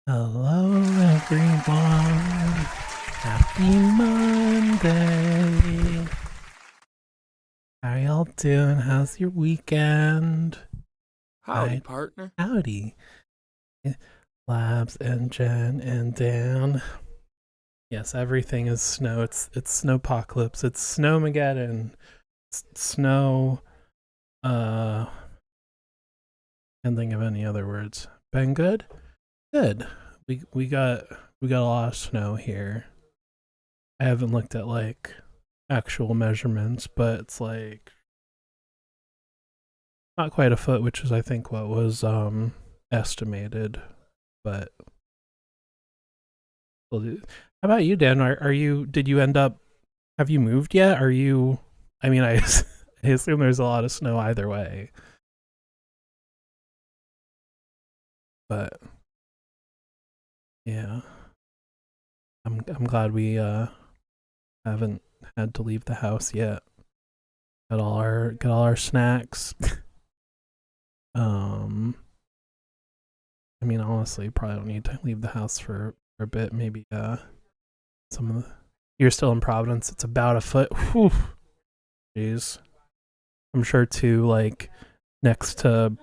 Hello, everyone. Happy Monday. How y'all doing? How's your weekend? Howdy, partner. Howdy. Labs and Jen and Dan. Yes, everything is snow. It's snowpocalypse. It's snowmageddon. It's snow. Can't think of any other words. Been good? Good. We got a lot of snow here. I haven't looked at like actual measurements, but it's like not quite a foot, which is I think what was estimated. But how about you, Dan? Are you? Did you end up? Have you moved yet? Are you? I mean, I I assume there's a lot of snow either way, but yeah, I'm glad we haven't had to leave the house yet. Got all our snacks. um I mean, honestly, probably don't need to leave the house for a bit. Maybe some of the. You're still in Providence. It's about a foot. Whew. Jeez. I'm sure too. Like next to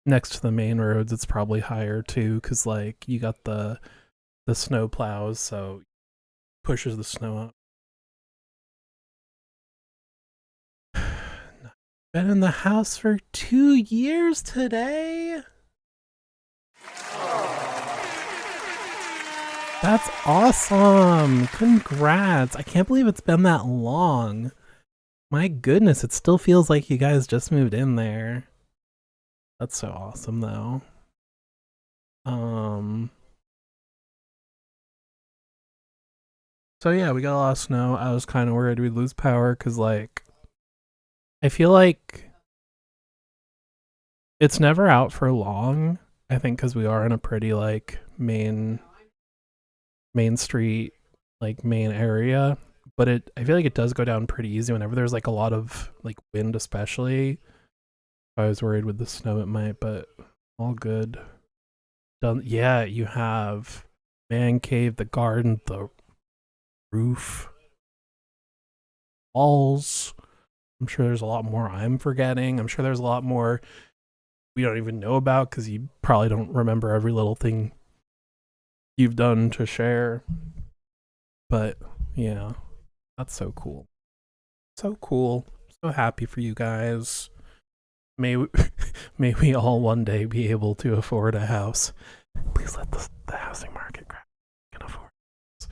next to the main roads, it's probably higher too, because like you got the snow plows, so pushes the snow up. Been in the house for 2 years today. That's awesome. Congrats. I can't believe it's been that long. My goodness, it still feels like you guys just moved in there. That's so awesome though. Um so yeah, we got a lot of snow. I was kind of worried we'd lose power cuz like I feel like it's never out for long. I think cuz we are in a pretty like main street, like main area, but I feel like it does go down pretty easy whenever there's like a lot of like wind, especially. I was worried with the snow it might, but all good. Done. Yeah, you have man cave, the garden, the roof, walls. I'm sure there's a lot more I'm forgetting. I'm sure there's a lot more we don't even know about because you probably don't remember every little thing you've done to share. But yeah, that's so cool. So cool. So happy for you guys. May we, may we all one day be able to afford a house. Please let the housing market crash. Can afford this.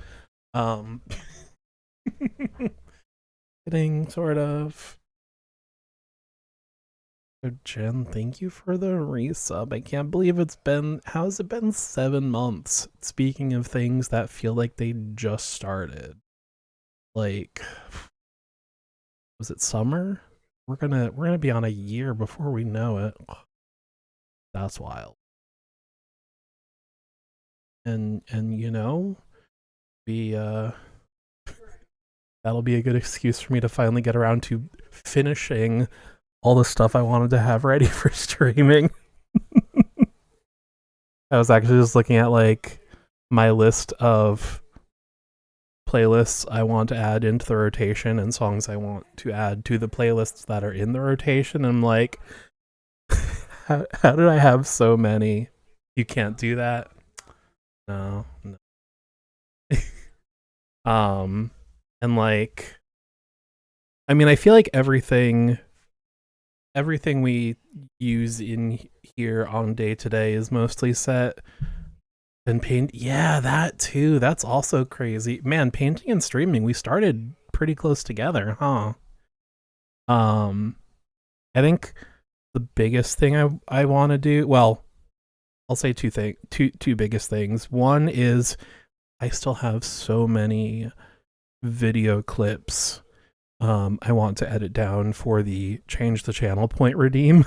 Kidding, sort of. So Jen, thank you for the resub. I can't believe it's been. How's it been 7 months? Speaking of things that feel like they just started, like, was it summer? We're gonna be on a year before we know it. That's wild. And you know, we that'll be a good excuse for me to finally get around to finishing all the stuff I wanted to have ready for streaming. I was actually just looking at like my list of playlists I want to add into the rotation and songs I want to add to the playlists that are in the rotation. I'm like, how did I have so many? You can't do that. No, no. um, and like, I mean, I feel like everything we use in here on day to day is mostly set. And paint, yeah, that too. That's also crazy, man. Painting and streaming, we started pretty close together, huh? Um, I think the biggest thing I want to do. Well, I'll say two biggest things. One is I still have so many video clips I want to edit down for the change the channel point redeem.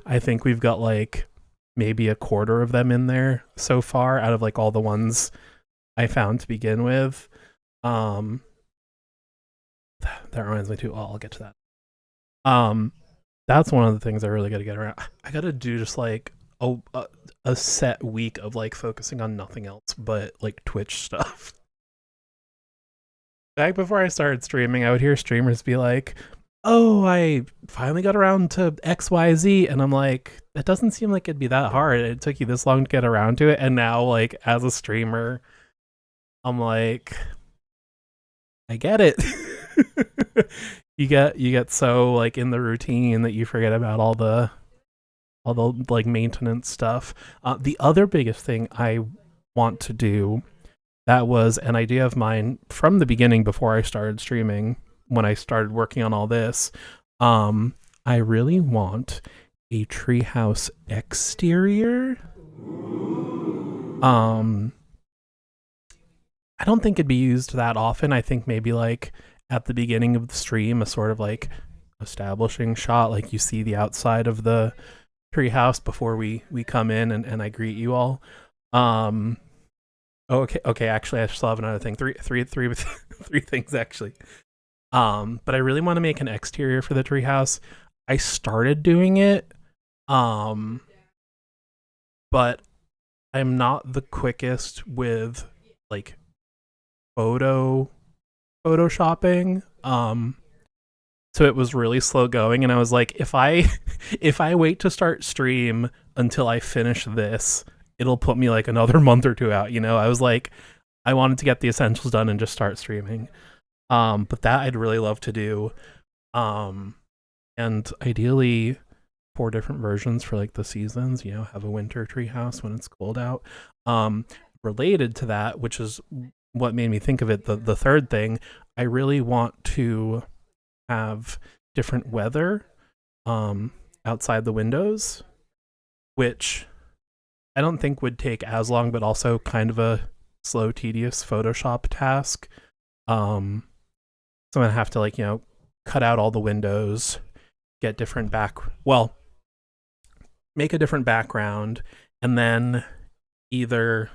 I think we've got like maybe a quarter of them in there so far out of like all the ones I found to begin with. Um that reminds me too. Oh, I'll get to that. That's one of the things I really got to get around. I got to do just like a set week of like focusing on nothing else but like Twitch stuff. Back before I started streaming, I would hear streamers be like, "Oh, I finally got around to XYZ," and I'm like, "That doesn't seem like it'd be that hard. It took you this long to get around to it." And now, like as a streamer, I'm like, I get it. You get so like in the routine that you forget about all the like maintenance stuff. The other biggest thing I want to do, that was an idea of mine from the beginning before I started streaming, when I started working on all this. I really want a treehouse exterior. Um, I don't think it'd be used that often. I think maybe like at the beginning of the stream, a sort of like establishing shot, like you see the outside of the treehouse before we come in and I greet you all. Um, okay. Actually, I still have another thing. Three things actually. But I really want to make an exterior for the treehouse. I started doing it, um, but I'm not the quickest with like photoshopping. So it was really slow going, and I was like, if I wait to start stream until I finish this, it'll put me like another month or two out. I was like, I wanted to get the essentials done and just start streaming. But that I'd really love to do. Um, and ideally 4 different versions for like the seasons. Have a winter treehouse when it's cold out. Um, Related to that, which is what made me think of it, the third thing, I really want to have different weather outside the windows, which I don't think would take as long, but also kind of a slow, tedious Photoshop task. So I'm gonna have to like cut out all the windows, get different make a different background, and then either,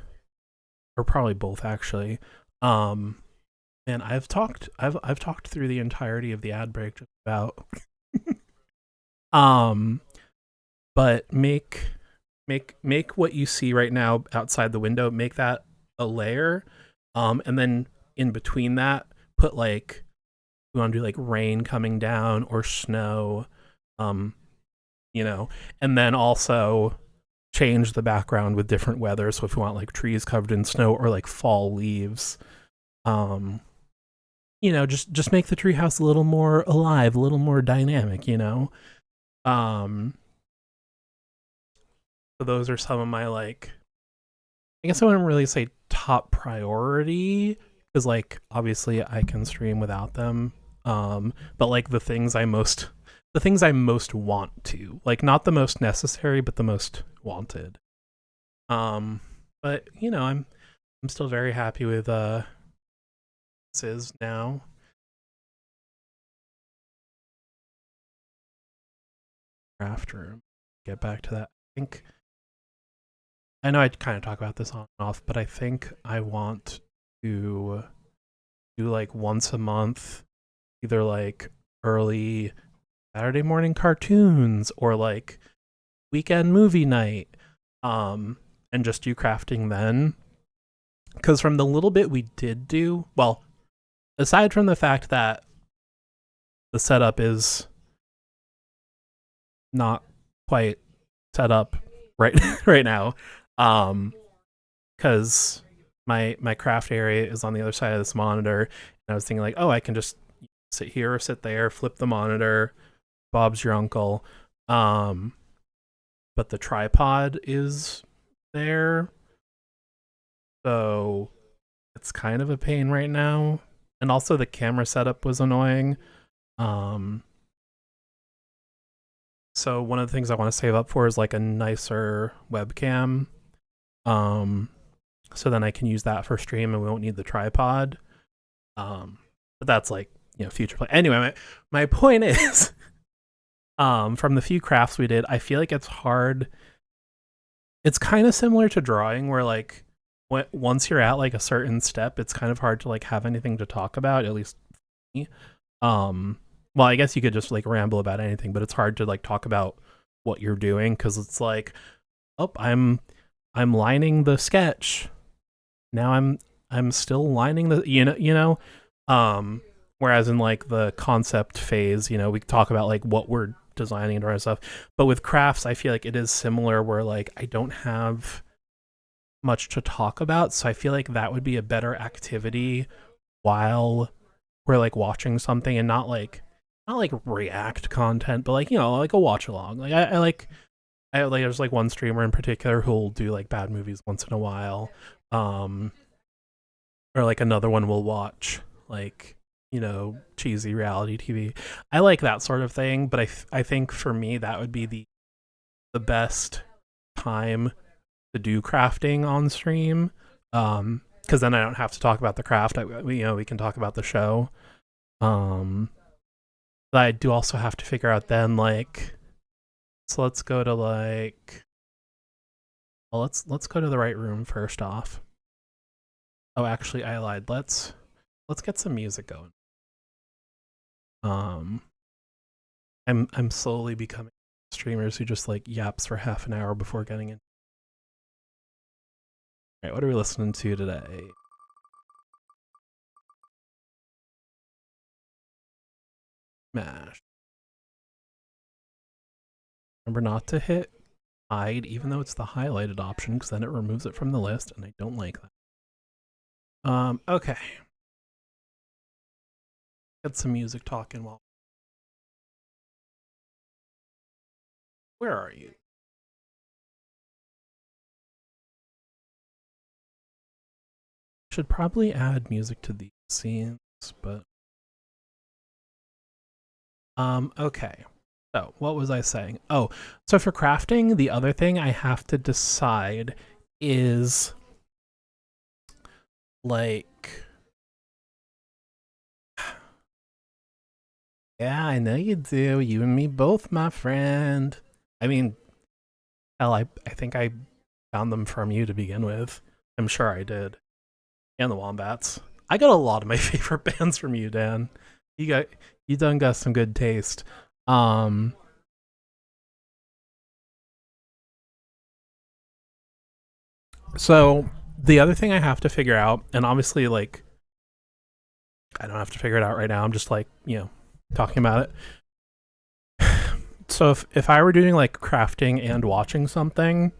or probably both actually. And I've talked through the entirety of the ad break just about. um, but make what you see right now outside the window, make that a layer, and then in between that, put like, we want to do like rain coming down or snow, um, and then also change the background with different weather. So if we want like trees covered in snow or like fall leaves, um, just make the treehouse a little more alive, a little more dynamic. Um, so those are some of my like, I guess I wouldn't really say top priority, because like obviously I can stream without them. But like the things I most want to, like, not the most necessary, but the most wanted. But I'm still very happy with this is now. Craft room. Get back to that. I know I kind of talk about this on and off, but I think I want to do like once a month, either like early Saturday morning cartoons or like weekend movie night, and just do crafting then. Because from the little bit we did do, well, aside from the fact that the setup is not quite set up right right now, because my craft area is on the other side of this monitor, and I was thinking like, oh, I can just sit here or sit there, flip the monitor, Bob's your uncle. But the tripod is there, so it's kind of a pain right now. And also the camera setup was annoying. So one of the things I want to save up for is like a nicer webcam. So then I can use that for stream and we won't need the tripod. But that's like, future play. Anyway, my point is, from the few crafts we did, I feel like it's hard. It's kind of similar to drawing, where like once you're at like a certain step, it's kind of hard to like have anything to talk about, at least for me. Well, I guess you could just like ramble about anything, but it's hard to like talk about what you're doing, because it's like, oh, I'm lining the sketch. Now I'm still lining the um whereas in like the concept phase, we talk about like what we're designing and all that stuff. But with crafts, I feel like it is similar where like I don't have much to talk about, so I feel like that would be a better activity while we're like watching something and not like react content, but like like a watch along. Like I like there's like one streamer in particular who'll do like bad movies once in a while. Um or like another one will watch like cheesy reality TV. I like that sort of thing, but I think for me that would be the best time to do crafting on stream. Because then I don't have to talk about the craft. We can talk about the show. Um, but I do also have to figure out then like, so let's go to like, well, let's go to the right room first off. Oh, actually, I lied. Let's get some music going. Um, I'm slowly becoming streamers who just like yaps for half an hour before getting in. All right, what are we listening to today? Mash. Remember not to hit hide, even though it's the highlighted option, because then it removes it from the list, and I don't like that. Okay. Get some music talking while. Where are you? Should probably add music to these scenes, but okay. So what was I saying? Oh, so for crafting, the other thing I have to decide is like yeah, I know you do. You and me both, my friend. I mean, hell, I think I found them from you to begin with. I'm sure I did. And the Wombats. I got a lot of my favorite bands from you, Dan. You done got some good taste. Um so the other thing I have to figure out, and obviously like I don't have to figure it out right now. I'm just like, talking about it. So if I were doing like crafting and watching something,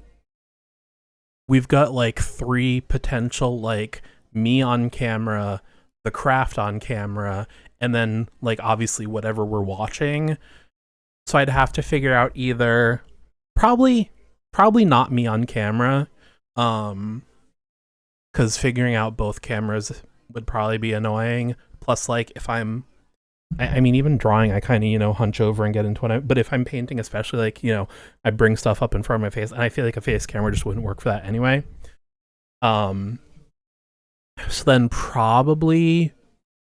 we've got like three potential like me on camera, the craft on camera, and then like obviously whatever we're watching. So I'd have to figure out either probably not me on camera, because figuring out both cameras would probably be annoying. Plus, like if I mean, even drawing, I kind of hunch over and get into it. But if I'm painting, especially like I bring stuff up in front of my face, and I feel like a face camera just wouldn't work for that anyway. Um, so then probably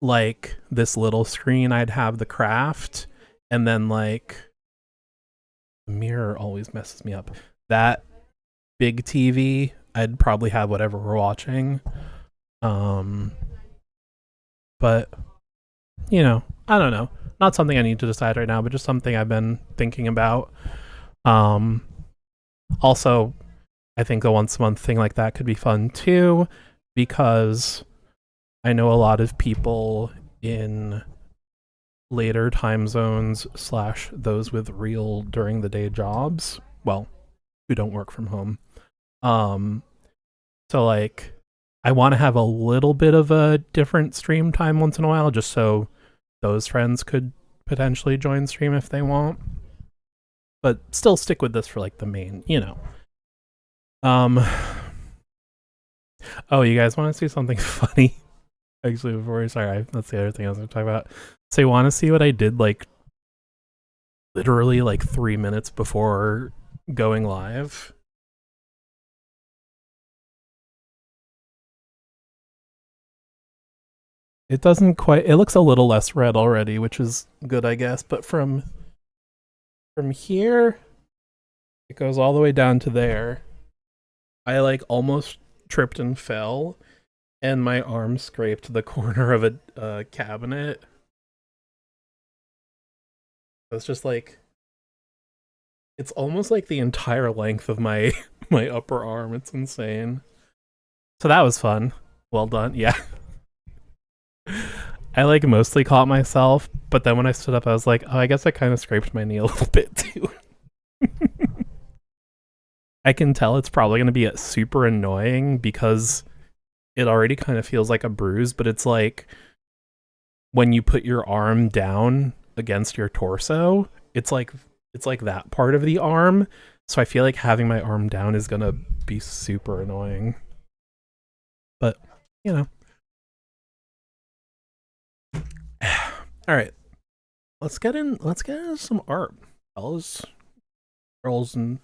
like this little screen, I'd have the craft, and then like the mirror always messes me up. That big TV, I'd probably have whatever we're watching. Um, but I don't know. Not something I need to decide right now, but just something I've been thinking about. Um, Also, I think a once a month thing like that could be fun too, because I know a lot of people in later time zones / those with real during the day jobs, well, who don't work from home. Um, so like I want to have a little bit of a different stream time once in a while, just so those friends could potentially join stream if they want. But still stick with this for like the main. Um oh, you guys want to see something funny? Actually, that's the other thing I was gonna talk about. So you want to see what I did like literally like 3 minutes before going live? It doesn't quite. It looks a little less red already, which is good, I guess. But from here, it goes all the way down to there. I like almost tripped and fell, and my arm scraped the corner of a cabinet. It's just like It's almost like the entire length of my my upper arm. It's insane. So that was fun. Well done. Yeah. I like mostly caught myself, but then when I stood up, I was like, oh, I guess I kind of scraped my knee a little bit too. I can tell it's probably going to be super annoying because it already kind of feels like a bruise, but it's like when you put your arm down against your torso, it's like that part of the arm. So I feel like having my arm down is going to be super annoying. But, you know. All right. Let's get into some art. Fellas, girls and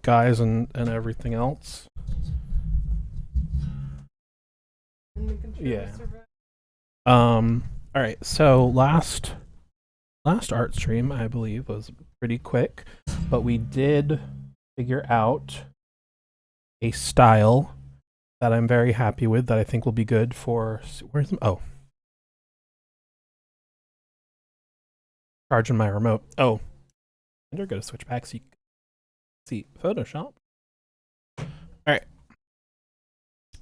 guys and everything else. Yeah. All right. So last art stream, I believe, was pretty quick, but we did figure out a style that I'm very happy with that I think will be good for. Charging my remote. Oh, and you're gonna switch back so you can see Photoshop. All right.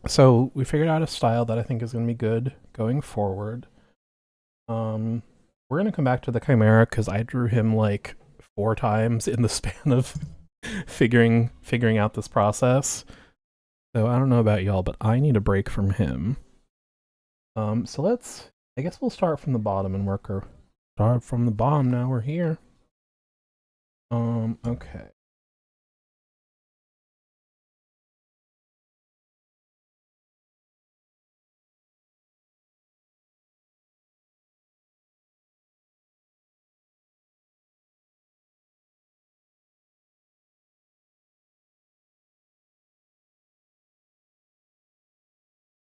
So we figured out a style that I think is going to be good going forward. We're going to come back to the Chimera because I drew him like 4 times in the span of figuring out this process. So I don't know about y'all, but I need a break from him. So I guess we'll start from the bottom and start from the bottom. Now we're here. Okay.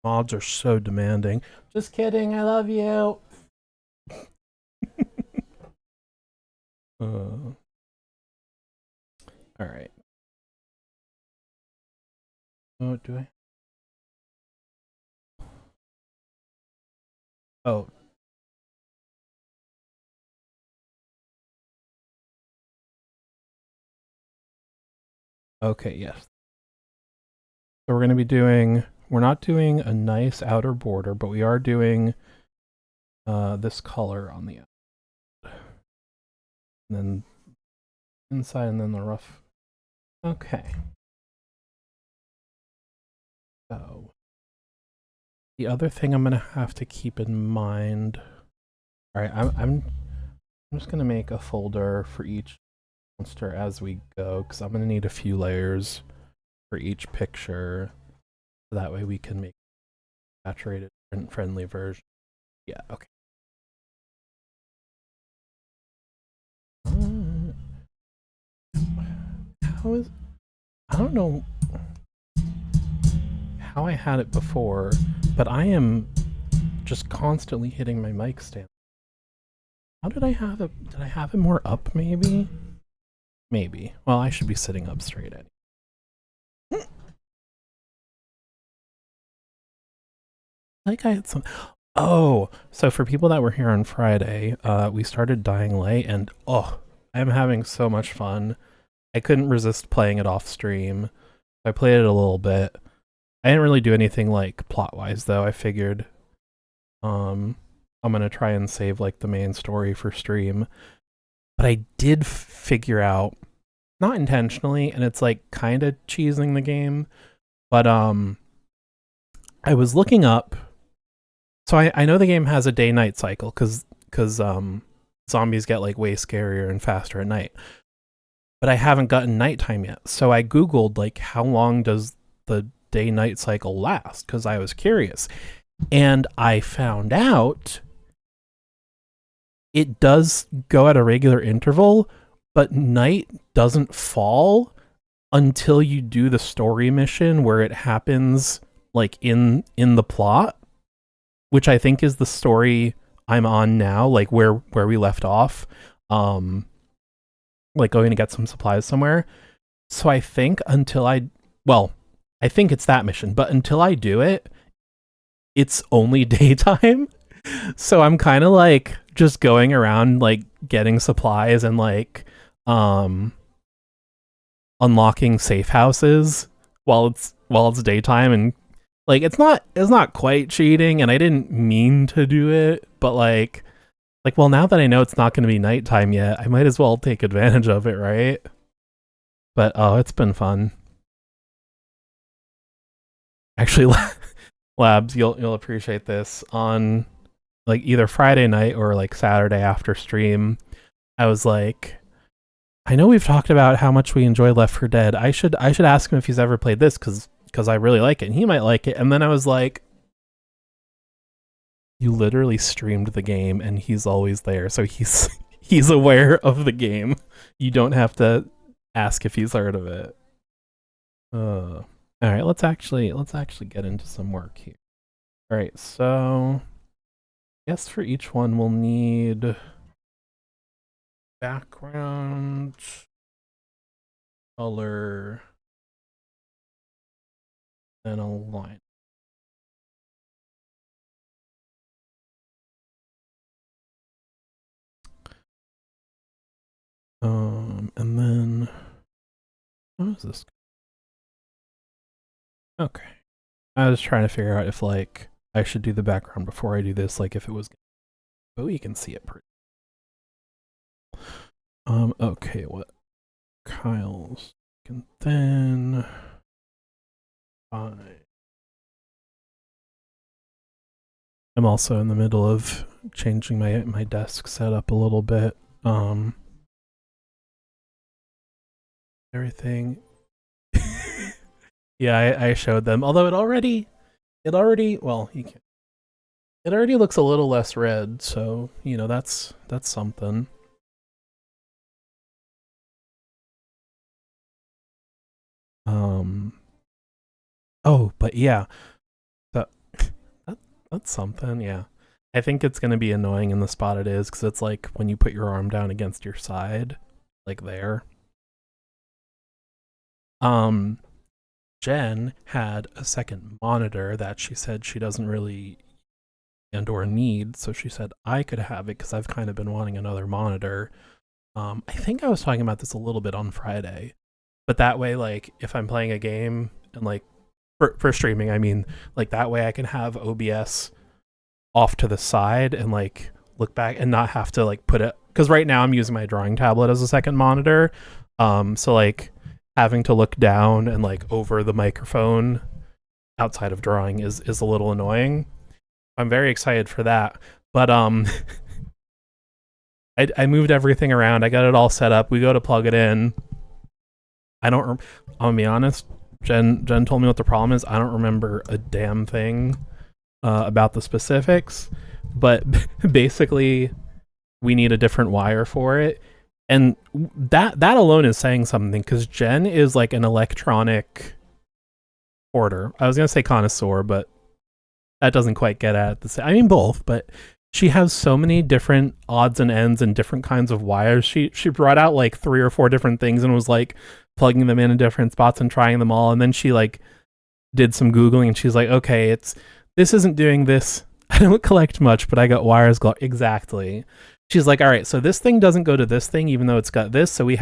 Mods are so demanding. Just kidding, I love you. All right. Oh, do I? Oh. Okay, yes. So we're not doing a nice outer border, but we are doing this color on the outside. And then inside and then the rough. Okay. So the other thing I'm gonna have to keep in mind. All right, I'm just gonna make a folder for each monster as we go because I'm gonna need a few layers for each picture. So that way we can make a saturated and friendly version. Yeah, okay. I don't know how I had it before, but I am just constantly hitting my mic stand. How did I have it? Did I have it more up, maybe? Maybe. Well, I should be sitting up straight anyway. Like I had some. Oh, so for people that were here on Friday, we started Dying Light, and I'm having so much fun. I couldn't resist playing it off stream. I played it a little bit. I didn't really do anything like plot-wise though. I figured I'm gonna try and save like the main story for stream. But I did figure out, not intentionally, and it's like kind of cheesing the game, but I was looking up. So I know the game has a day-night cycle because zombies get like way scarier and faster at night. But I haven't gotten nighttime yet. So I Googled like how long does the day-night cycle last? Because I was curious. And I found out it does go at a regular interval, but night doesn't fall until you do the story mission where it happens like in the plot, which I think is the story I'm on now, like where we left off. Like going to get some supplies somewhere. So I think I think it's that mission, but until I do it, it's only daytime. So I'm kind of like just going around like getting supplies and like um unlocking safe houses while it's daytime, and like it's not quite cheating, and I didn't mean to do it, but like well, now that I know it's not going to be nighttime yet, I might as well take advantage of it, right? But oh, it's been fun. Actually, Labs, you'll appreciate this. On like either Friday night or like Saturday after stream, I was like, I know we've talked about how much we enjoy Left 4 Dead. I should ask him if he's ever played this because I really like it and he might like it. And then I was like, you literally streamed the game and he's always there, so he's aware of the game. You don't have to ask if he's heard of it. All right, let's actually get into some work here. All right, so I guess for each one we'll need background, color, and a line. And then what is this? Okay. I was trying to figure out if like I should do the background before I do this, like if it was, but we can see it pretty. Okay, what? Kyle's and then I'm also in the middle of changing my desk setup a little bit. Everything. Yeah, I showed them. Although it already well, you can't. It already looks a little less red, so you know that's something. Oh, but yeah, that, that's something. Yeah, I think it's gonna be annoying in the spot it is because it's like when you put your arm down against your side, like there. Jen had a second monitor that she said she doesn't really and or need, so she said I could have it because I've kind of been wanting another monitor. I think I was talking about this a little bit on Friday, but that way, like if I'm playing a game and like for streaming, I mean, like that way I can have OBS off to the side and like look back and not have to like put it, because right now I'm using my drawing tablet as a second monitor. So like having to look down and like over the microphone outside of drawing is a little annoying. I'm very excited for that. But I moved everything around. I got it all set up. We go to plug it in. I'm gonna be honest. Jen told me what the problem is. I don't remember a damn thing about the specifics, but basically we need a different wire for it. And that alone is saying something, because Jen is like an electronic hoarder. I was gonna say connoisseur, but that doesn't quite get at the same. I mean both, but she has so many different odds and ends and different kinds of wires. She brought out like 3 or 4 different things and was like plugging them in different spots and trying them all. And then she like did some Googling and she's like, okay, this isn't doing this. I don't collect much, but I got wires. Exactly. She's like, all right, so this thing doesn't go to this thing, even though it's got this. So we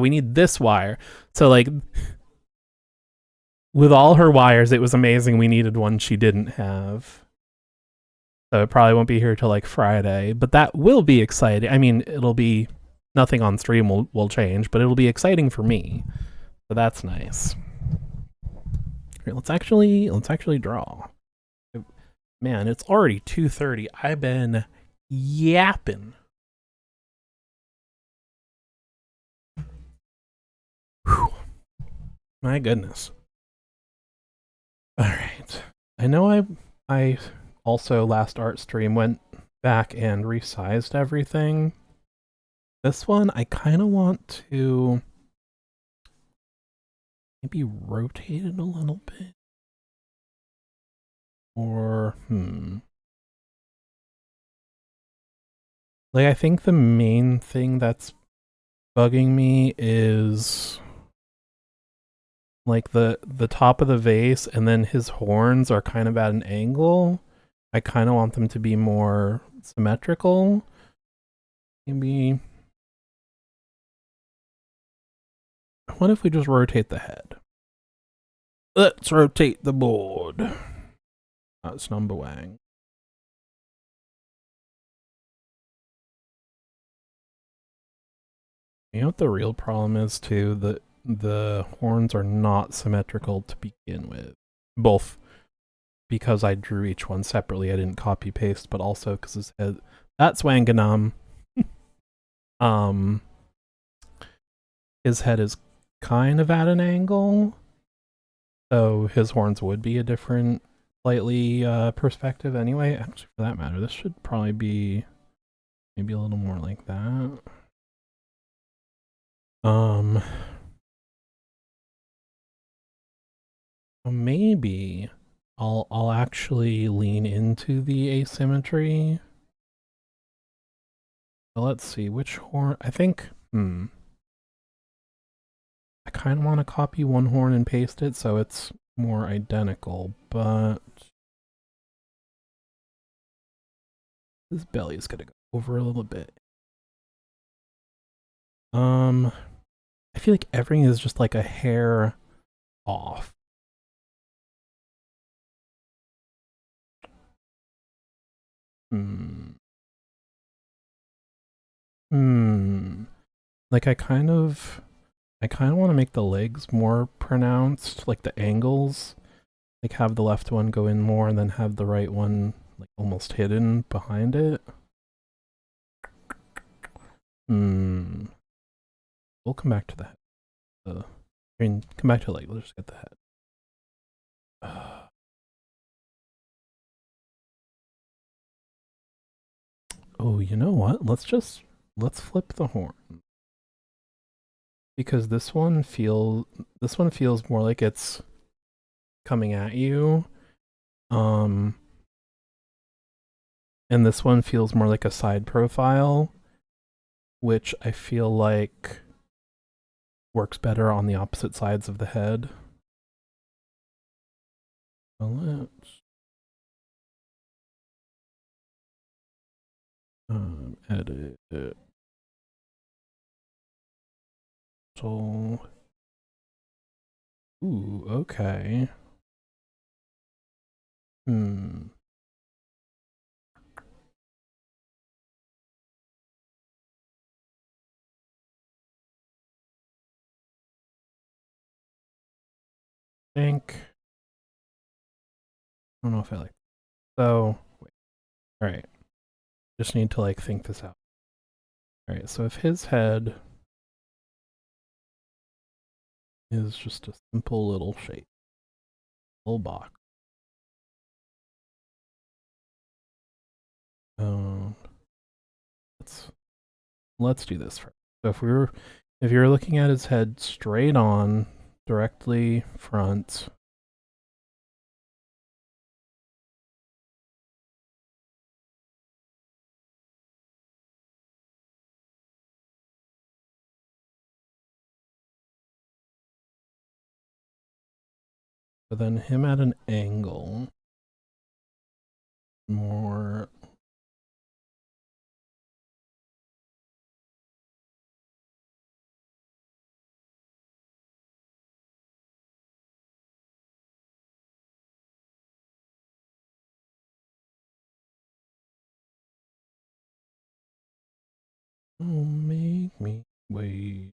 need this wire. So like with all her wires, it was amazing. We needed one she didn't have. So it probably won't be here till like Friday, but that will be exciting. I mean, it'll be nothing on stream will change, but it'll be exciting for me. So that's nice. All right, let's actually draw. Man, it's already 2:30. I've been yapping. Whew. My goodness. All right. I know I also last art stream went back and resized everything. This one I kind of want to maybe rotate it a little bit. Or like I think the main thing that's bugging me is like the top of the vase, and then his horns are kind of at an angle. I kind of want them to be more symmetrical. Maybe What if we just rotate the head? Let's rotate the board. That's number one. You know what the real problem is too? That the horns are not symmetrical to begin with. Both because I drew each one separately, I didn't copy paste, but also because his head. That's Wanganum. um, his head is kind of at an angle, so his horns would be a different, slightly perspective anyway. Actually, for that matter, this should probably be maybe a little more like that. Maybe I'll actually lean into the asymmetry. But let's see which horn. I think. I kind of want to copy one horn and paste it so it's more identical, but this belly's gonna go over a little bit. I feel like everything is just like a hair off. Like I kind of want to make the legs more pronounced, like the angles. Like have the left one go in more and then have the right one like almost hidden behind it. We'll come back to the head. I mean, come back to the leg. Let's just get the head. Oh, you know what? Let's flip the horn. Because this one feels more like it's coming at you. And this one feels more like a side profile, which I feel like works better on the opposite sides of the head. So let's edit it. So, ooh, okay. Think. I don't know if I like. So, wait. All right. Just need to like think this out. All right. So if his head is just a simple little shape, little box. Let's do this first. So if you're looking at his head straight on, directly front. But then him at an angle. More. Oh, make me wait.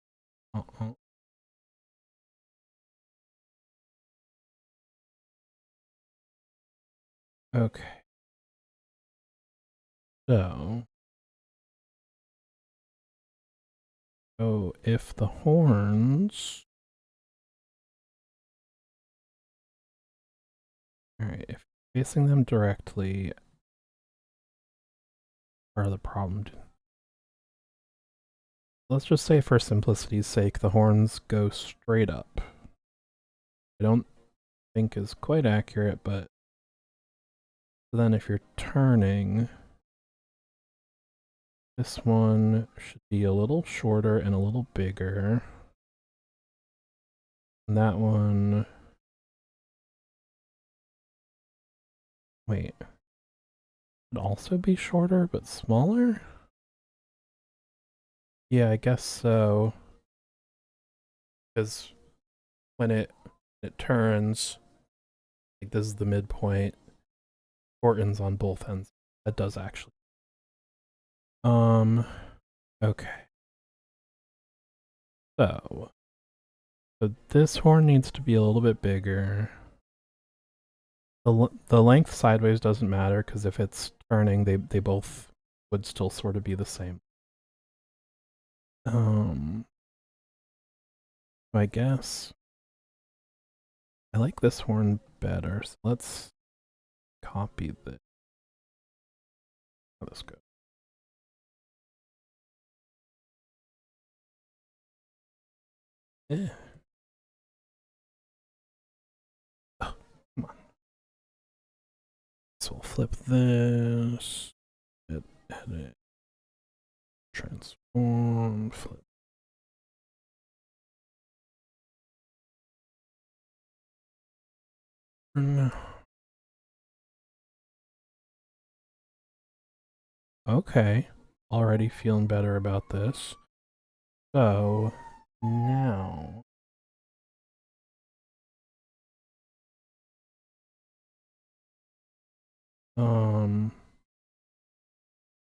Okay. So if the horns. Alright, if facing them directly are the problem. Let's just say for simplicity's sake, the horns go straight up. I don't think is quite accurate, but then if you're turning, this one should be a little shorter and a little bigger. And that one... Wait. Would also be shorter, but smaller? Yeah, I guess so. because when it turns, like this is the midpoint, shortens on both ends. That does actually. Okay. So this horn needs to be a little bit bigger. The length sideways doesn't matter because if it's turning, they both would still sort of be the same. I guess I like this horn better. So let's copy this. Let's go. Eh. Oh, come on. So we'll flip this. Edit. Transform. Flip. No. Okay. Already feeling better about this. So now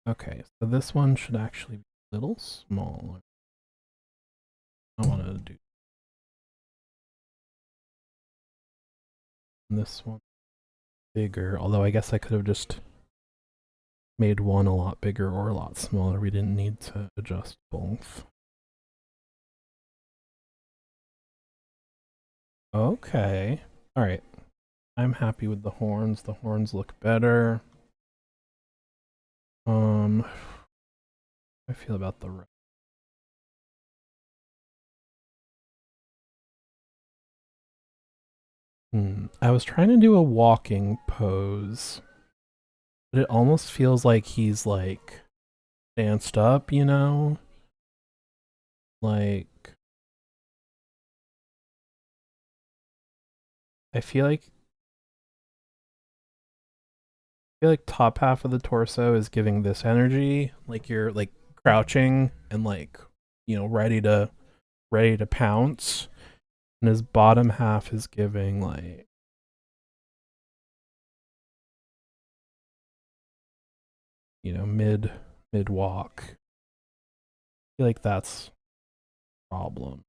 okay, so this one should actually be a little smaller. I want to do this one bigger, although I guess I could have just made one a lot bigger or a lot smaller. We didn't need to adjust both. Okay. All right. I'm happy with the horns. The horns look better. How do I feel about the rest? I was trying to do a walking pose, but it almost feels like he's like danced up, you know? Like I feel like top half of the torso is giving this energy, like you're like crouching and like, you know, ready to pounce. And his bottom half is giving like you know, mid walk. I feel like that's a problem.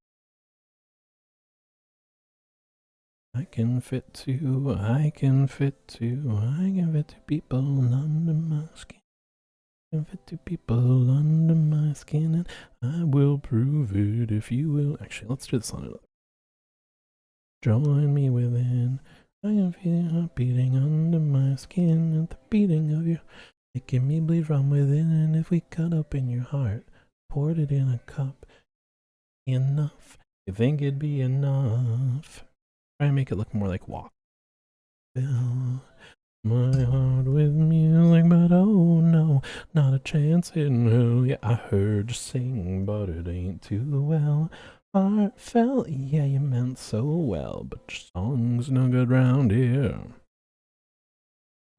I can fit two, I can fit two, I can fit two people under my skin. I can fit two people under my skin, and I will prove it if you will. Actually, let's do this on it. Join me within. I can feel your heart beating under my skin, and the beating of your making me bleed from within. And if we cut up in your heart, poured it in a cup, enough. You think it'd be enough? Try and make it look more like walk. Fill my heart with music, but oh no, not a chance in hell. Yeah, I heard you sing, but it ain't too well. Heartfelt, yeah, you meant so well, but your song's no good round here.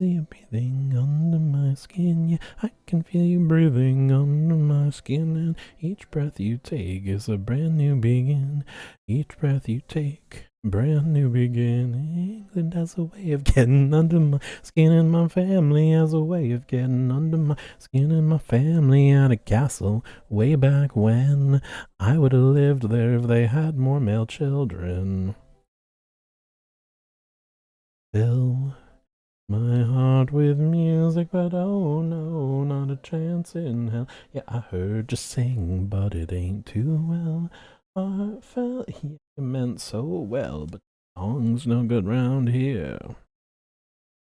You're breathing under my skin, yeah, I can feel you breathing under my skin, and each breath you take is a brand new begin. Each breath you take, brand new beginning. England has a way of getting under my skin, and my family has a way of getting under my skin, and my family had a castle way back when. I would have lived there if they had more male children. Fill my heart with music, but oh no, not a chance in hell. Yeah, I heard you sing, but it ain't too well. Heartfelt, yeah, you meant so well, but song's no good round here.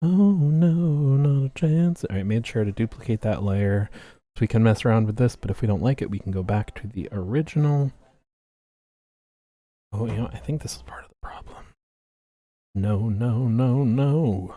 Oh no, not a chance. Alright, made sure to duplicate that layer so we can mess around with this, but if we don't like it, we can go back to the original. Oh, you know, I think this is part of the problem. No, no, no, no.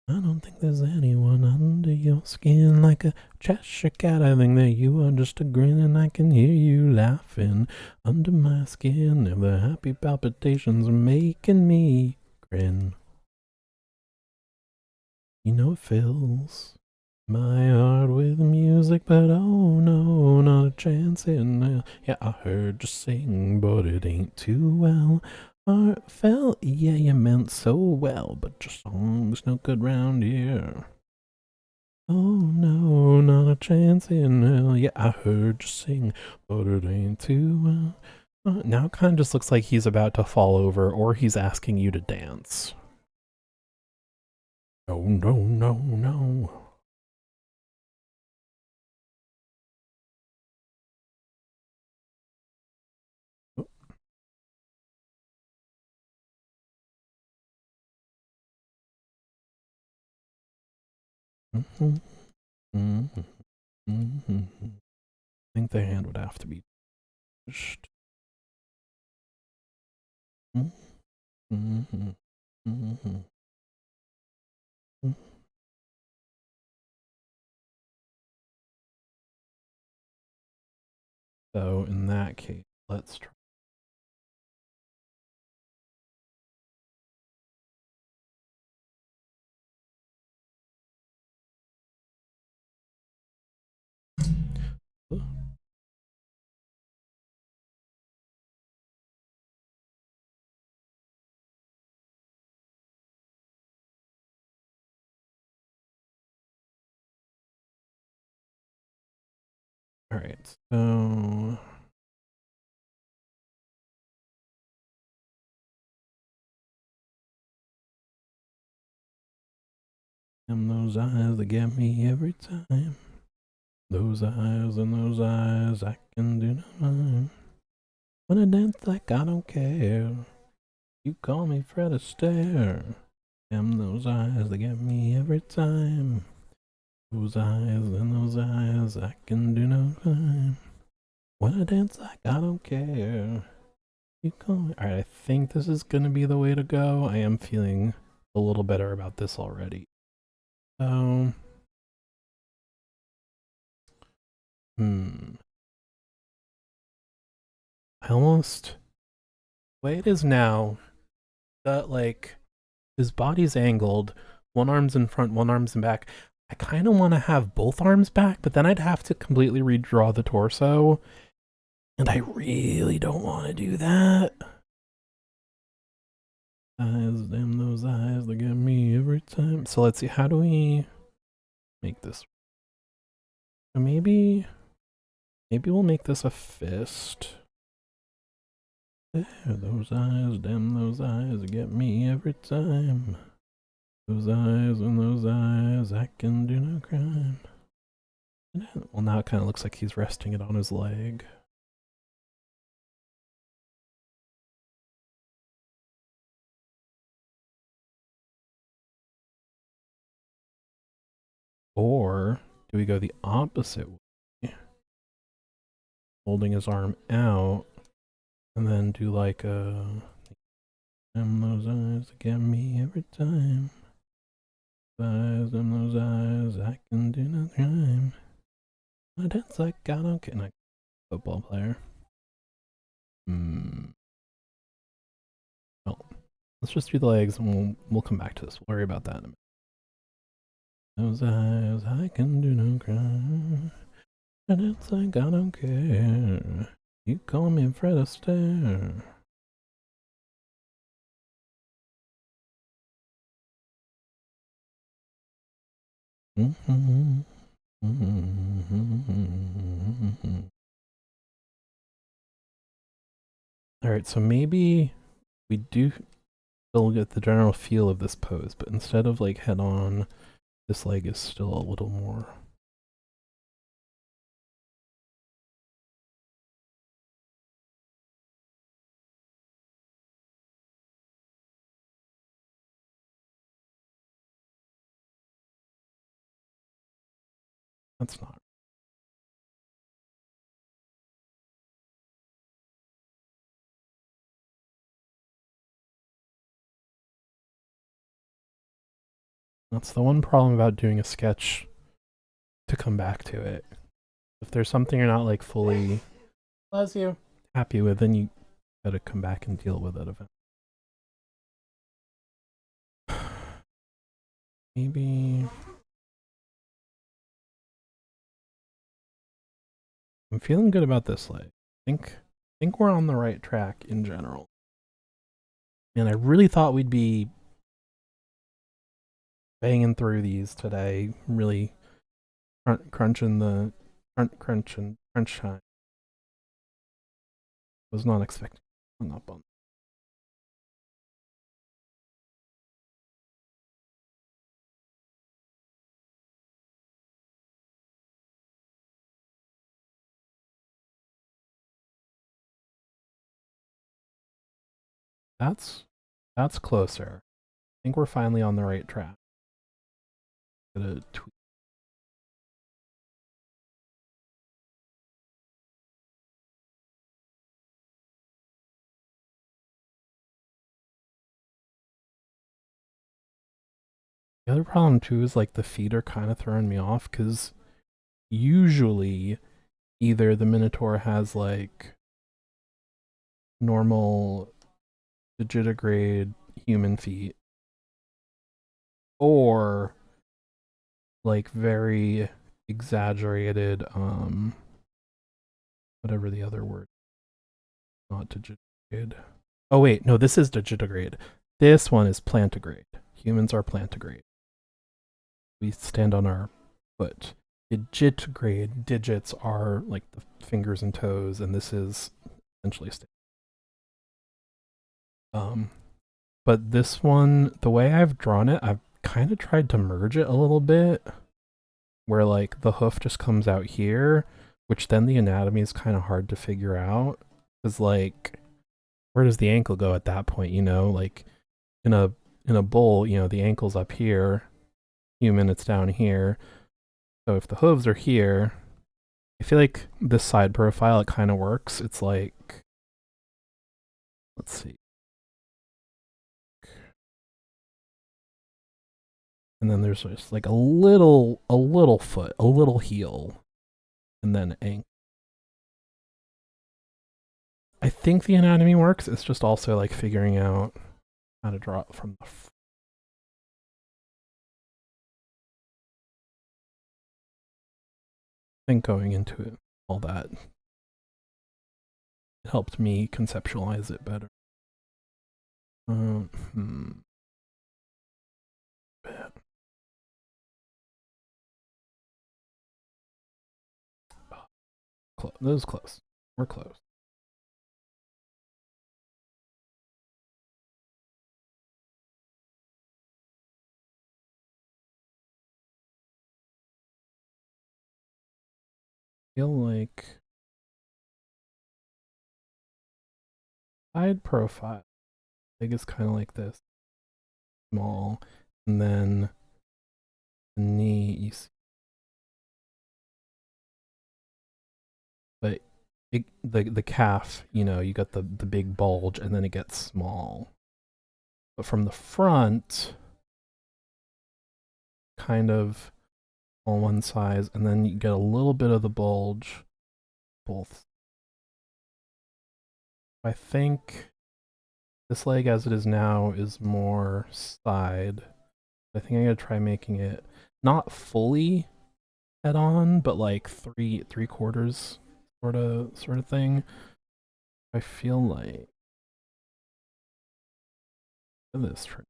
I don't think there's anyone under your skin like a Cheshire cat. I think that you are just a grin, and I can hear you laughing under my skin. If the happy palpitations are making me grin. You know it fills my heart with music, but oh no, not a chance in hell. Yeah, I heard you sing, but it ain't too well. Heartfelt, yeah, you meant so well, but your song's no good round here. Oh no, not a chance in hell. Yeah, I heard you sing, but it ain't too well. Now it kind of just looks like he's about to fall over, or he's asking you to dance. No, no, no, no. Mm-hmm, mm-hmm, mm-hmm. I think the hand would have to be pushed. Mm-hmm, mm-hmm. So in that case, let's try. All right, so them those eyes that get me every time. Those eyes and those eyes, I can do no harm. When I dance like I don't care, you call me Fred Astaire. Them those eyes that get me every time. Those eyes and those eyes, I can do no harm. When I dance like I don't care, you call me. Alright, I think this is gonna be the way to go. I am feeling a little better about this already. So, I almost, the way it is now, that like his body's angled, one arm's in front, one arm's in back. I kind of want to have both arms back, but then I'd have to completely redraw the torso, and I really don't want to do that. Eyes, damn those eyes, they get me every time. So let's see, how do we make this? So maybe we'll make this a fist. There, those eyes, damn those eyes, get me every time. Those eyes and those eyes, I can do no crime. Well, now it kind of looks like he's resting it on his leg. Or do we go the opposite way? Holding his arm out and then do like a and those eyes get me every time. Eyes and those eyes, I can do no crime. I dance like I don't care. Like football player. Well, let's just do the legs and we'll come back to this. We'll worry about that in a minute. Those eyes, I can do no crime. I dance like I don't care. You call me Fred Astaire. Mm-hmm. Mm-hmm. All right, so maybe we do still get the general feel of this pose, but instead of like head on, this leg is still a little more. That's not. That's the one problem about doing a sketch to come back to it. If there's something you're not like fully happy with, then you gotta come back and deal with it eventually. Maybe I'm feeling good about this leg. I think we're on the right track in general. And I really thought we'd be banging through these today, really crunching the crunch time. Was not expecting hung up on. That's that's closer. I think we're finally on the right track. Gonna tweet. The other problem too is like the feet are kind of throwing me off because usually either the Minotaur has like normal digitigrade human feet or like very exaggerated whatever the other word, not digitigrade. Oh wait, no, this is digitigrade. This one is plantigrade. Humans are plantigrade. We stand on our foot. Digitigrade digits are like the fingers and toes, and this is essentially um but this one, the way I've drawn it, I've kind of tried to merge it a little bit where like the hoof just comes out here, which then the anatomy is kind of hard to figure out because like where does the ankle go at that point, like in a bull, the ankle's up here, human it's down here. So if the hooves are here, I feel like this side profile it kind of works. It's like, let's see. And then there's just like a little foot, a little heel, and then ankle. I think the anatomy works. It's just also like figuring out how to draw it from the front. I think going into it, all that, it helped me conceptualize it better. Hmm. That was close. We're close. I feel like side profile, I think it's kind of like this, small, and then the knee, you see, but the calf, you got the big bulge, and then it gets small. But from the front, kind of on one side, and then you get a little bit of the bulge both. I think this leg as it is now is more side. I think I'm gonna try making it not fully head on, but like three quarters sort of thing. I feel like this for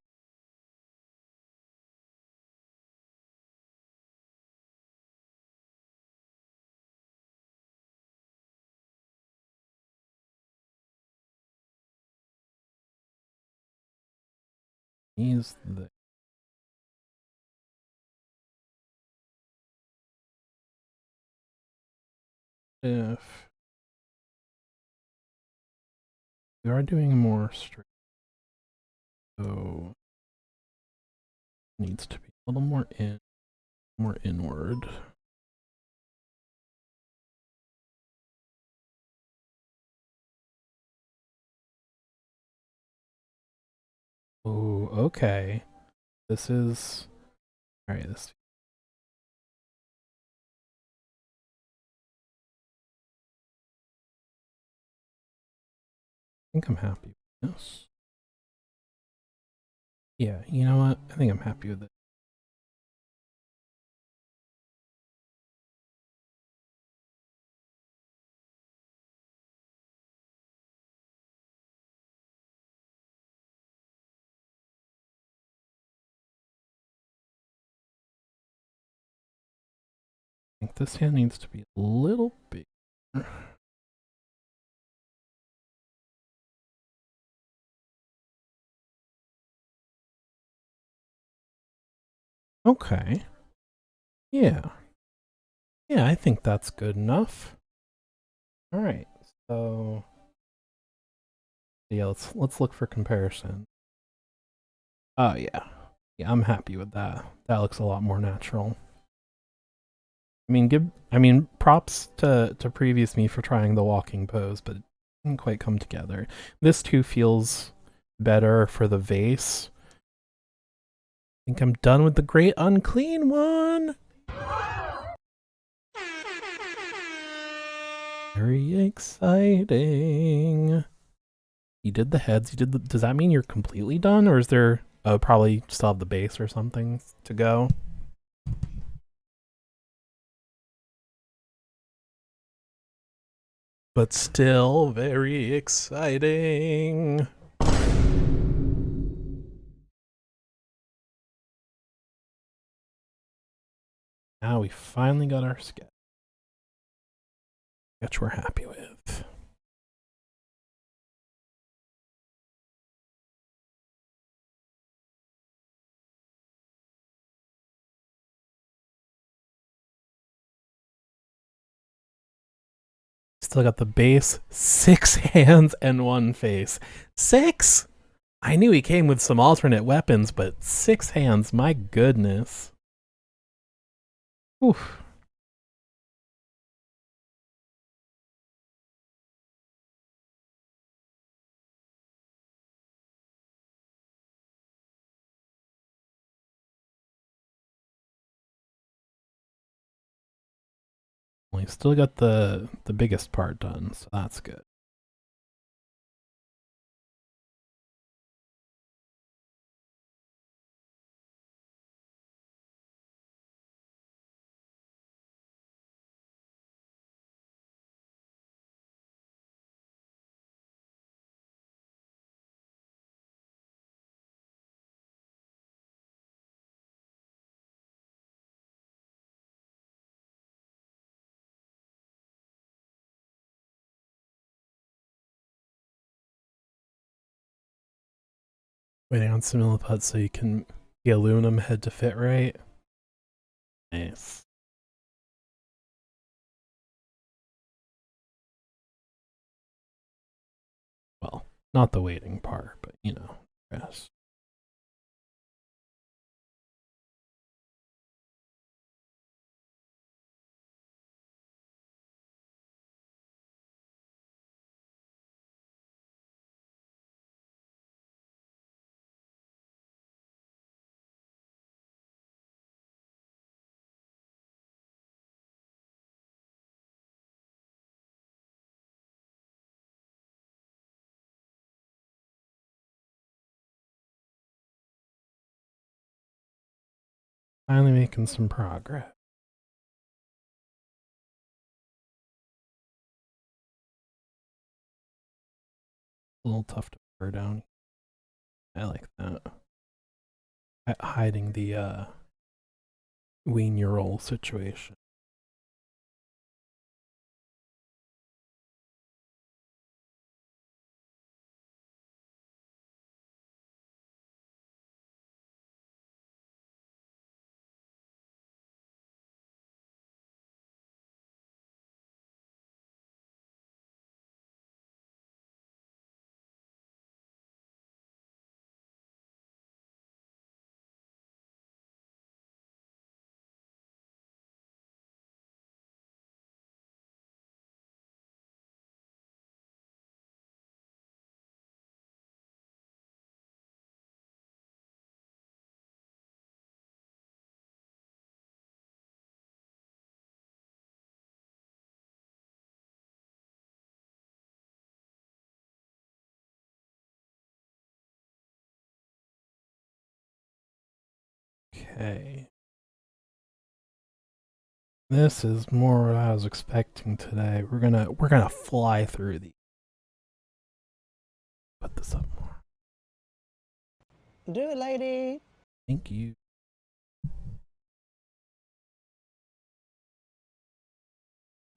is the if we are doing more straight, so needs to be a little more inward. Oh, okay. This is all right. This I think I'm happy with this. Yeah, you know what? I think I'm happy with it. think this hand needs to be a little bigger. Okay. Yeah. Yeah, I think that's good enough. All right. So yeah, let's look for comparison. Oh yeah. Yeah, I'm happy with that. That looks a lot more natural. I mean props to previous me for trying the walking pose, but it didn't quite come together. This too feels better for the vase. I think I'm done with the great unclean one. Very exciting. You did the heads. You did the. Does that mean you're completely done, or is there? Oh, probably still have the base or something to go. But still very exciting. Now we finally got our sketch, which we're happy with. Still got the base, 6 hands and 1 face. 6? I knew he came with some alternate weapons, but 6 hands, my goodness. Oof. We still got the biggest part done, so that's good. Waiting on some milliput so you can the aluminum head to fit right. Nice. Well, not the waiting part, but you know, rest. Finally making some progress. A little tough to burr down. I like that. Hiding the wean your roll situation. Okay. This is more what I was expecting today. We're gonna fly through these. Put this up more. Do it, lady. Thank you.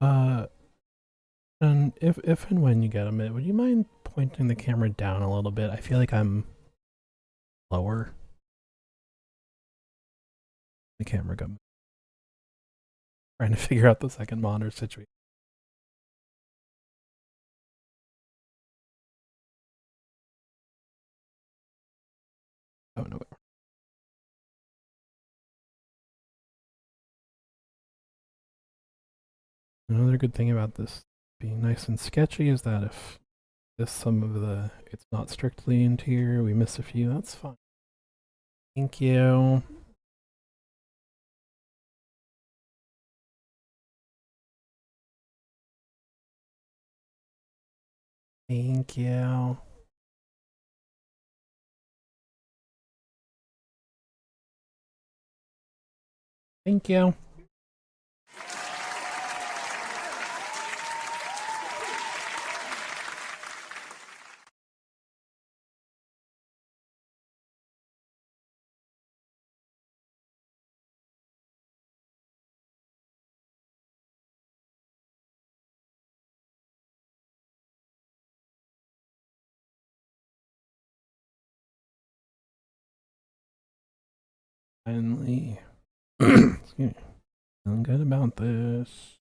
Uh, and if and when you get a minute, would you mind pointing the camera down a little bit? I feel like I'm lower. The camera go. Trying to figure out the second monitor situation. Oh no. Another good thing about this being nice and sketchy is that if this some of the it's not strictly interior, we miss a few, that's fine. Thank you. Thank you. Thank you. Finally. Excuse me. Feeling good about this.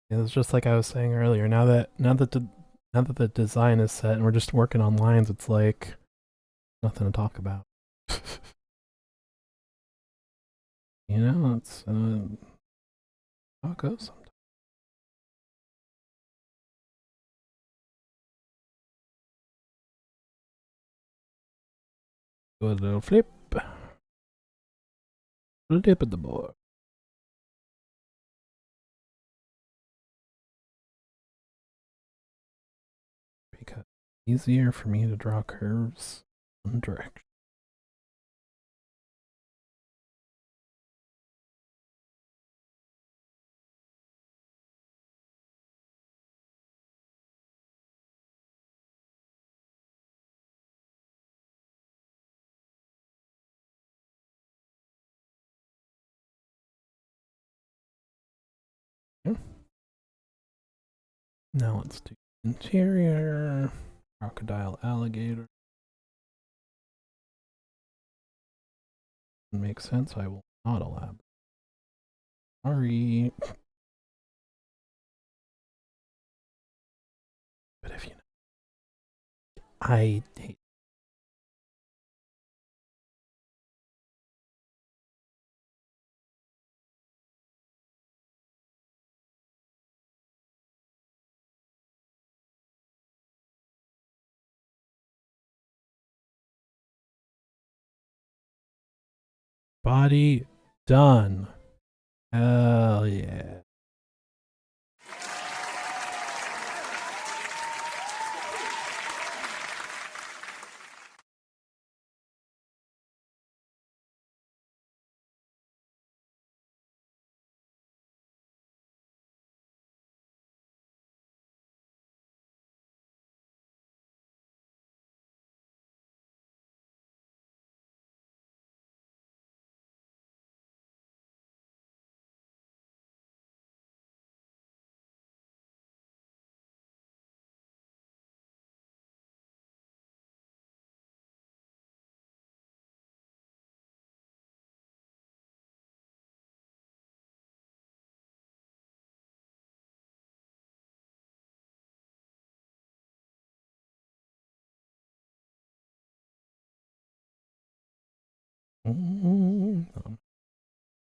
It was just like I was saying earlier. Now that the design is set and we're just working on lines, it's like nothing to talk about. You know, it's how it goes sometimes. Do a little flip at the board. Because it's easier for me to draw curves one direction. Yeah. Now let's do interior. Crocodile, alligator. Makes sense. I will not elaborate. Sorry. But if you know, I hate body done. Hell yeah.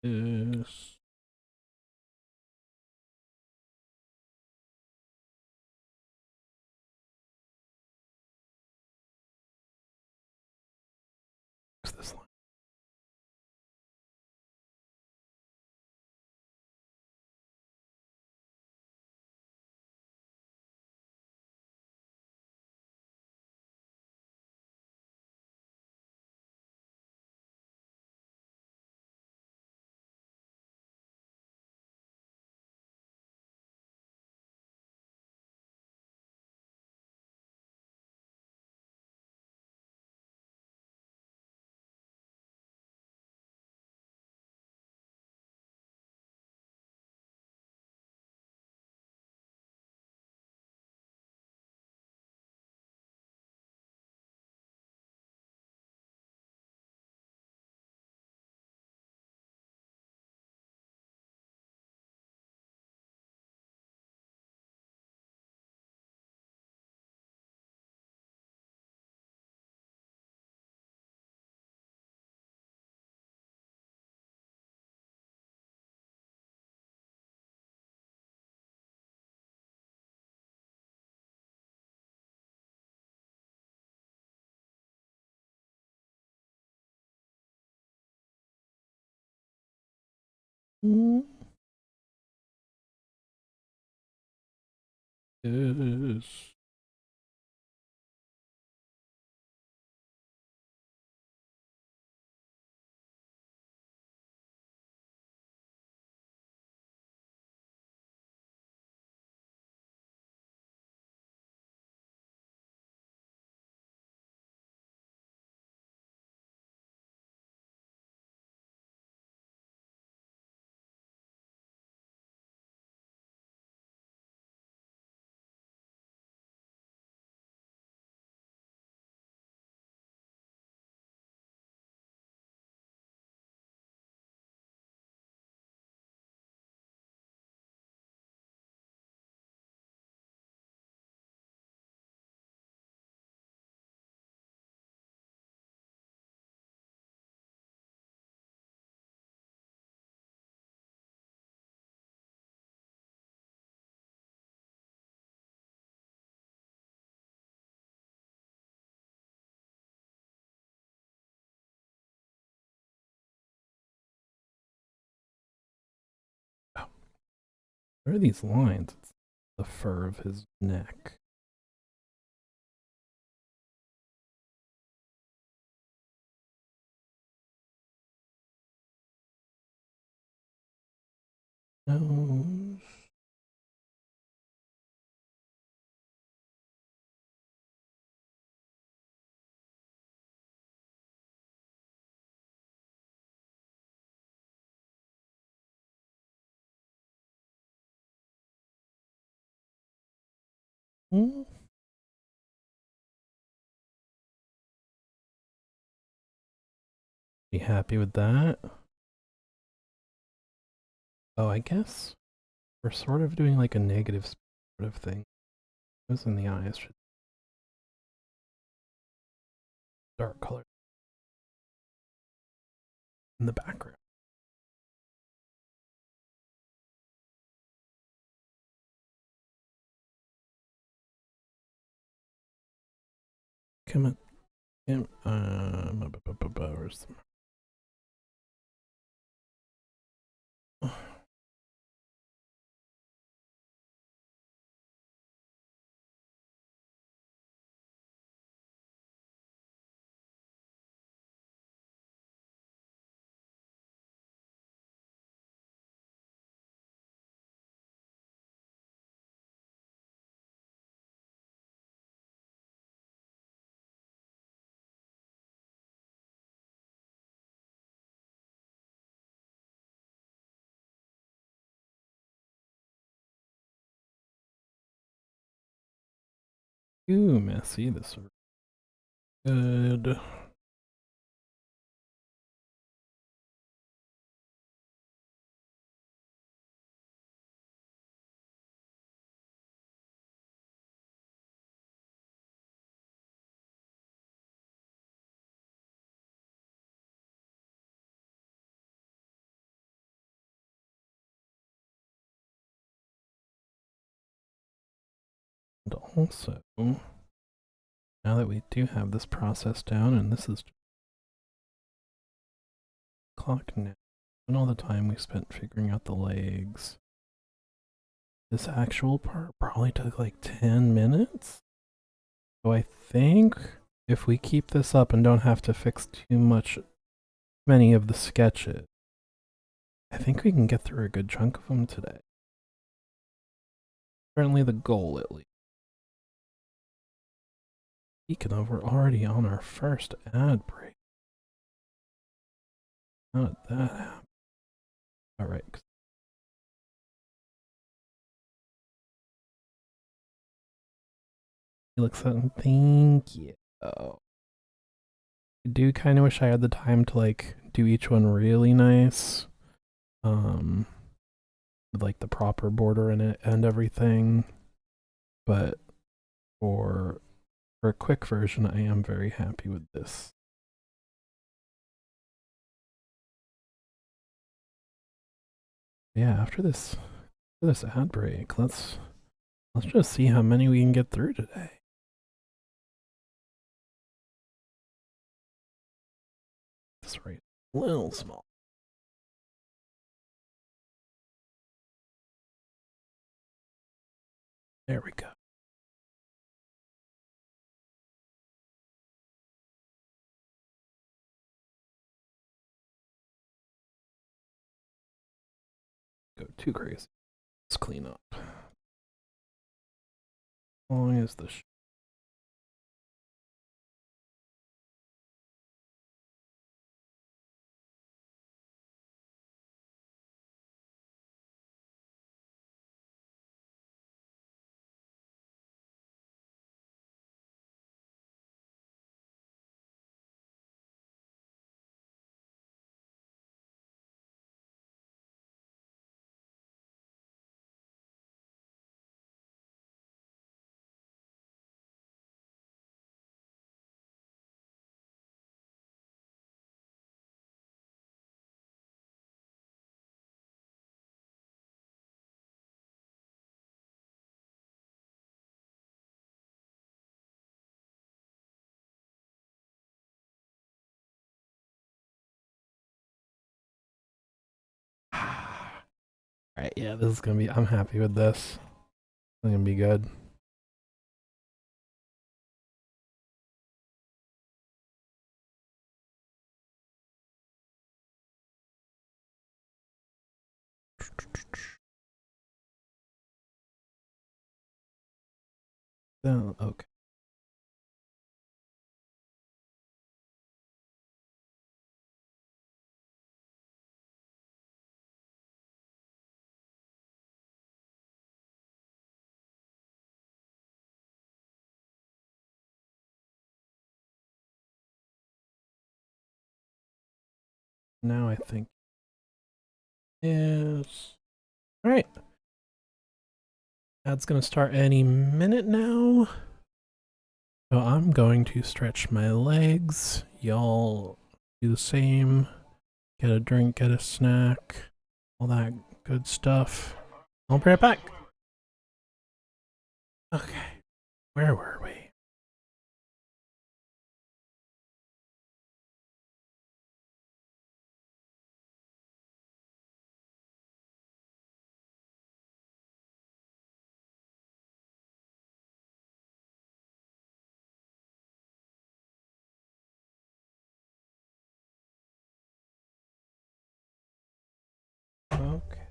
This. This line. This. Oh, where are these lines? It's the fur of his neck. Nose. Be happy with that. Oh, I guess we're sort of doing like a negative sort of thing. Those in the eyes should dark color in the background. Come on. Where's the... Ooh, messy. This is good. Also, now that we do have this process down, and this is clock now, and all the time we spent figuring out the legs, this actual part probably took like 10 minutes. So I think if we keep this up and don't have to fix many of the sketches, I think we can get through a good chunk of them today. Certainly the goal, at least. Speaking of, we're already on our first ad break. How did that happen? Alright. Looks something. Thank you. I do kind of wish I had the time to like do each one really nice. With like the proper border in it and everything. But for a quick version, I am very happy with this. Yeah, after this ad break, let's just see how many we can get through today. This rate a little small. There we go. Go too crazy. Let's clean up. How long is this? Alright, yeah, this is gonna be. I'm happy with this. It's gonna be good. Okay. Now I think is alright. That's gonna start any minute now. So I'm going to stretch my legs. Y'all do the same. Get a drink, get a snack, all that good stuff. I'll be right back. Okay, where were we? Okay.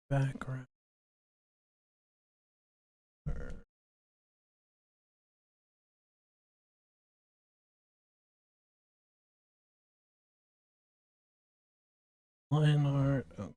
Background. Line art. Oh.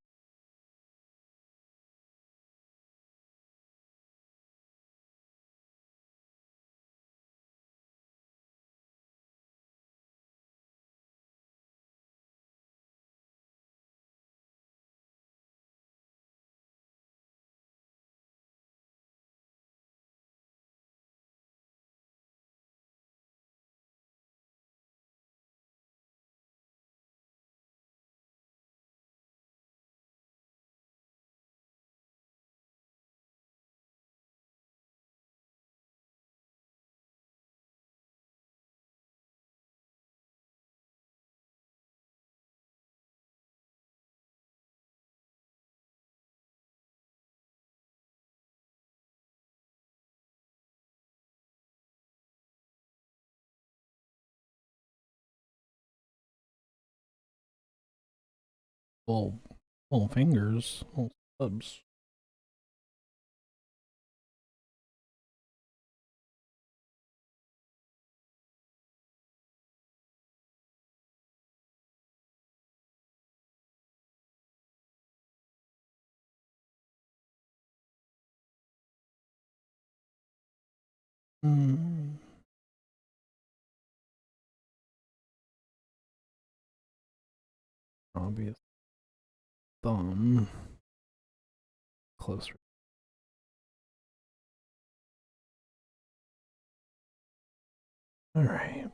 Full, full fingers, full subs. Mm. Obvious thumb. Closer. All right.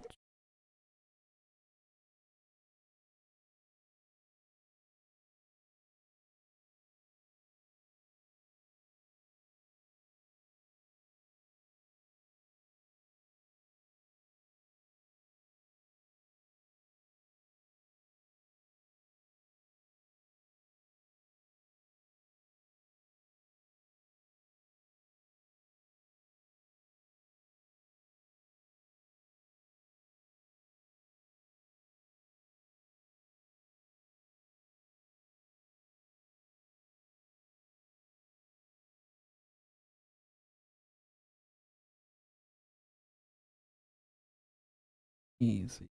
Easy.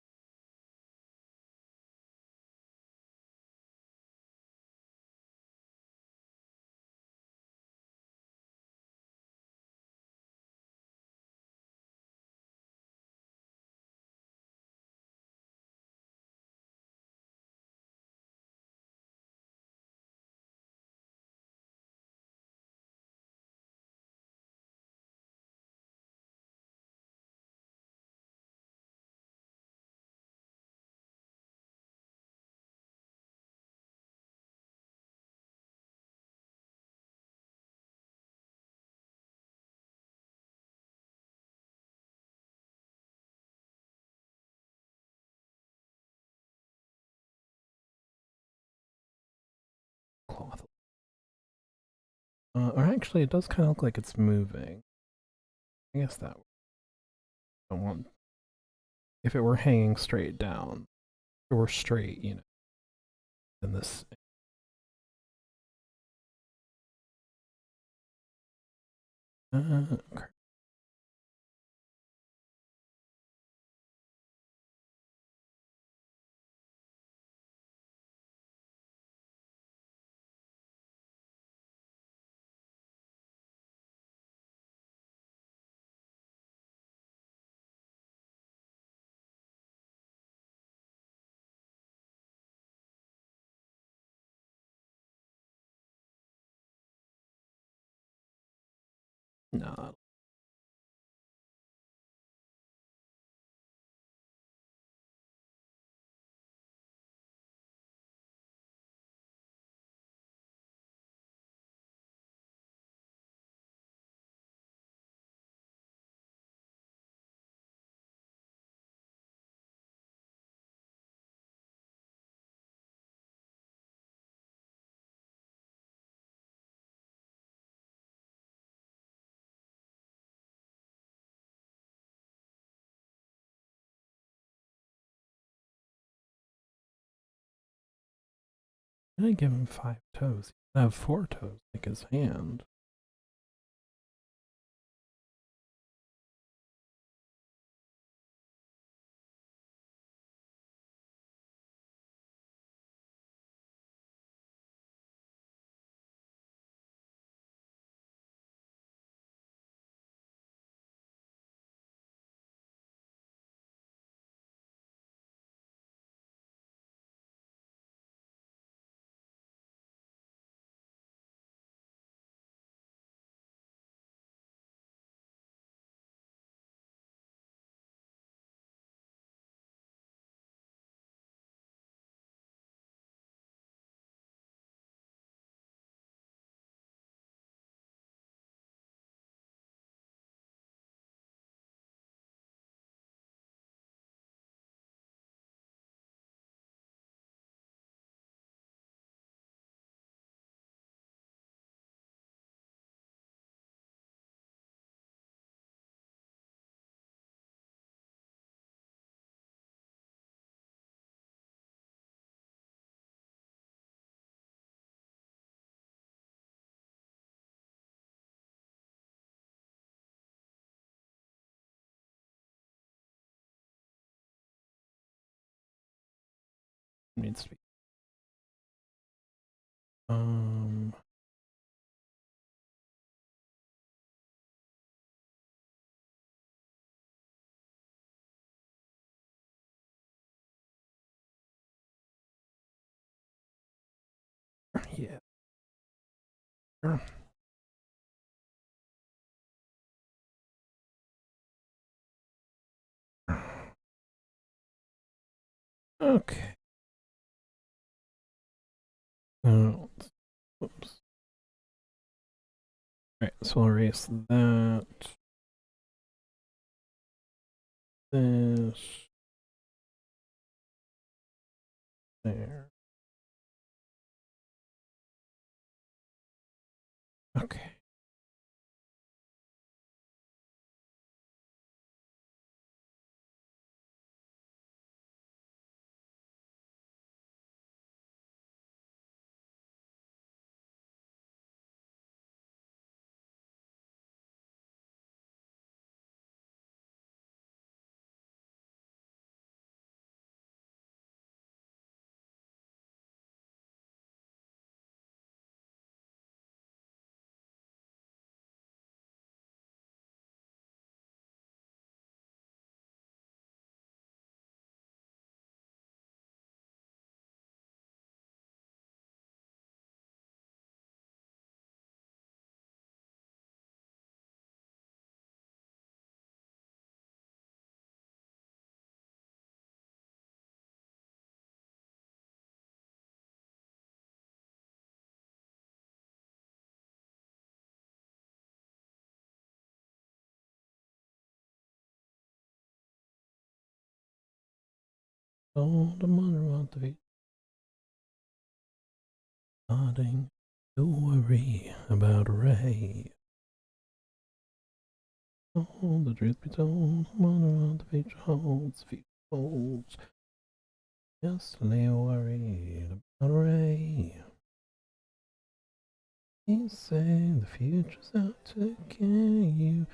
Cloth. Or actually, it does kind of look like it's moving. I guess that I don't want. If it were hanging straight down, if it were straight, then this. Okay. No. I'm gonna give him 5 toes. I have 4 toes, like his hand. needs to be. Um. Yeah. Sure. Okay. Whoops. Alright, so I'll erase that. This. There. Okay. Oh, the mother of the nodding. Don't worry about Ray. Oh, the truth be told, the mother of the future holds, future holds. Just lay worried about Ray. He said the future's out to get you,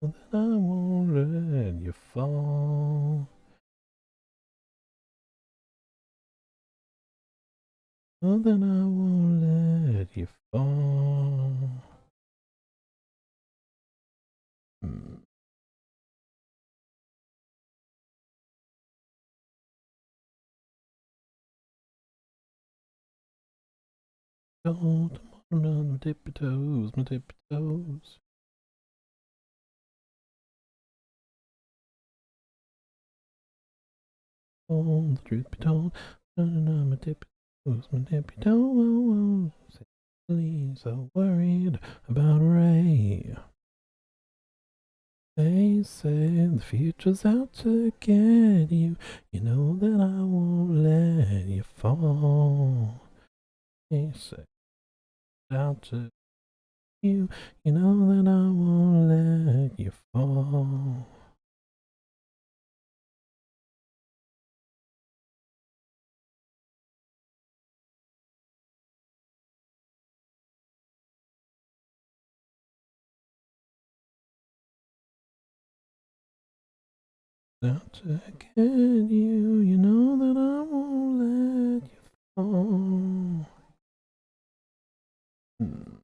but that I won't let you fall. But then I won't let you fall. Hmm. Don't I'm on my tippy toes, my tippy toes. Oh, the truth be told, on my tippy toes, my tippy toes. Please, so worried about Ray. They say the future's out to get you. You know that I won't let you fall. They say it's out to you. You know that I won't let you fall. Out to get you. You know that I won't let you fall. Hmm.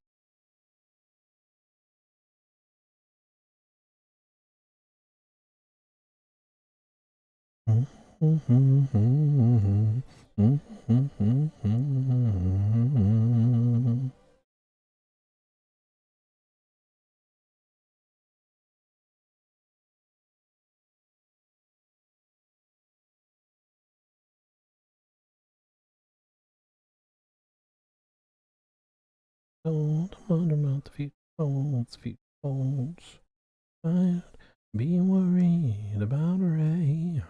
Don't wonder about the future holds. I'd be worried about Ray.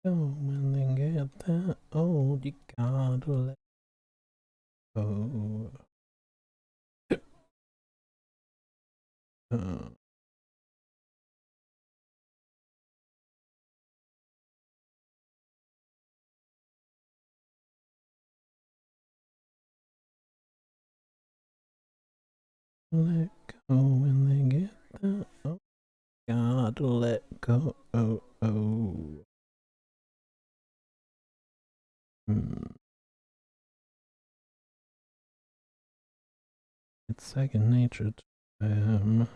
Oh, when they get that old, you gotta let go. Let go when they get the. Oh, gotta let go. Oh, oh. Hmm. It's second nature to them.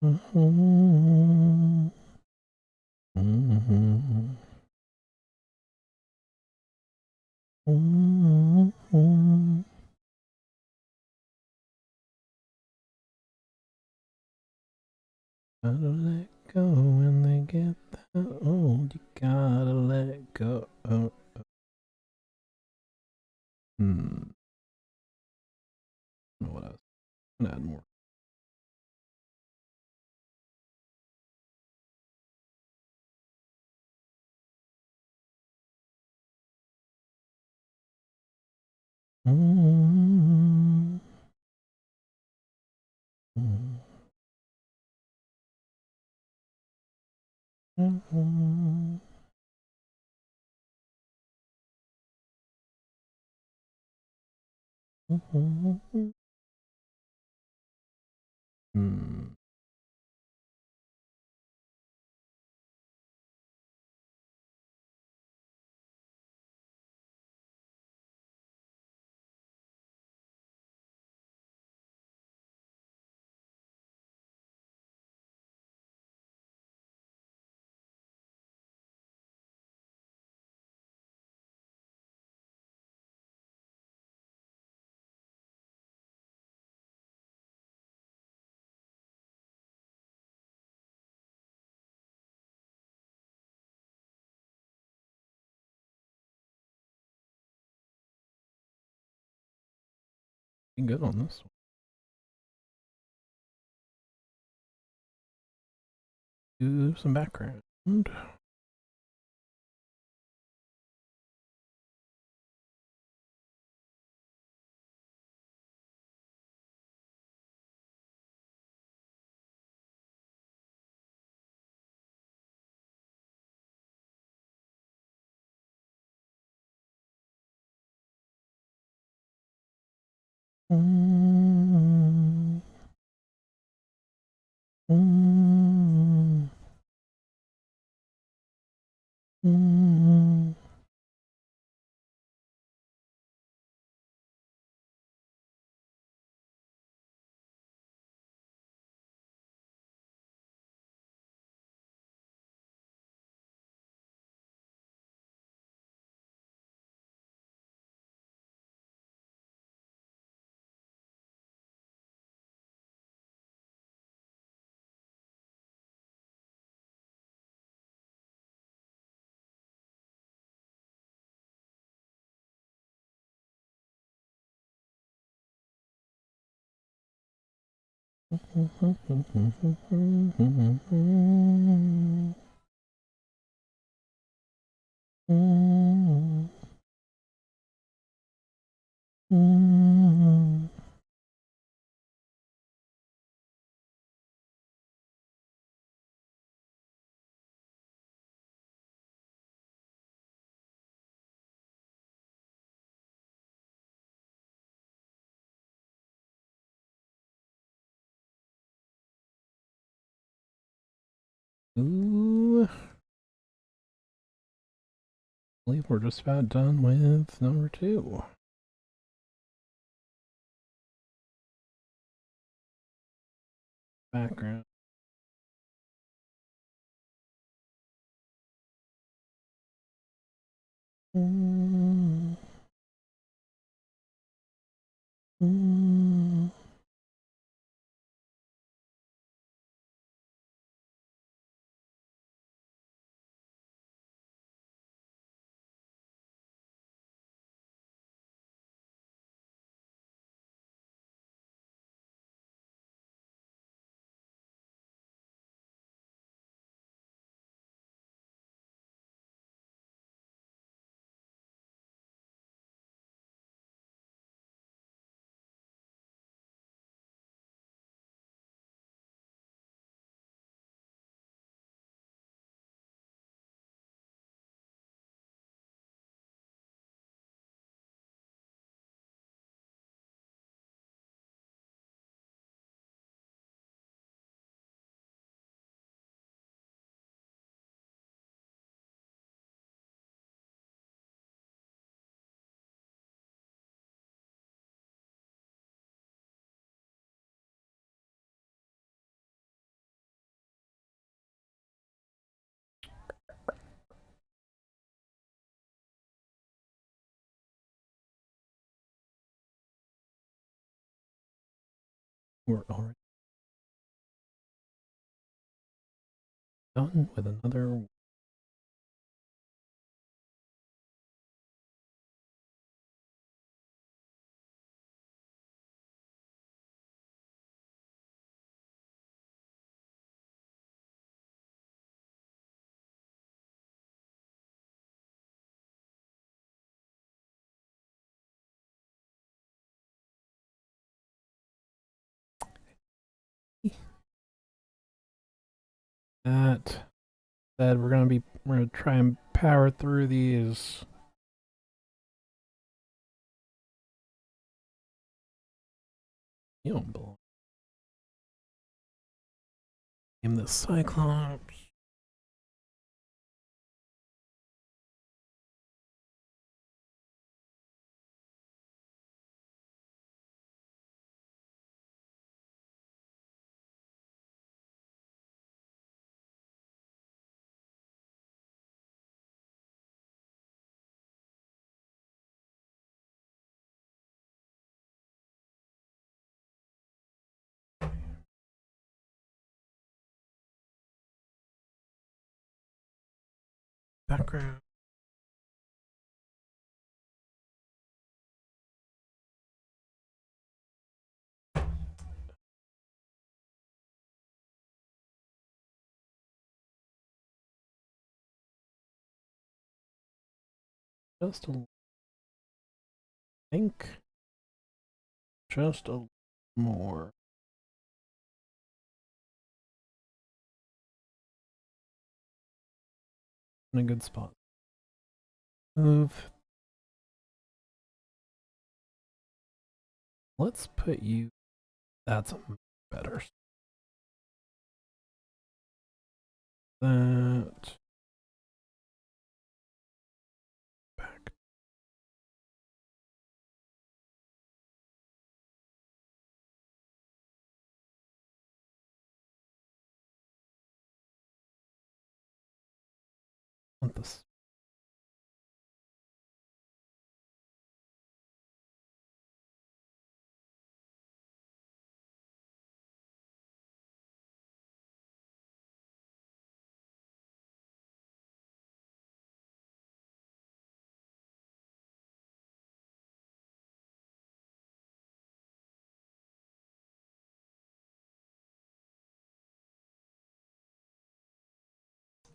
Mm-hmm. Mm-hmm. Mm-hmm. Gotta let go when they get that old. You gotta let go. Oh. Hmm. What else? I'm gonna add more. Mm-hmm. Mm-hmm. Mm-hmm. Hmm. Be good on this one. Do some background. Mm-hmm. Mm-hmm. Mm-hmm. Ooh, I believe we're just about done with number 2. Background. Mm-hmm. Mm-hmm. We're already done with another. That said, we're gonna try and power through these. You don't belong in the Cyclops. Background. Just a think. Just a more. In a good spot. Move. Let's put you. That's better. That. Back. Want this.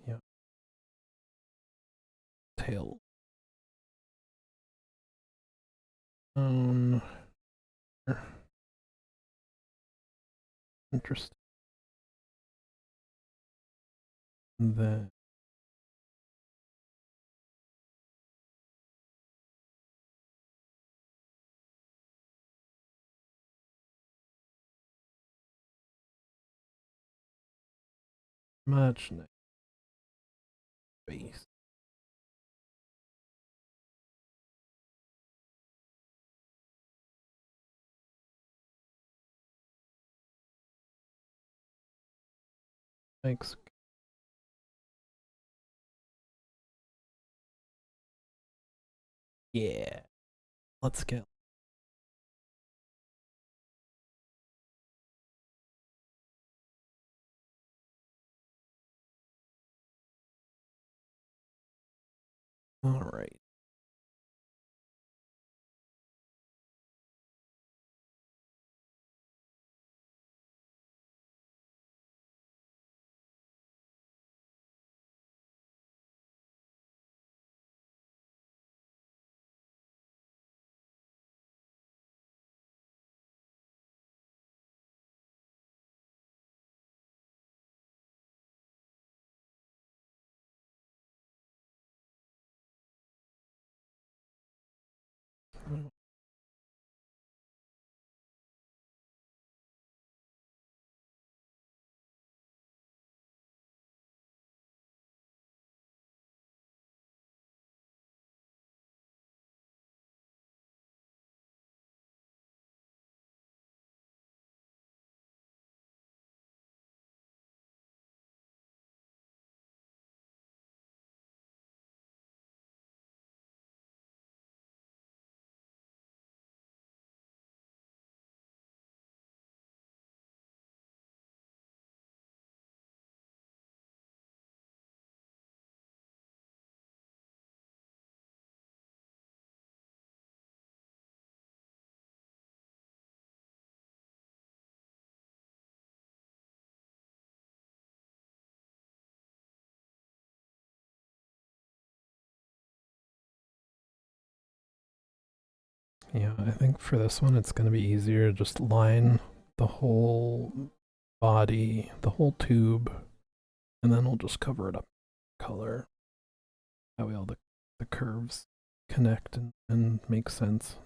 Yeah. Tail. Interesting. That. Much nice space. Thanks. Yeah. Let's go. All right. Yeah, I think for this one it's going to be easier to just line the whole body, the whole tube, and then we'll just cover it up with color. That way all the curves connect and make sense.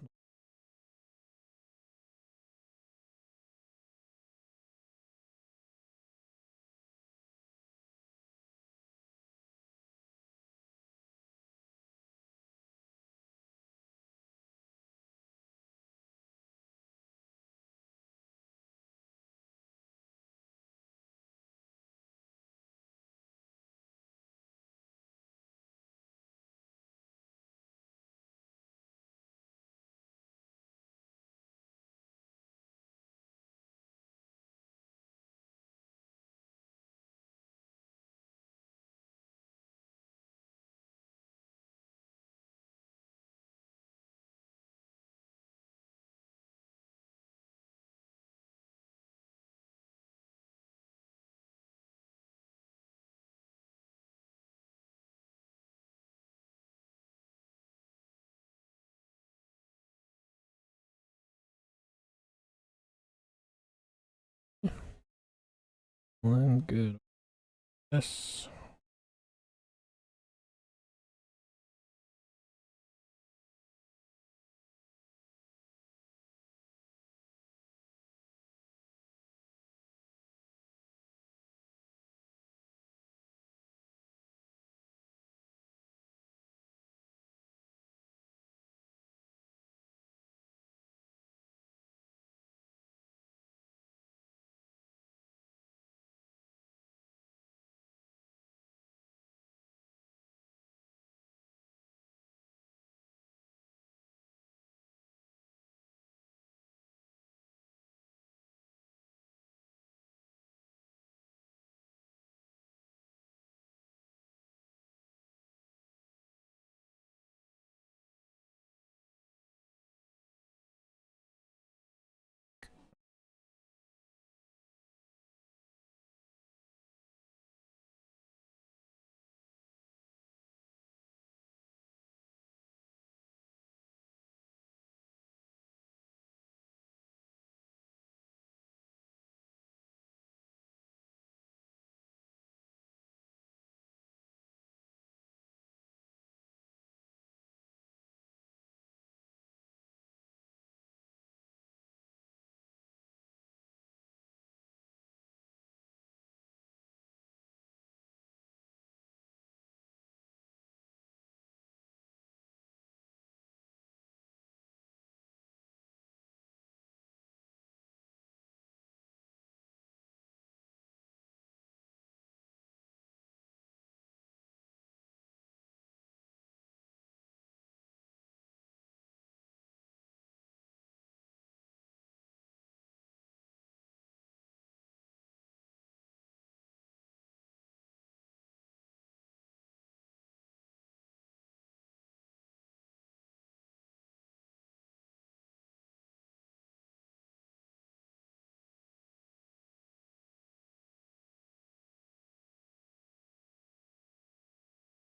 One good. Yes.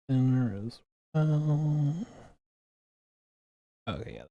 Thinner as well. Okay, yeah.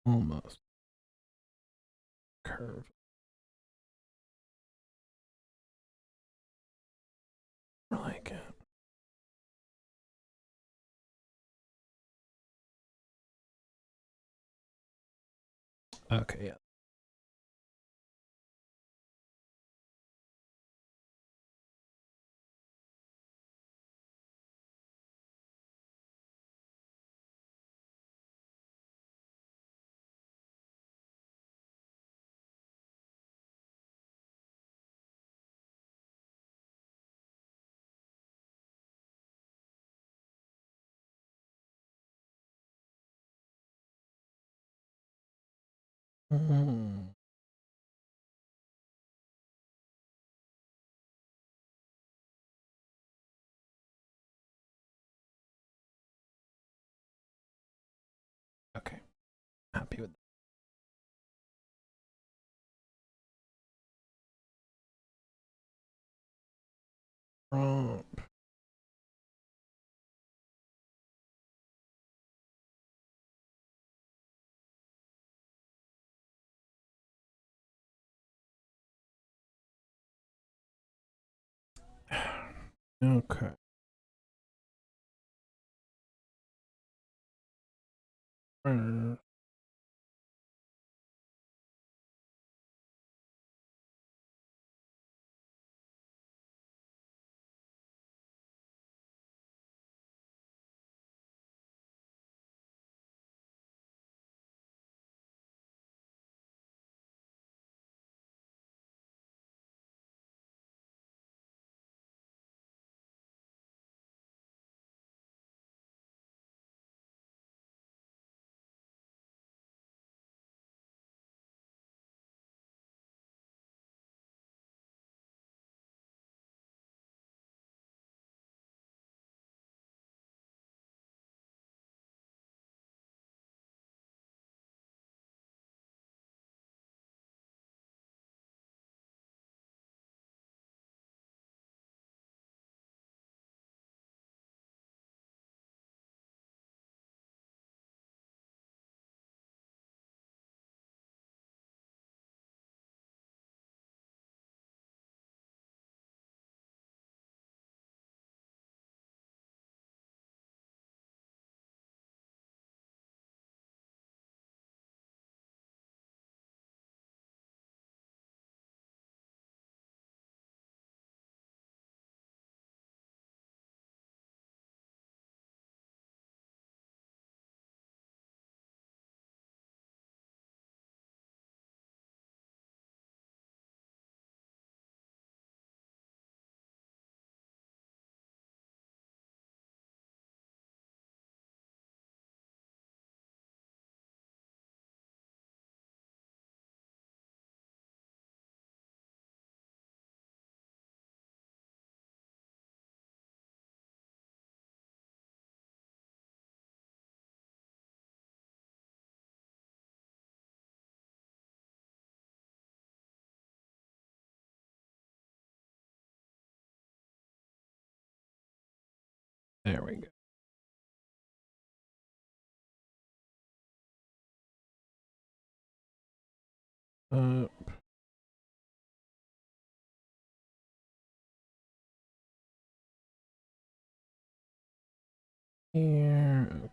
Almost curve. I like it. Okay, yeah. Mm. Okay, happy with that. Okay. There we go. Here. Okay.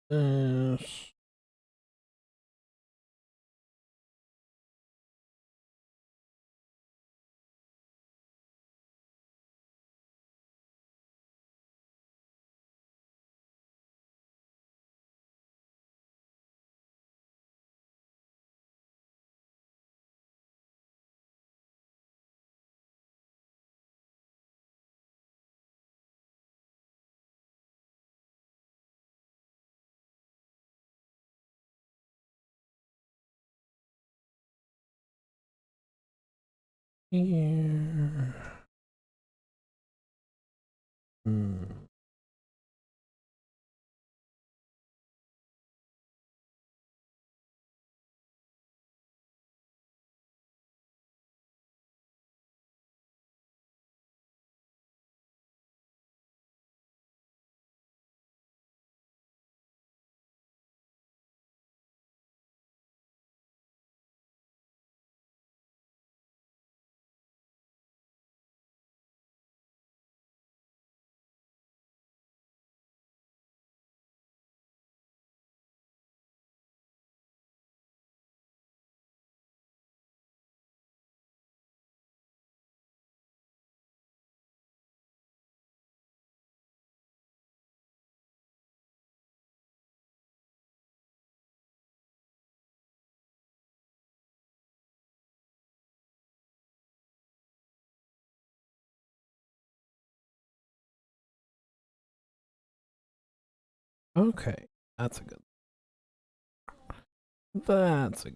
This. Here. Hmm. Okay, that's a good. That's a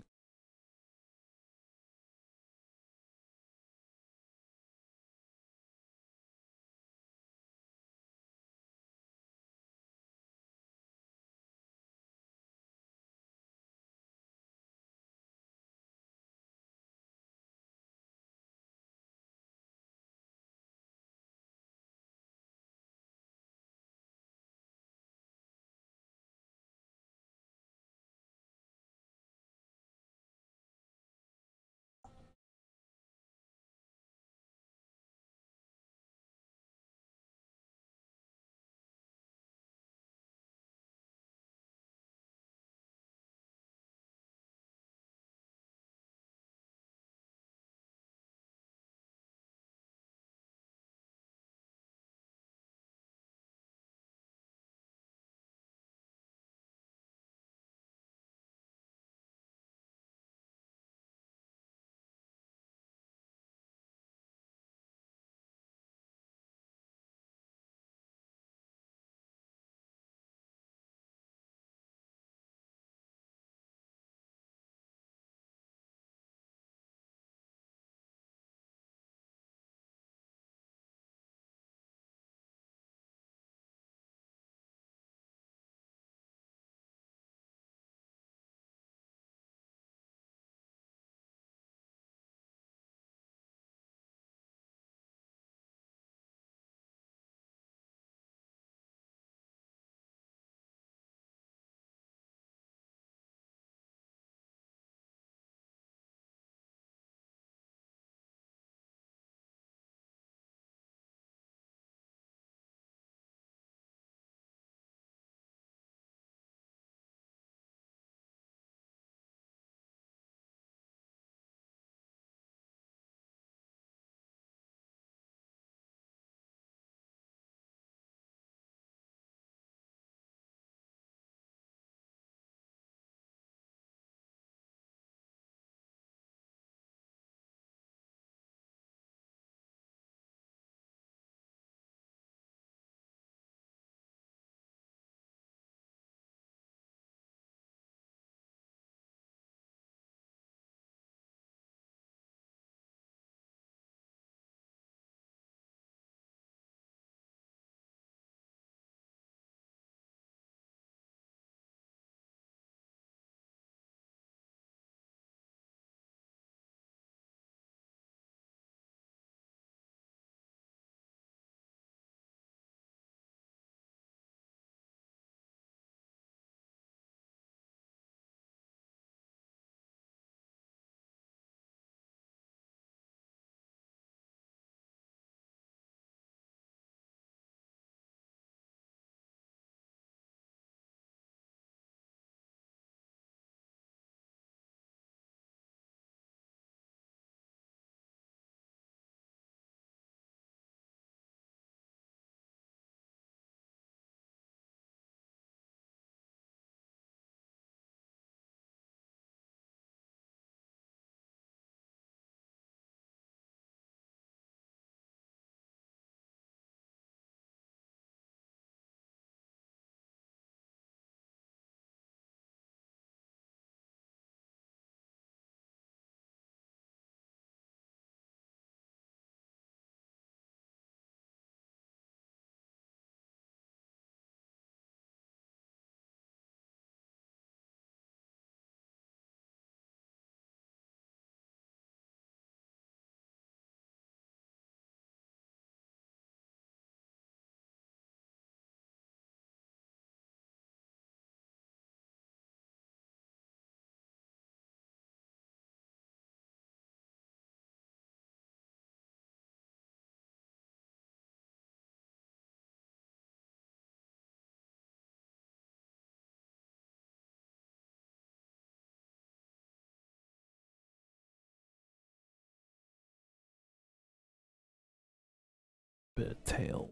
bit of tail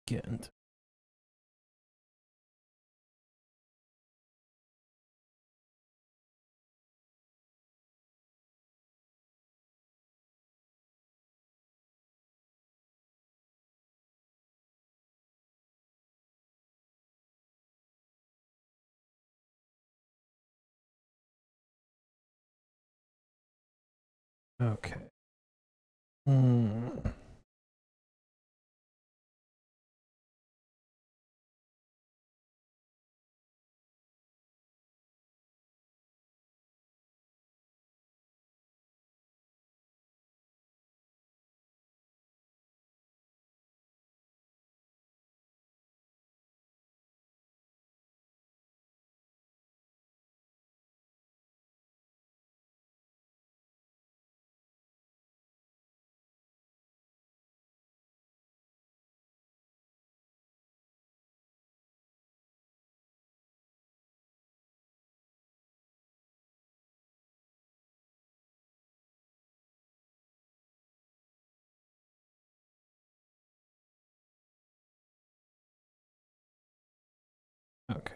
getting. Okay. Hmm. Okay.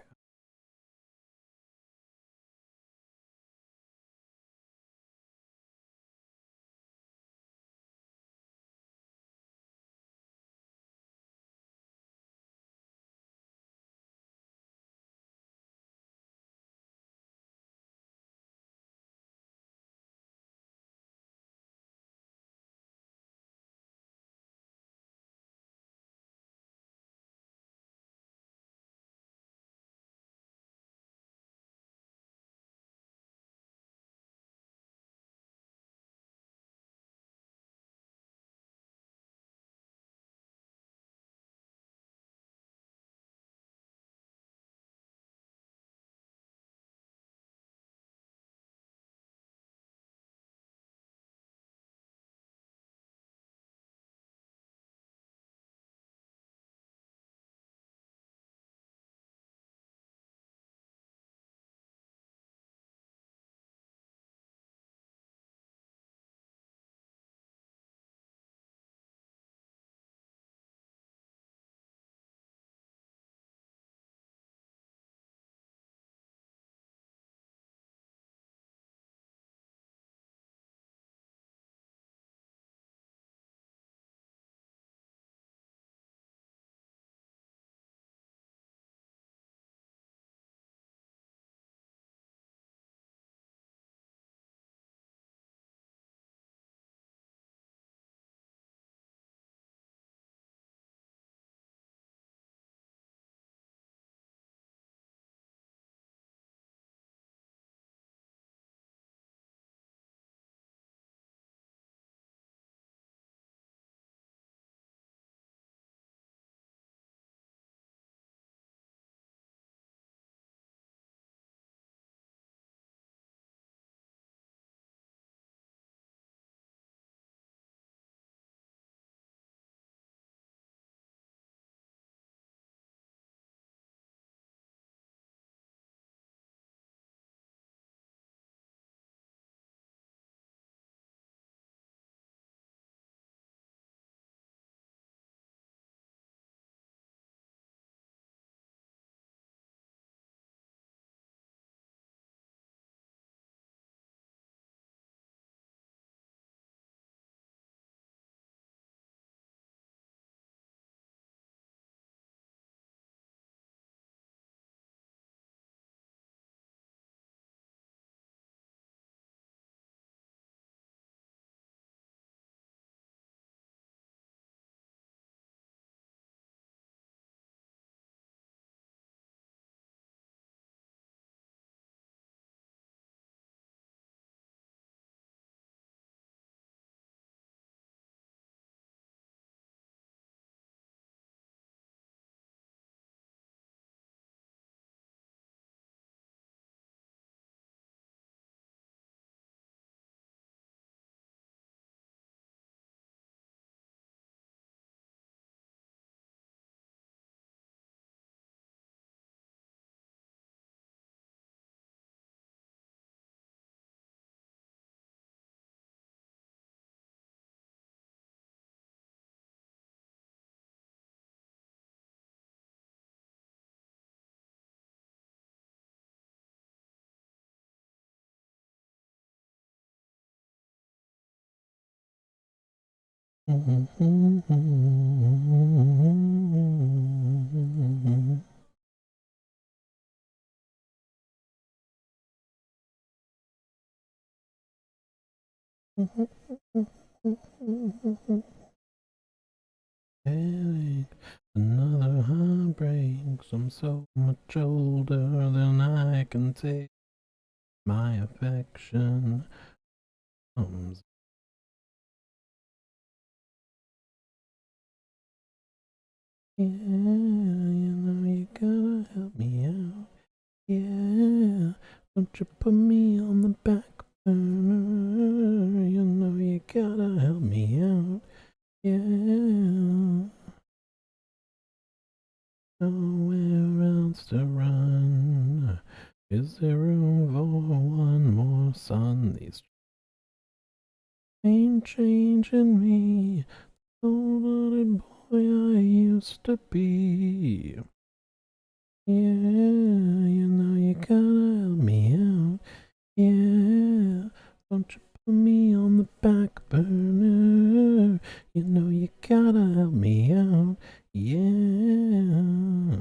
Another heartbreak. I'm so much older than I can take. My affection comes. Yeah, you know you gotta help me out. Yeah, don't you put me on the back burner. You know you gotta help me out. Yeah, nowhere else to run. Is there room for one more sun? These ain't changing me. The little boy I used to be. Yeah, you know you gotta help me out. Yeah, don't you put me on the back burner. You know you gotta help me out. Yeah.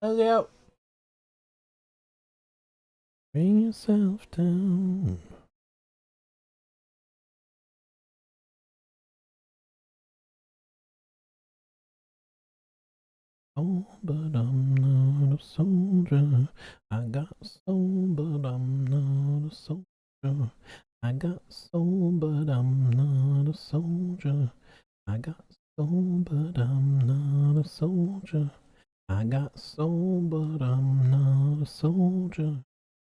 Help out. Bring yourself down. Oh, but I'm not a soldier. I got soul, but I'm not a soldier. I got soul, but I'm not a soldier. I got soul, but I'm not a soldier. I got soul, but I'm not a soldier.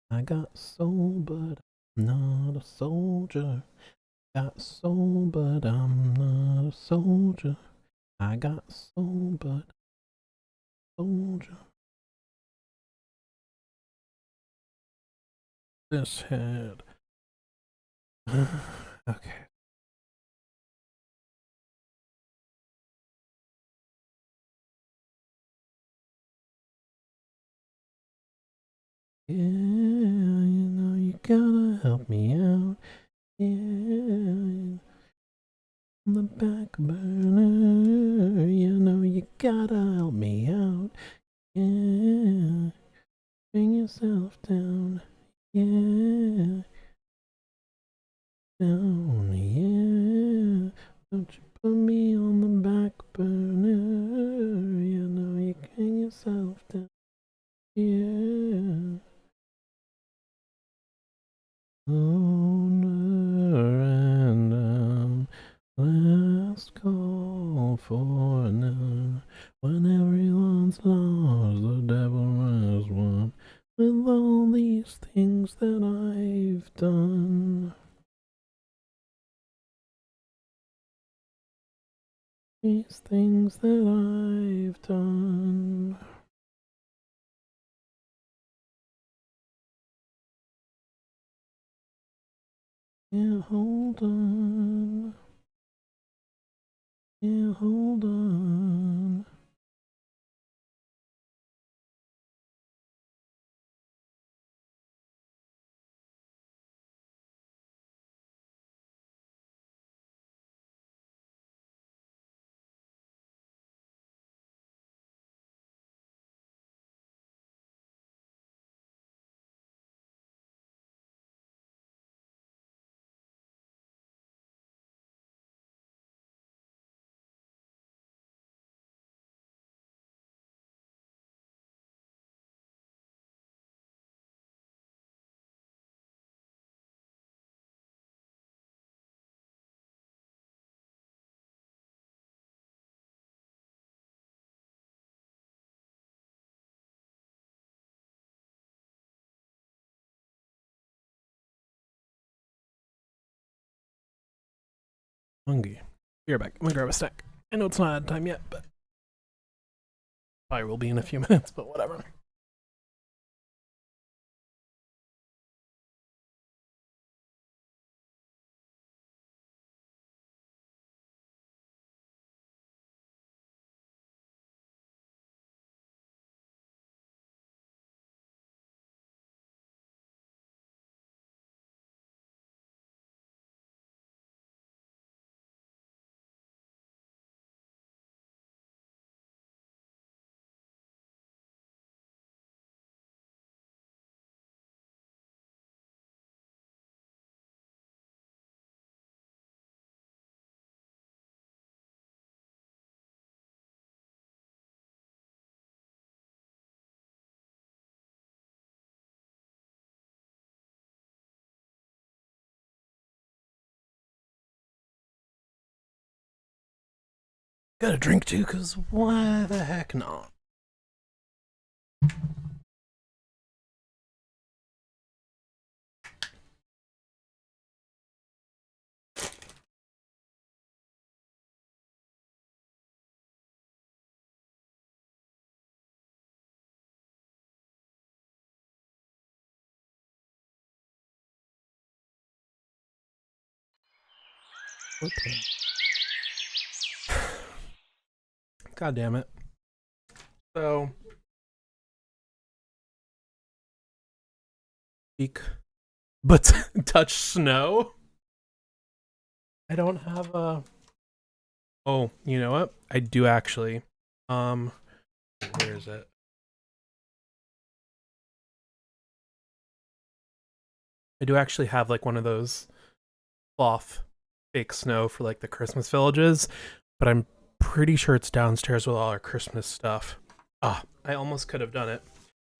I got soul, but I'm not a soldier. Got soul, but I'm not a soldier. I got soul, but soldier. This head. Okay. Yeah, you know you gotta help me out. Yeah, on the back burner. You know you gotta help me out. Yeah, bring yourself down. Yeah, down. Yeah, don't you put me on the back burner. You know you bring yourself down. Yeah. Owner and last call for now. When everyone's lost, the devil has won. With all these things that I've done, these things that I've done. Yeah, hold on. Yeah, hold on. Hungry. Be right back. I'm gonna grab a snack. I know it's not time yet, but probably will be in a few minutes, but whatever. Got a drink too, because why the heck not? God damn it. So, but touch snow? I don't have a... Oh, you know what? I do actually. Where is it? I do actually have like one of those cloth fake snow for like the Christmas villages, but I'm pretty sure it's downstairs with all our Christmas stuff. Ah, I almost could have done it.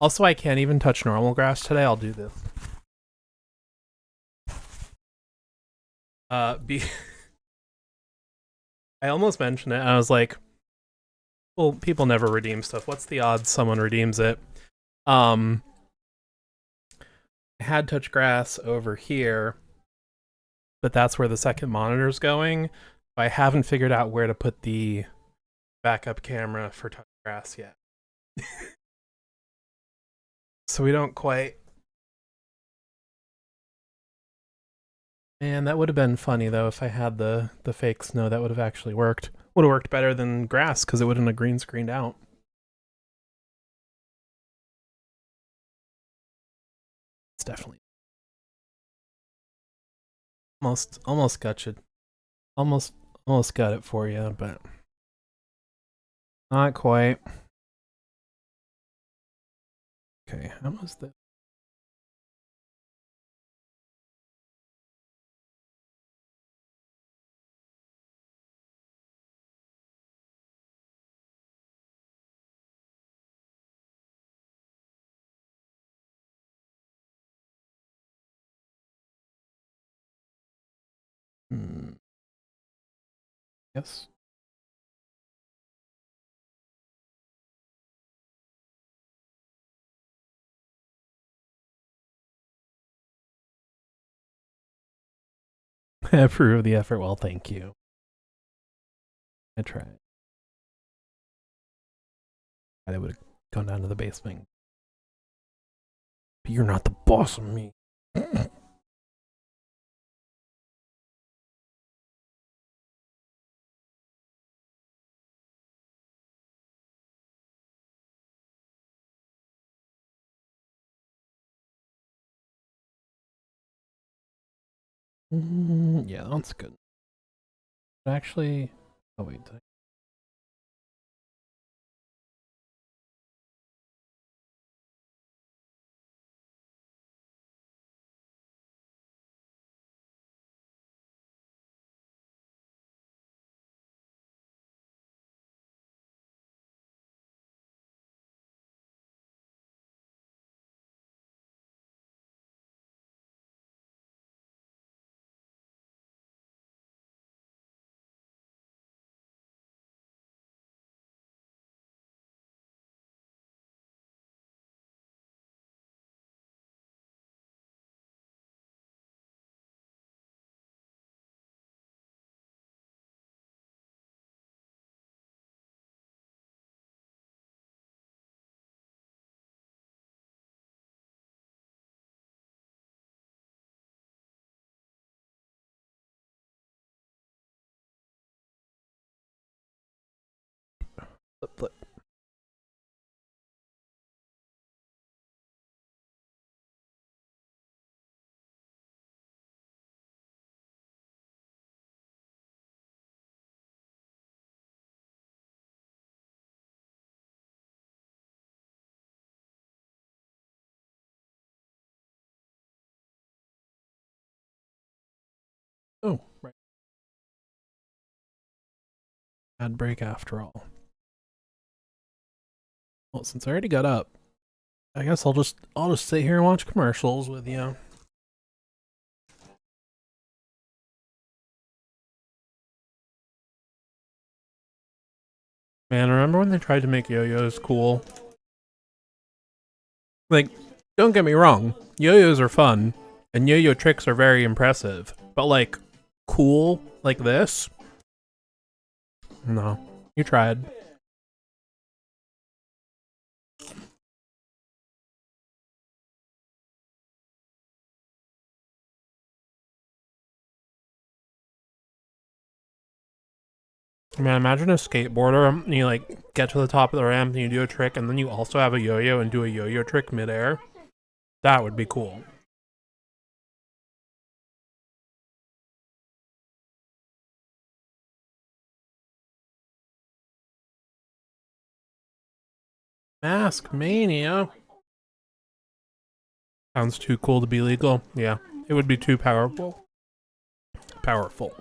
Also, I can't even touch normal grass today. I'll do this. Be I almost mentioned it. I was like, well, people never redeem stuff. What's the odds someone redeems it? I had touch grass over here, but that's where the second monitor's going. I haven't figured out where to put the backup camera for touch grass yet. So we don't quite. Man, that would have been funny though if I had the fake snow. That would have actually worked. Would have worked better than grass because it wouldn't have green screened out. It's definitely almost got you. Almost got it for you, but not quite. Okay, how was this? Yes. I approve of the effort. Well, thank you. I tried. I would have gone down to the basement. But you're not the boss of me. Yeah, that's good. Actually, oh wait. Flip. Oh, right. Ad break after all. Well, since I already got up, I guess I'll just sit here and watch commercials with you. Man, remember when they tried to make yo-yos cool? Like, don't get me wrong, yo-yos are fun, and yo-yo tricks are very impressive. But like, cool like this? No. You tried. Man, imagine a skateboarder, and you like get to the top of the ramp and you do a trick, and then you also have a yo-yo and do a yo-yo trick midair. That would be cool. Mask Mania. Sounds too cool to be legal. Yeah, it would be too powerful. Powerful.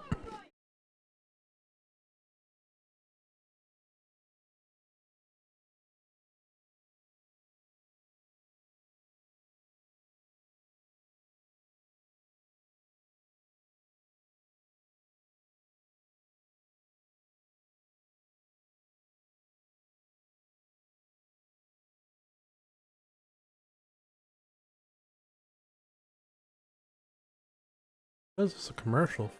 This is a commercial.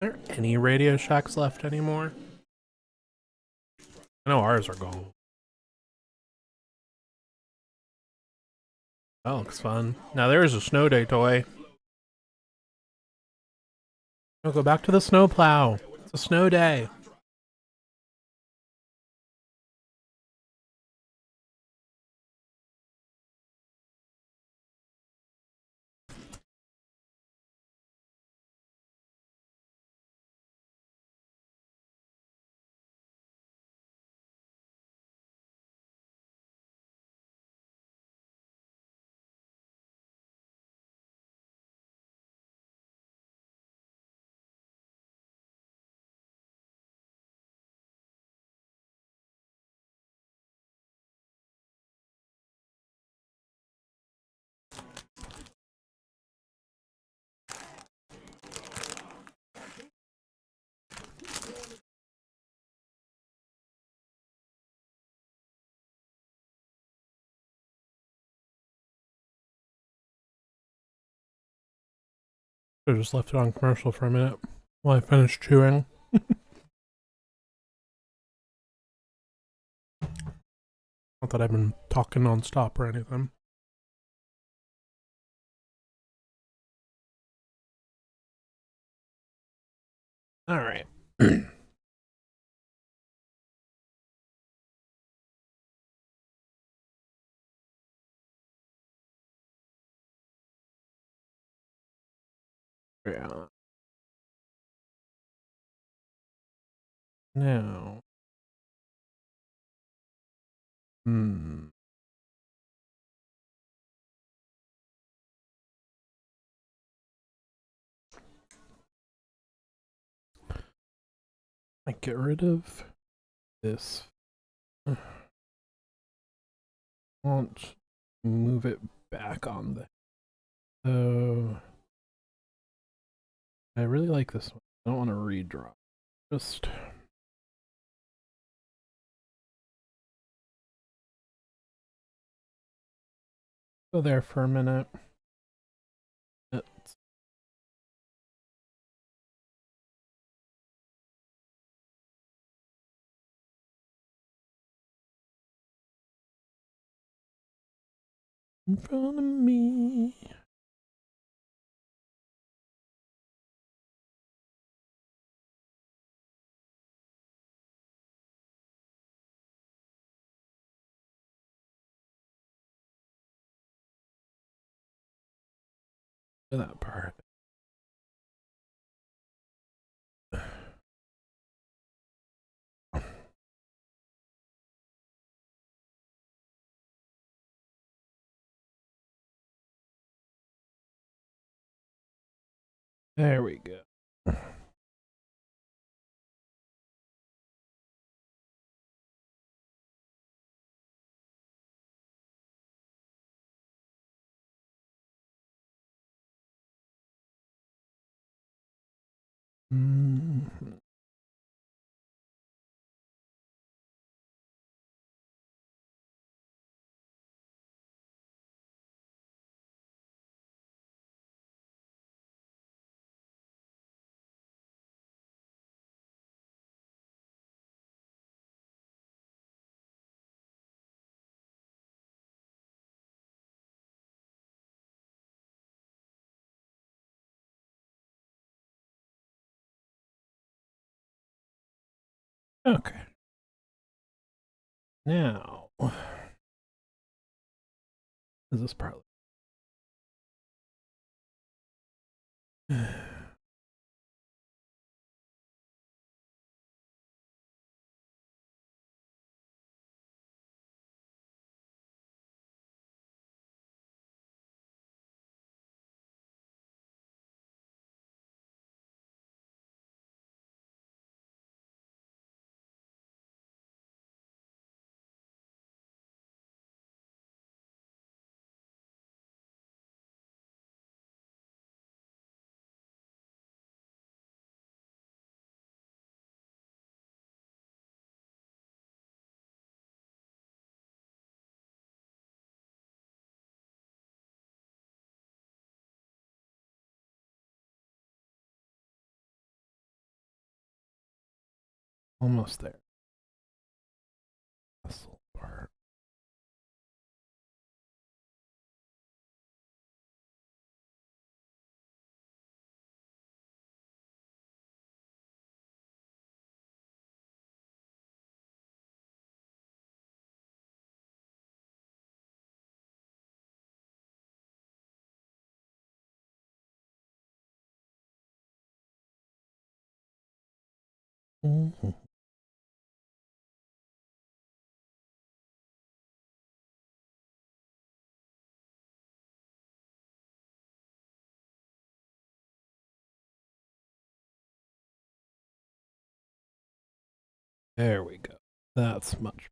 Are there any Radio Shacks left anymore? I know ours are gone. That looks fun. Now there is a snow day toy. Oh, go back to the snowplow. It's a snow day. I just left it on commercial for a minute while I finished chewing. Not that I've been talking nonstop or anything. All right. Yeah. Now. Hmm. I get rid of this. I want to move it back on the. So I really like this one. I don't want to redraw. Just go there for a minute. It's in front of me. That part. There we go. Mm-hmm. Okay. Now, is this probably almost there? Muscle part. Mm-hmm. There we go. That's much.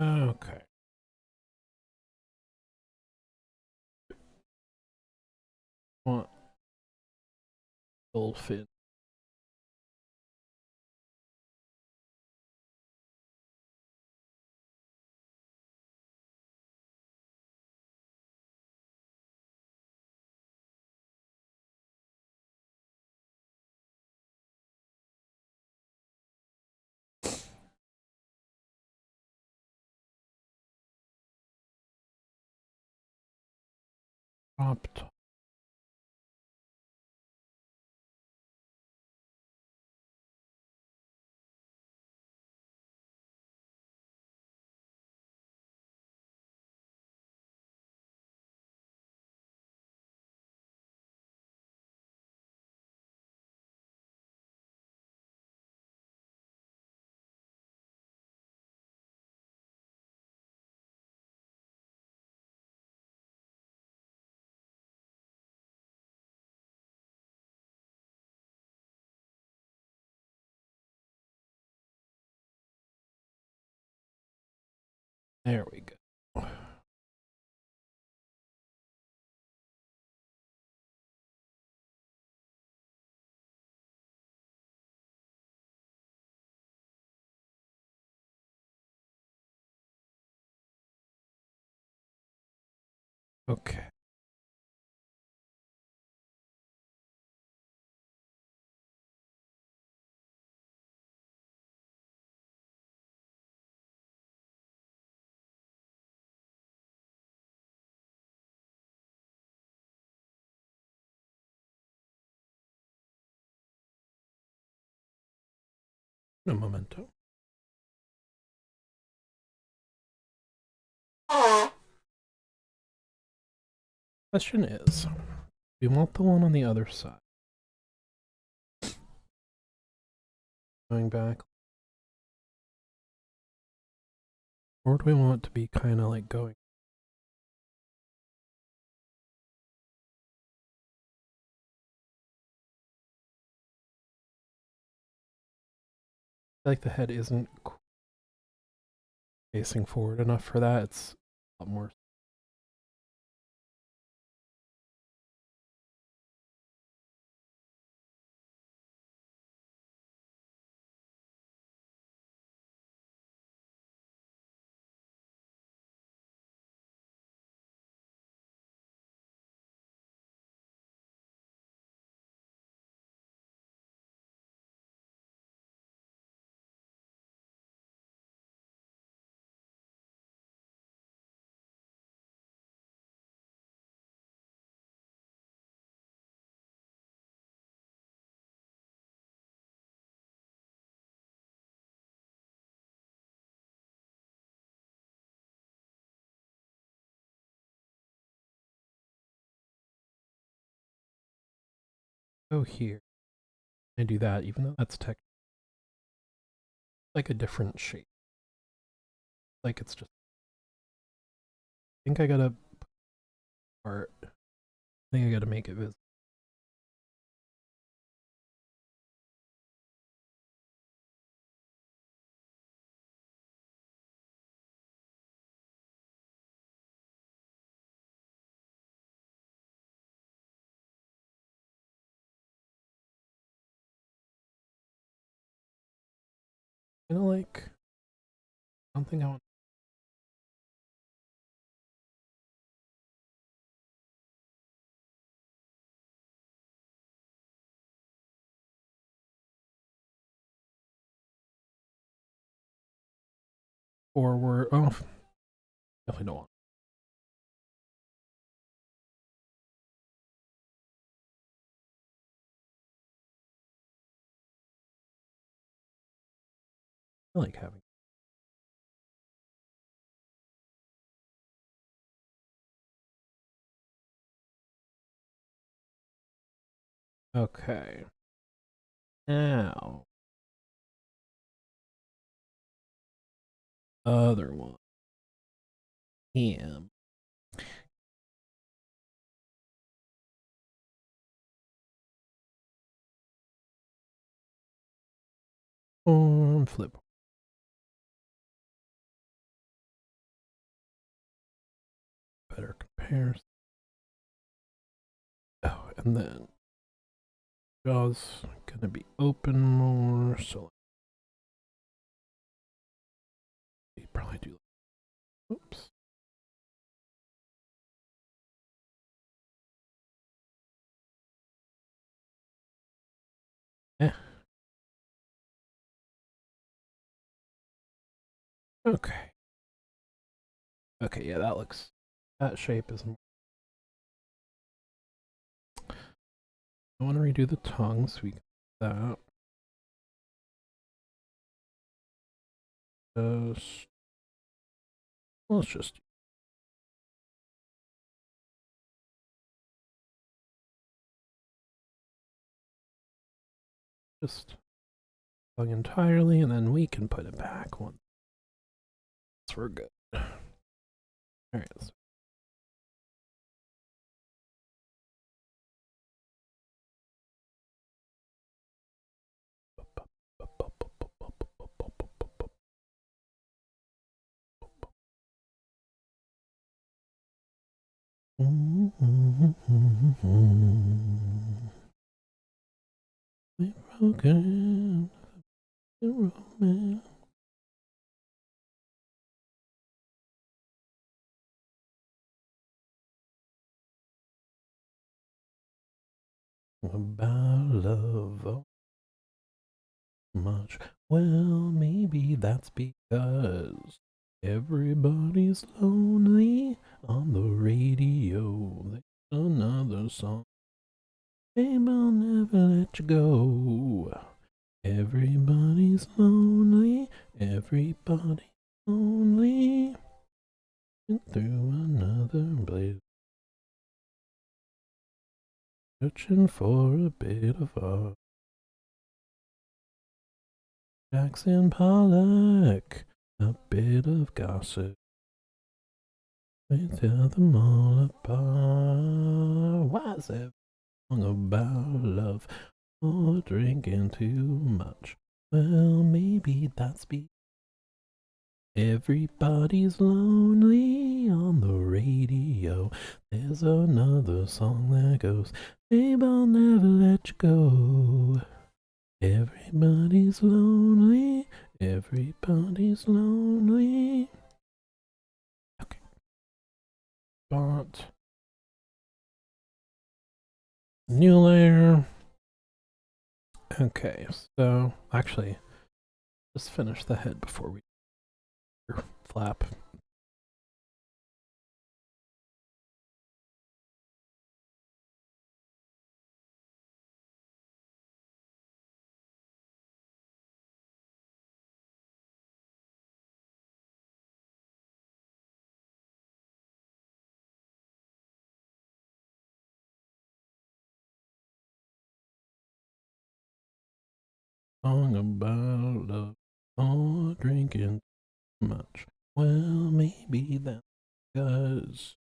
Okay. Want dolphin. Opt. There we go. Okay. No momento. Question is, we want the one on the other side. Going back. Or do we want it to be kind of like going? like the head isn't facing forward enough for that. It's a lot more. Go here. I do that, even though that's like a different shape. Like it's just. I think I gotta part. I think I gotta make it visible. Like. I don't think I want. Forward. Oh, definitely don't want. I like having. Okay. Now. Other one. Him. Flip. Better comparison. Oh, and then jaws gonna be open more, so you probably do. Oops. Eh. Okay. Okay, yeah, that looks. That shape is. I want to redo the tongue, so we can do that. Let's just tongue entirely, and then we can put it back once we're good. All right. We're broken. Romance. About love oh, much. Well, maybe that's because everybody's lonely on the radio. There's another song. Babe, I'll never let you go. Everybody's lonely. Everybody's lonely. Through another blaze. Searching for a bit of art. Jackson Pollock, a bit of gossip. We tear them all apart. Why is it song about love or drinking too much? Well, maybe that's everybody's lonely on the radio. There's another song that goes, Babe, I'll never let you go. Everybody's lonely. Everybody's lonely. Okay. Got new layer. Okay, so actually, just finish the head before we flap. Song about love, or drinking too much. Well, maybe that's because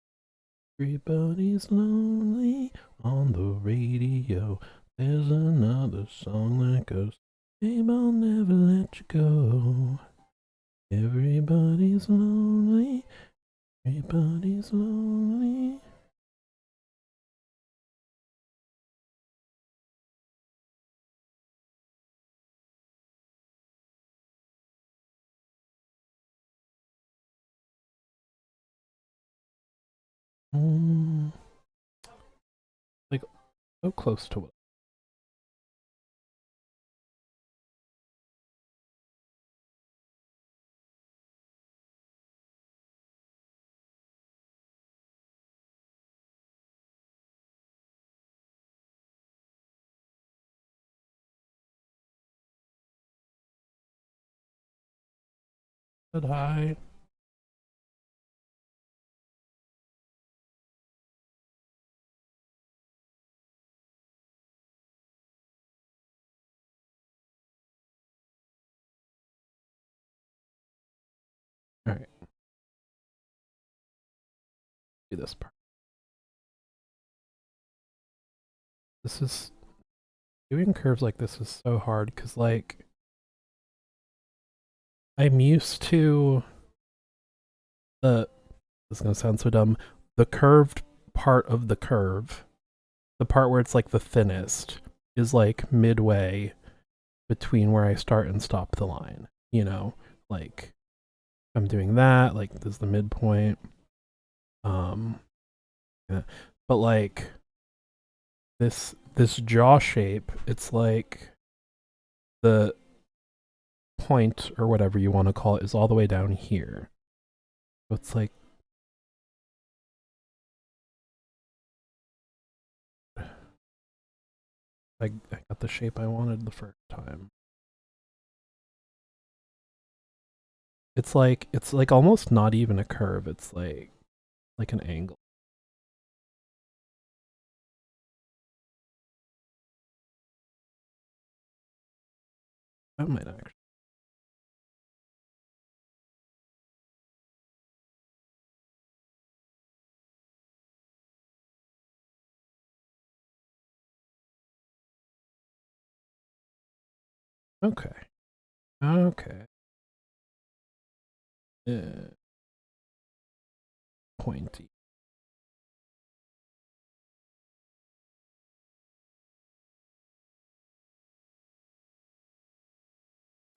everybody's lonely on the radio. There's another song that goes, Babe, I'll never let you go. Everybody's lonely. Everybody's lonely. Mm, like so close to what? But I. All right, do this part. This is doing curves like this is so hard because like I'm used to the. This is gonna sound so dumb. The curved part of the curve, the part where it's like the thinnest, is like midway between where I start and stop the line. You know, like I'm doing that. Like this is the midpoint. Yeah. But like this jaw shape, it's like the point or whatever you want to call it is all the way down here. So it's like I got the shape I wanted the first time. It's like almost not even a curve. It's like an angle. That might actually. Okay. Okay. Pointy.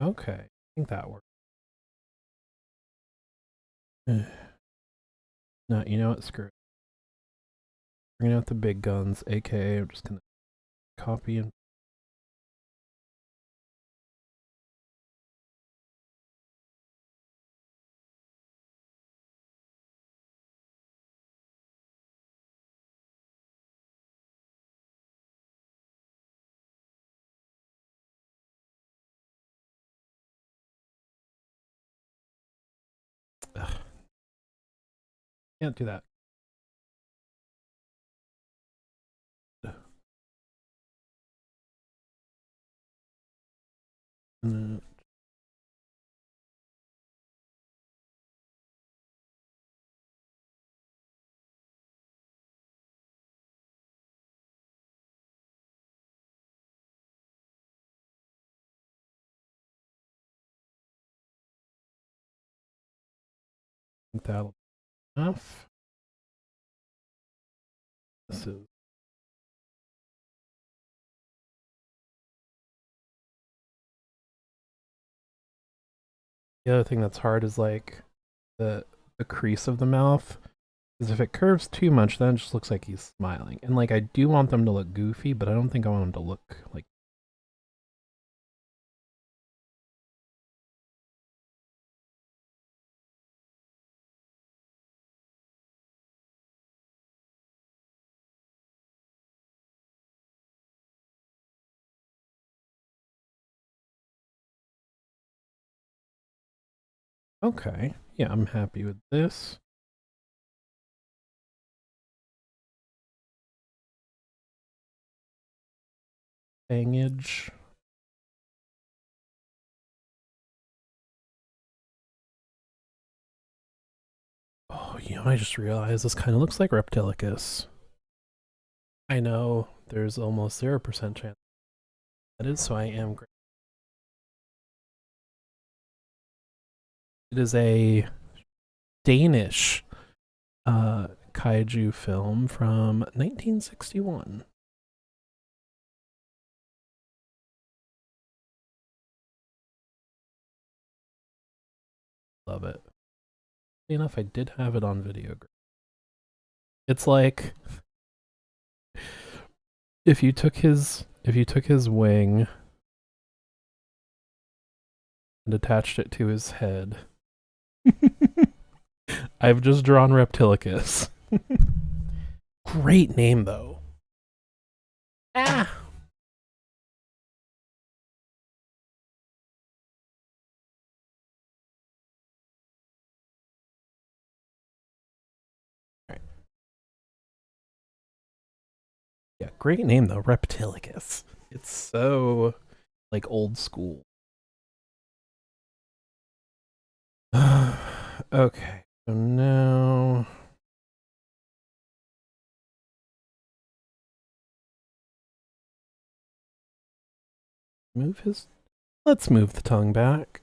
Okay. I think that works. No, you know what? Screw it. Bringing out the big guns, aka I'm just gonna copy and ugh, can't do that. Uh, think that'll be enough. This is the other thing that's hard is like the crease of the mouth. Because if it curves too much, then it just looks like he's smiling. And like I do want them to look goofy, but I don't think I want them to look like. Okay, yeah, I'm happy with this. Bangage. Oh, I just realized this kind of looks like Reptilicus. I know there's almost 0% chance that is, so I am great. It is a Danish kaiju film from 1961. Love it. Funny enough, I did have it on video. It's like if you took his wing and attached it to his head. I've just drawn Reptilicus. Great name though. Ah. Right. Yeah, great name though, Reptilicus. It's so like old school. Okay, so now move his. Let's move the tongue back.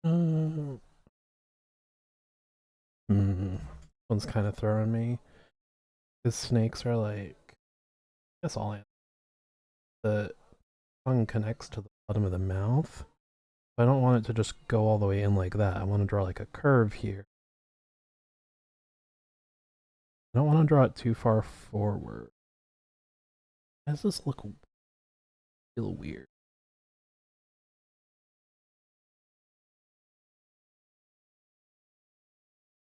Um, One's kind of throwing me. Because snakes are like, I guess all animals. The tongue connects to the bottom of the mouth. I don't want it to just go all the way in like that. I want to draw like a curve here. I don't want to draw it too far forward. Does this look feel weird?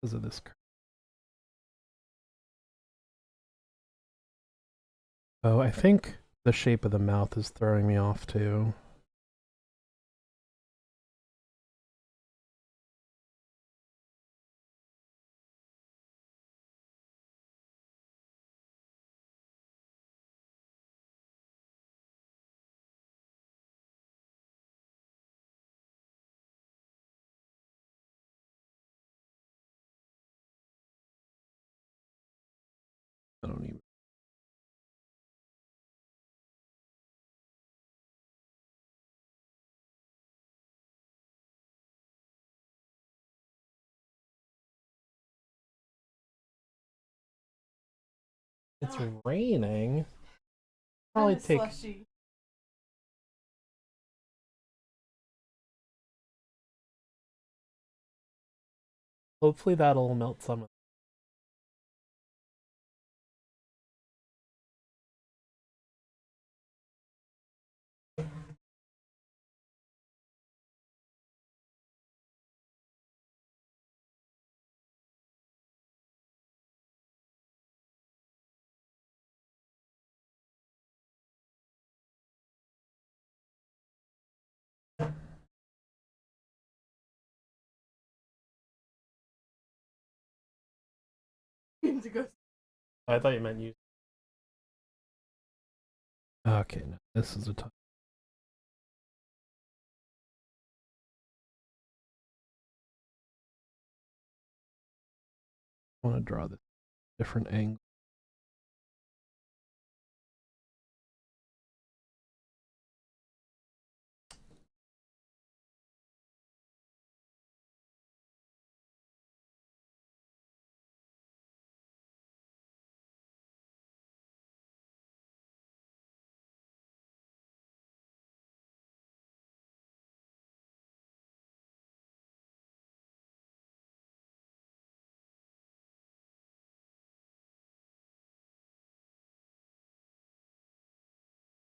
Because of this curve. Oh, I think the shape of the mouth is throwing me off too. I don't even. It's raining. Probably take. Slushy. Hopefully that'll melt some of. to go. I thought you meant you. Okay, no, this is a tough. I want to draw this different angle.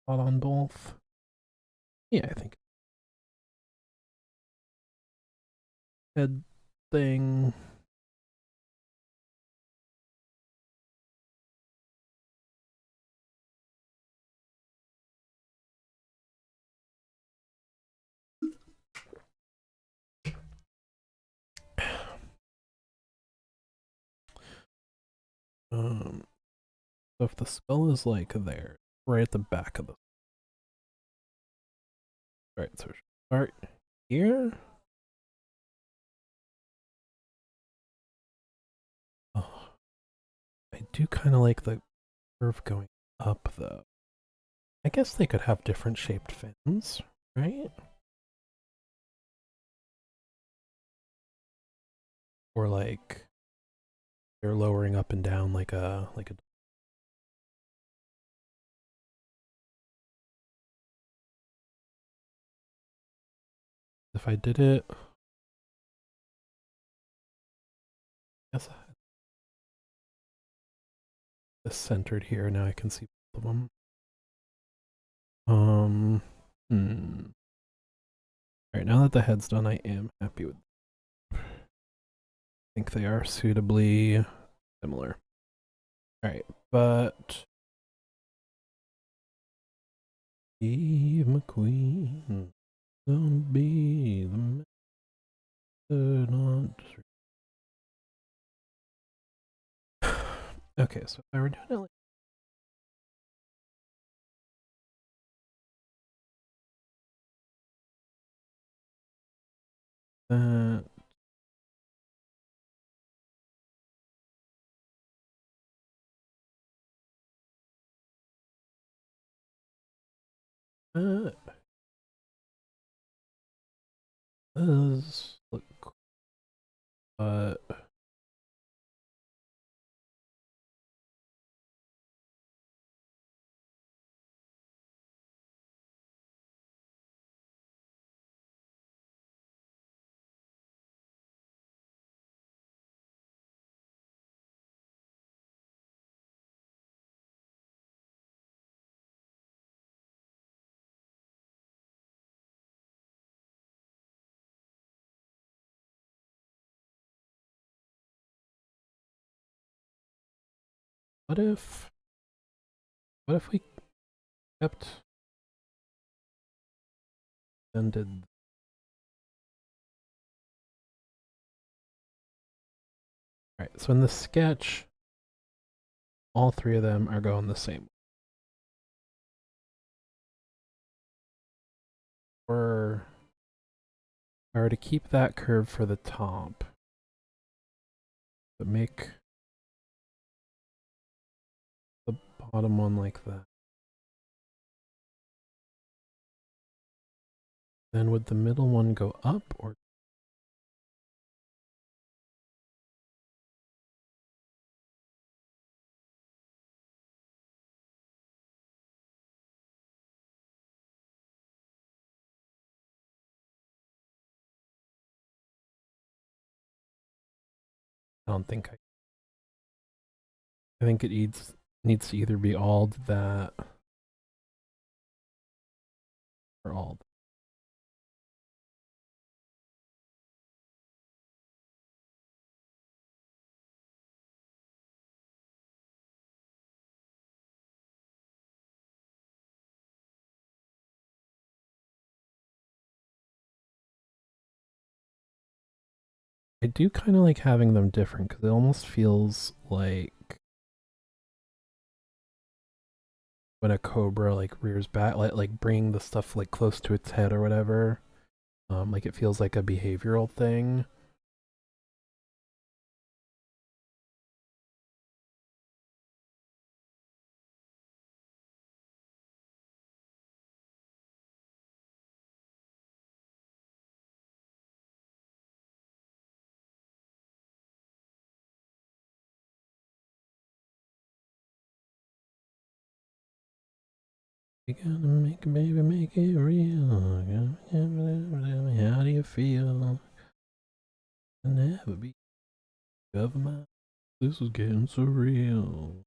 Thought on both. Yeah, I think head thing. So if the skull is like there, right at the back of the. Alright, so start here. Oh, I do kind of like the curve going up though. I guess they could have different shaped fins, right? Or like they're lowering up and down like a if I did it, I guess this centered here. Now I can see both of them. Hmm. All right, now that the head's done, I am happy with. I think they are suitably similar. All right, but Eve McQueen, don't be the method on. Okay, so if I were doing it like that, that does look cool, but what if we kept and did. All right, so in the sketch, all three of them are going the same. Or if I were to keep that curve for the top, but make the bottom one like that. Then would the middle one go up or I don't think I think it needs to either be all that or all. I do kind of like having them different because it almost feels like when a cobra like rears back, like bringing the stuff like close to its head or whatever. Like it feels like a behavioral thing. You gotta make it, baby, make it real. How do you feel? Never be of my. This is getting surreal.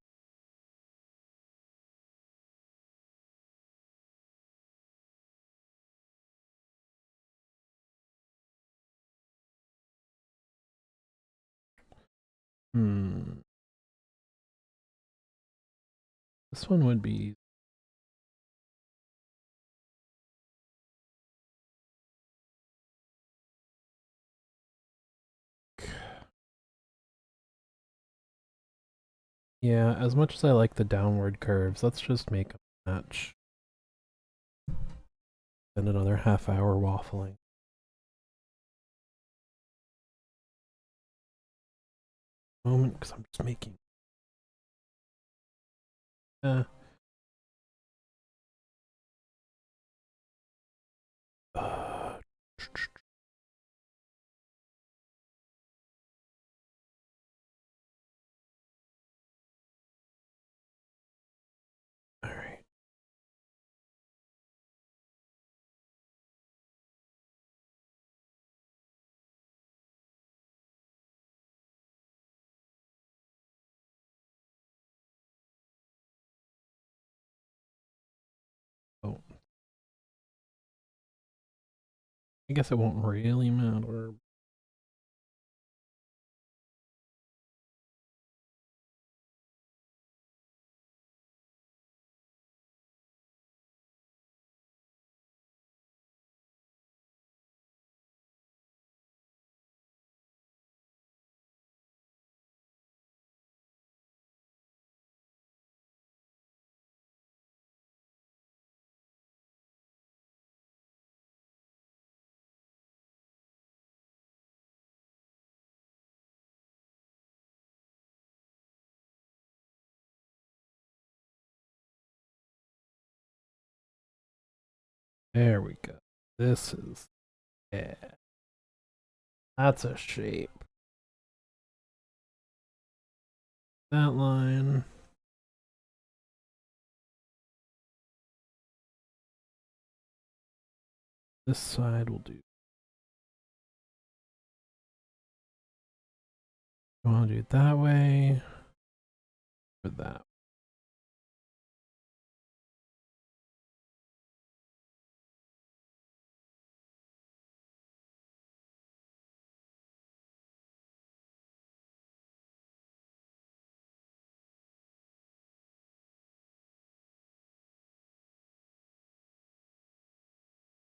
Hmm. This one would be. Yeah, as much as I like the downward curves, let's just make a match. Spend another half hour waffling. Moment, because I'm just making. Uh, uh, all right. Oh, I guess it won't really matter. There we go. This is. Yeah. That's a shape. That line. This side will do. You want to do it that way or that?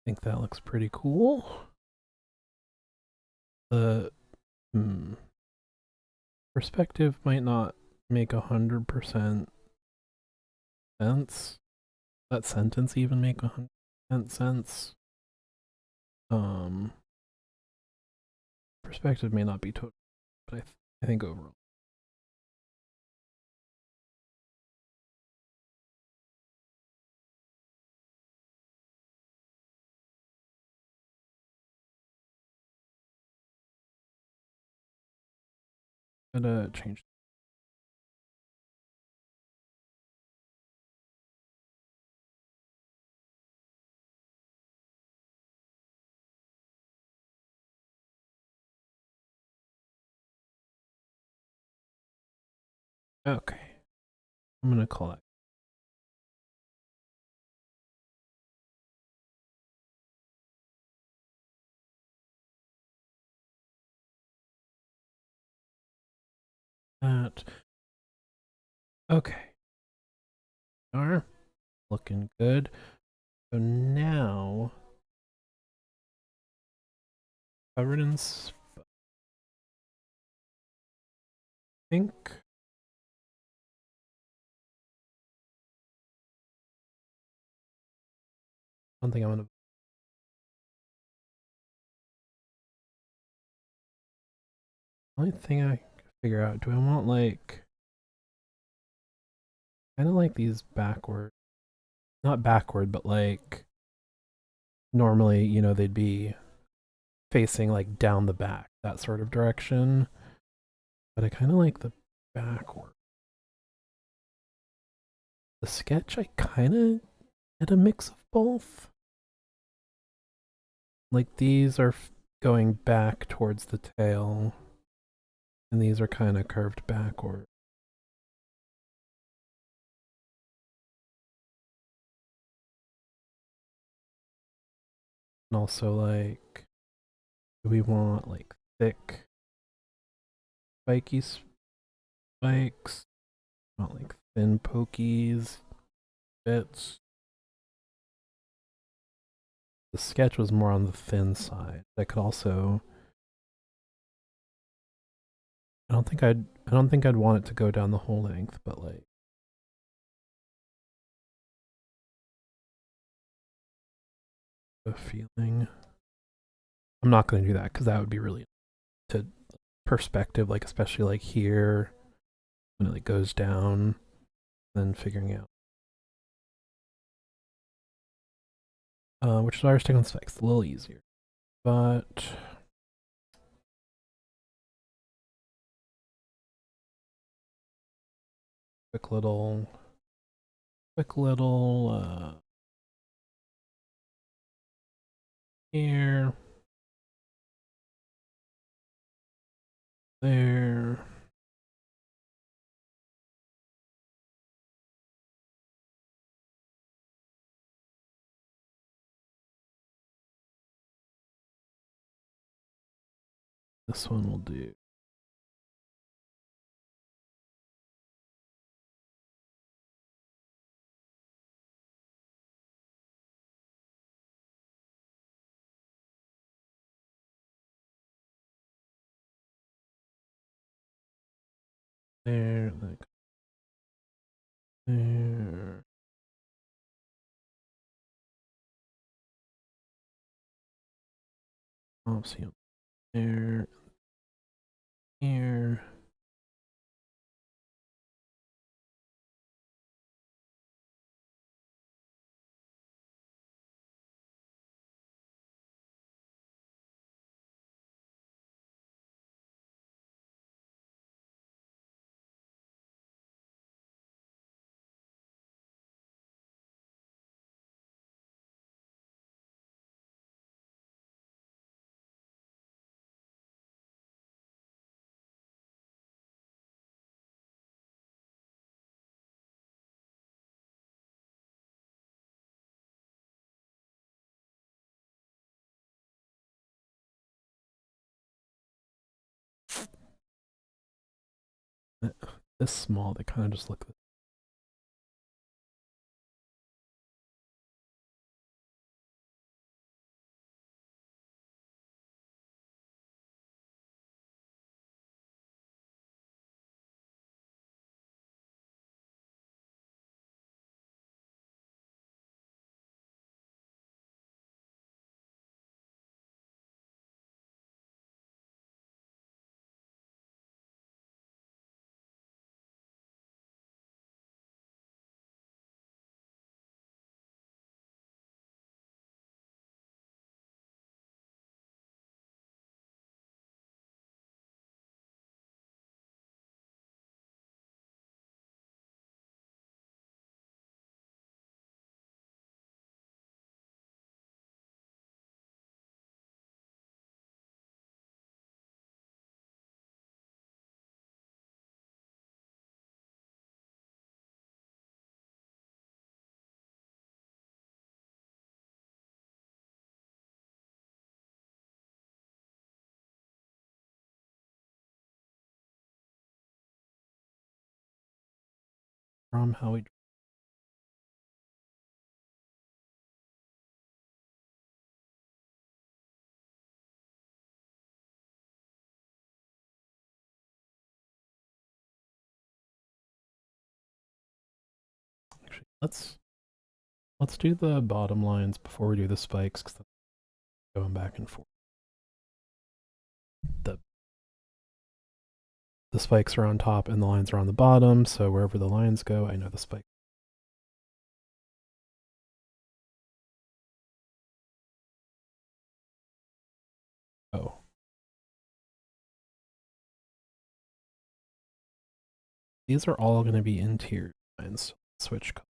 I think that looks pretty cool. The perspective might not make 100% sense. That sentence even make 100% sense. Um, perspective may not be total, but I think overall. Gotta change Okay. I'm gonna collect that. Okay. Are looking good. So now covered in think one thing I'm gonna only thing I can figure out, do I want like kind of like these backward, not backward, but like normally, they'd be facing like down the back, that sort of direction. But I kind of like the backward. The sketch, I kind of had a mix of both. Like these are going back towards the tail, and these are kind of curved backward. And also, like, do we want like thick, spiky spikes? Not like thin, pokies, bits. The sketch was more on the thin side. I could also. I don't think I'd want it to go down the whole length, but like. The feeling. I'm not going to do that because that would be really to perspective, like especially like here when it like goes down, then figuring out. Which is why we're sticking with specs, a little easier. But quick little here, there. This one will do. There, like there. Oh, see there, here. This small, they kind of just look. From how we let's do the bottom lines before we do the spikes, because going back and forth. The the spikes are on top and the lines are on the bottom, so wherever the lines go, I know the spike. Oh. These are all going to be interior lines. Switch color.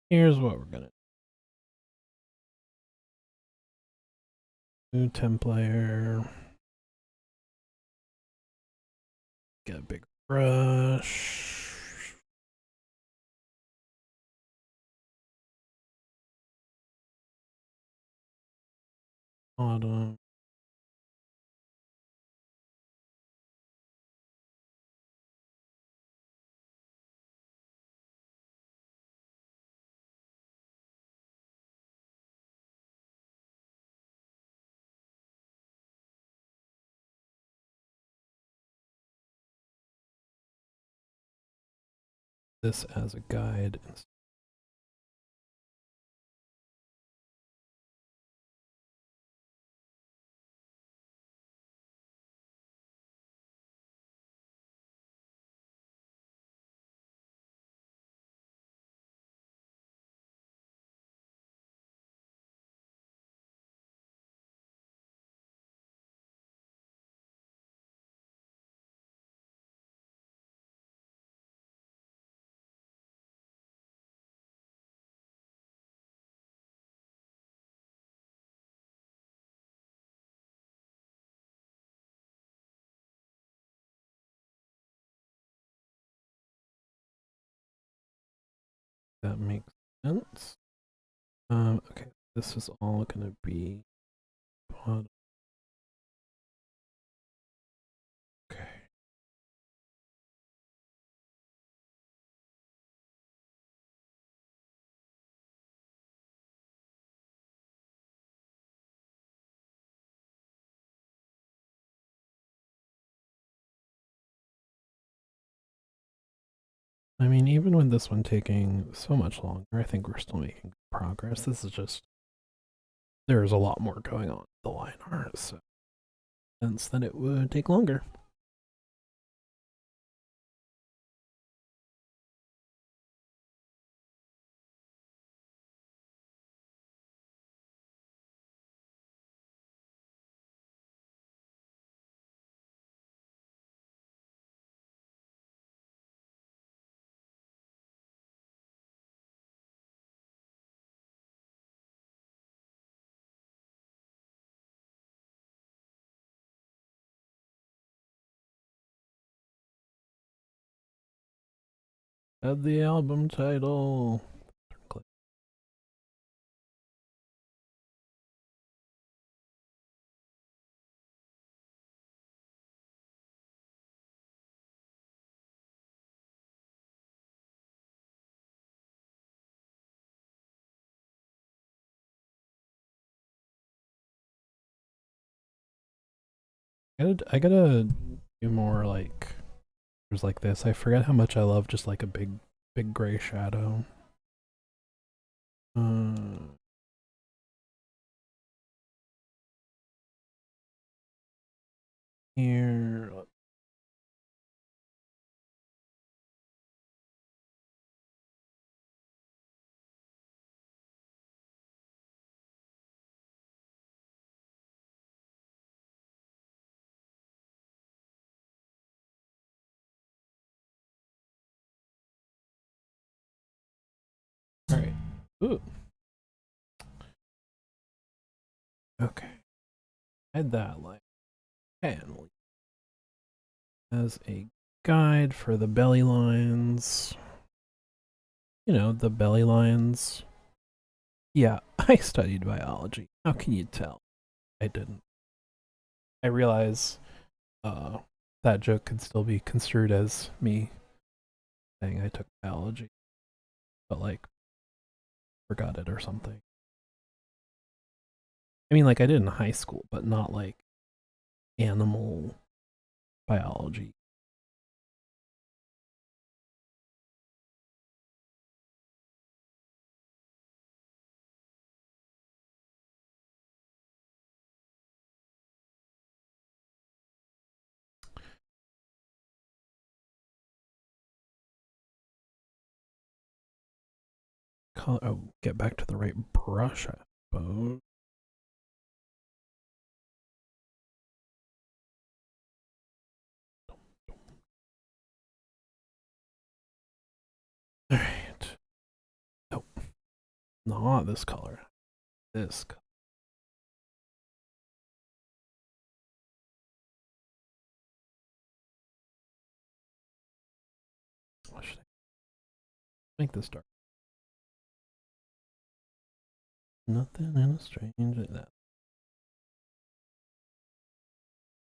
Here's what we're going to do. New temp layer. Get a big brush. Bottom. This as a guide. That makes sense. Okay, this is all going to be bottom. Okay. I mean, even with this one taking so much longer, I think we're still making progress. This is just, there's a lot more going on with the line art, so hence that it would take longer. Add the album title. Click. I gotta do more like like this. I forget how much I love just like a big gray shadow. Ooh. Okay. Add that like panel as a guide for the belly lines. You know, the belly lines. Yeah, I studied biology. How can you tell? I didn't. I realize that joke could still be construed as me saying I took biology, but like forgot it or something. I mean, like I did in high school, but not like animal biology. Oh, get back to the right brush, I suppose. All right. Nope. Not this color. This color. What should I make this dark? Nothing in a strange that.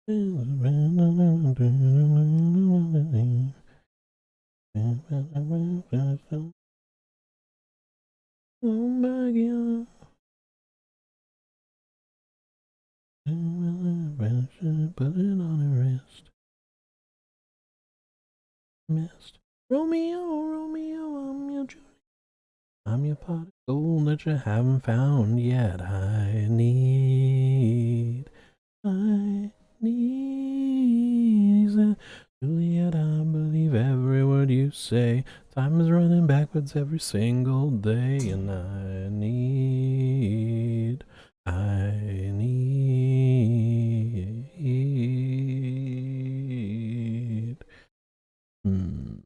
Oh my god. Put it on her wrist. Missed. Romeo, Romeo, I'm your Julie. I'm your pot of gold that you haven't found yet. I need it. Juliet, I believe every word you say. Time is running backwards every single day, and I need. Hmm.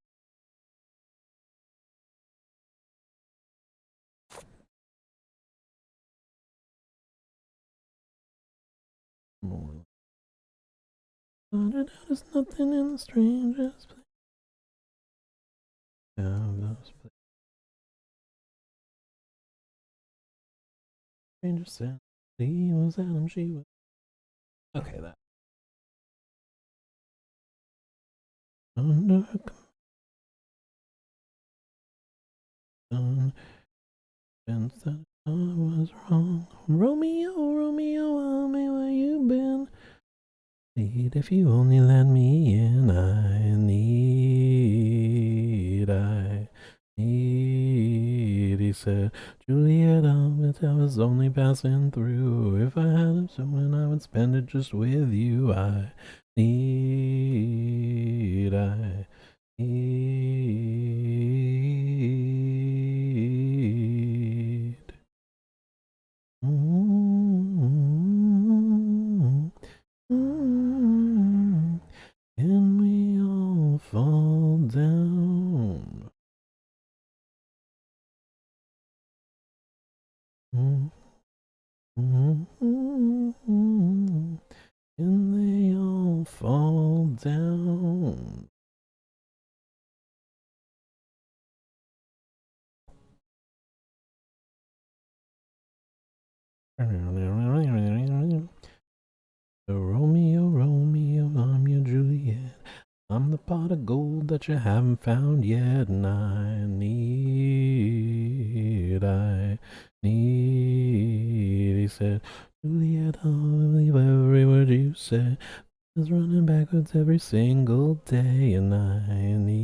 More. There's nothing in the strangest place. Stranger said he was Adam, she was. Okay, that. Under convinced that I was wrong. Romeo, Romeo, tell me where you been. Need if you only let me in. I need. He said, Juliet, I was only passing through. If I had someone, I would spend it just with you. I need. Can we all fall down? Can they all fall down? Romeo, Romeo, I'm your Juliet. I'm the pot of gold that you haven't found yet, and I need. He said, Juliet, I'll believe every word you say. Is running backwards every single day, and I need.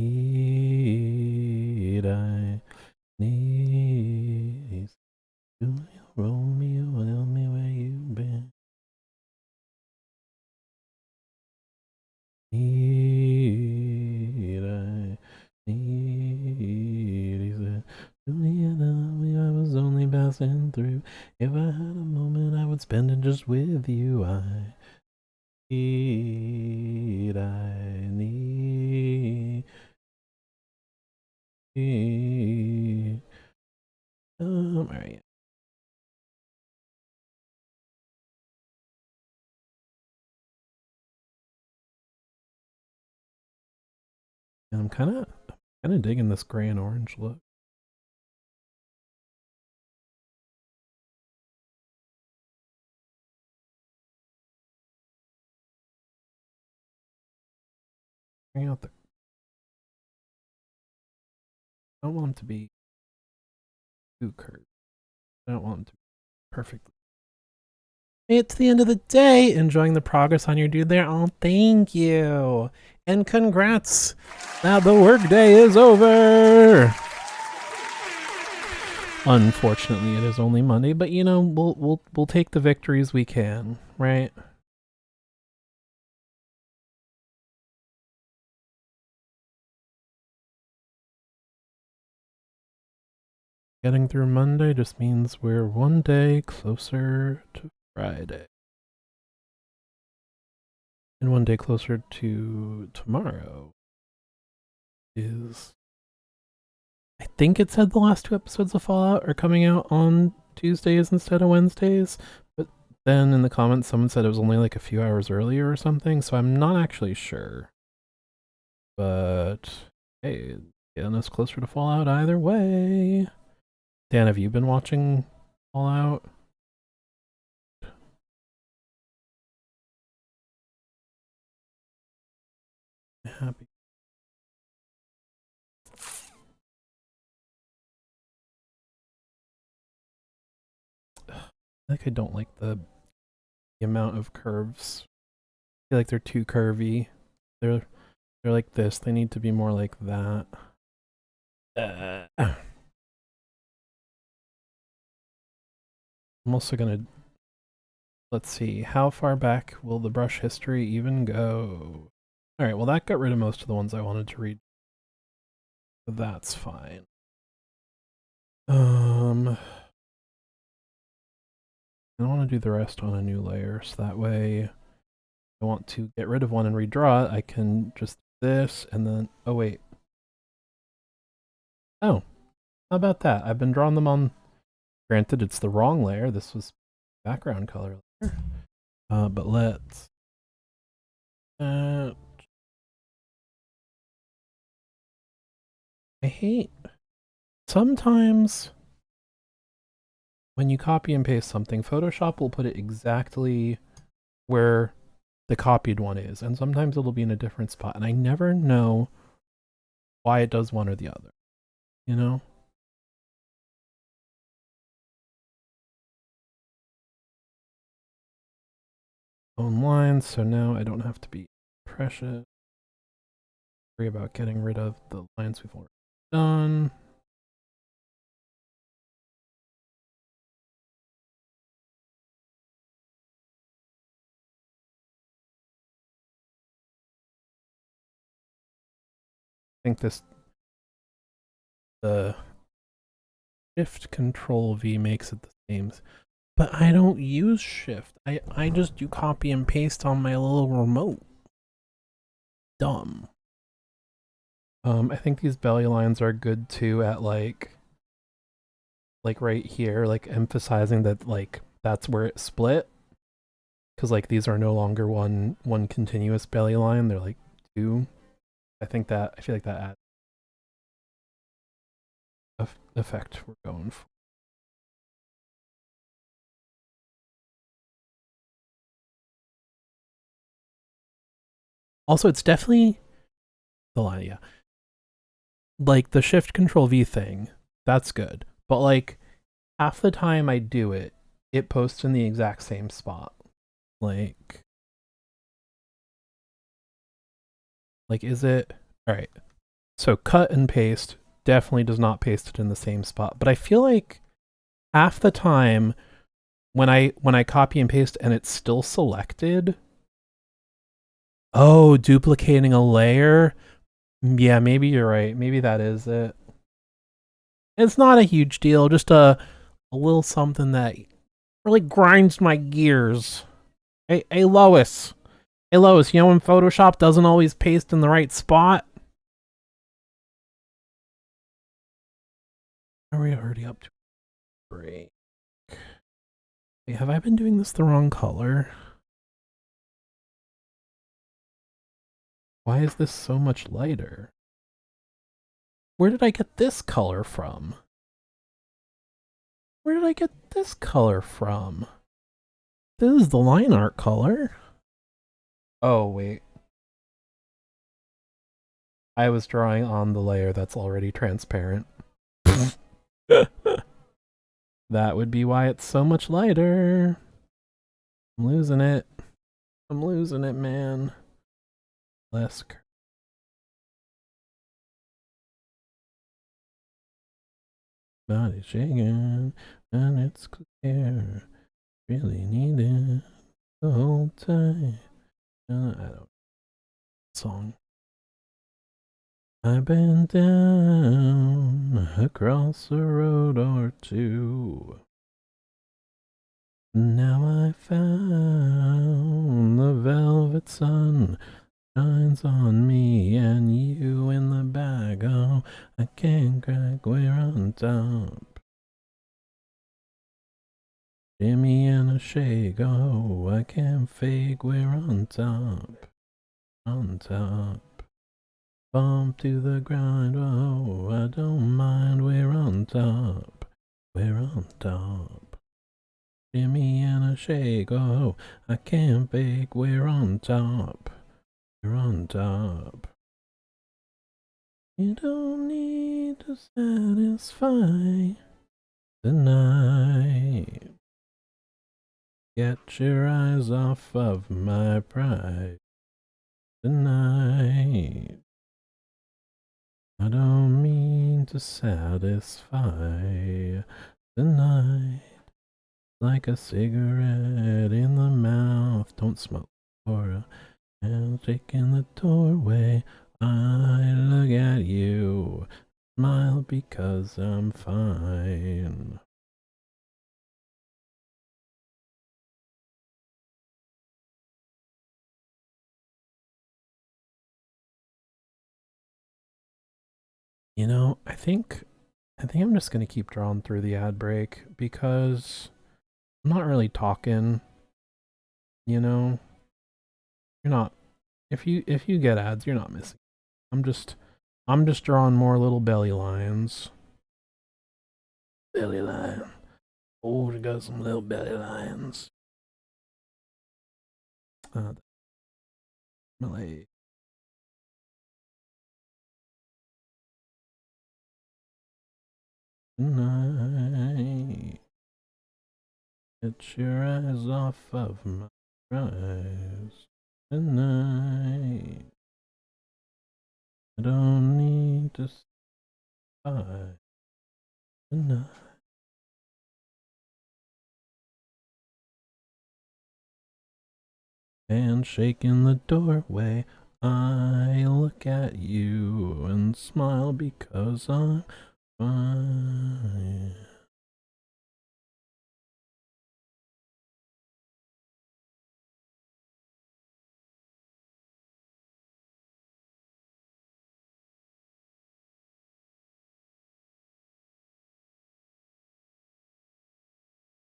Julia, Romeo, tell me where you've been. I need. He said, Julia, tell me I was only passing through. If I had a moment, I would spend it just with you. I need. All right. And I'm kind of digging this gray and orange look. Bring out the. I don't want them to be too curved. I don't want them to be perfect. It's the end of the day. Enjoying the progress on your dude there. Oh, thank you. And congrats. Now the workday is over. Unfortunately, it is only Monday, but you know, we'll take the victories we can, right? Getting through Monday just means we're one day closer to Friday. And one day closer to tomorrow is... I think it said the last 2 episodes of Fallout are coming out on Tuesdays instead of Wednesdays, but then in the comments someone said it was only like a few hours earlier or something, so I'm not actually sure. But hey, getting us closer to Fallout either way. Dan, have you been watching Fallout? Happy. I don't like the amount of curves. I feel like they're too curvy. They're like this. They need to be more like that. I'm also gonna... Let's see. How far back will the brush history even go? Alright, well that got rid of most of the ones I wanted to read. So that's fine. I want to do the rest on a new layer, so that way I want to get rid of one and redraw it. I can just do this and then... Oh, wait. Oh, how about that? I've been drawing them on... Granted, it's the wrong layer. This was background color layer. But let's... I hate... Sometimes when you copy and paste something, Photoshop will put it exactly where the copied one is, and sometimes it'll be in a different spot, and I never know why it does one or the other, you know? Online, so now I don't have to be precious. Worry about getting rid of the lines we've already done. I think the Shift Control V makes it the same, but I don't use Shift. I just do copy and paste on my little remote. Dumb. I think these belly lines are good too at like right here, like emphasizing that like that's where it split. Because like these are no longer one continuous belly line, they're like 2. I feel like that adds effect we're going for. Also, it's definitely the line, yeah. Like the Shift Control V thing, that's good. But like half the time I do it, it posts in the exact same spot. Like is it... Alright. So cut and paste definitely does not paste it in the same spot. But I feel like half the time when I copy and paste and it's still selected... Oh, duplicating a layer? Yeah, maybe you're right. Maybe that is it. It's not a huge deal, just a little something that really grinds my gears. Hey, Lois. Hey, Lois, you know when Photoshop doesn't always paste in the right spot? Are we already up to break. Wait, have I been doing this the wrong color? Why is this so much lighter? Where did I get this color from? Where did I get this color from? This is the line art color. Oh, wait. I was drawing on the layer that's already transparent. That would be why it's so much lighter. I'm losing it. I'm losing it, man. Less. Body shaking, and it's clear. Really need it the whole time. I don't. Song. I've been down across a road or two. Now I found the velvet sun shines on me and you in the bag. Oh, I can't crack, we're on top. Jimmy and a shake, oh, I can't fake, we're on top. On top. Bump to the grind, oh, I don't mind, we're on top. We're on top. Jimmy and a shake, oh, I can't bake, we're on top. We're on top. You don't need to satisfy tonight. Get your eyes off of my pride tonight. I don't mean to satisfy tonight. Like a cigarette in the mouth, don't smoke for a handshake in the doorway. I look at you, smile because I'm fine. You know, I think I'm just gonna keep drawing through the ad break because I'm not really talking. You know, you're not. If you get ads, you're not missing. I'm just I'm just drawing more little belly lines. Belly line. Oh, we got some little belly lines. My leg. Tonight. Get your eyes off of my eyes. Tonight. I don't need to spy. Tonight. Handshake in the doorway. I look at you and smile because I'm fine.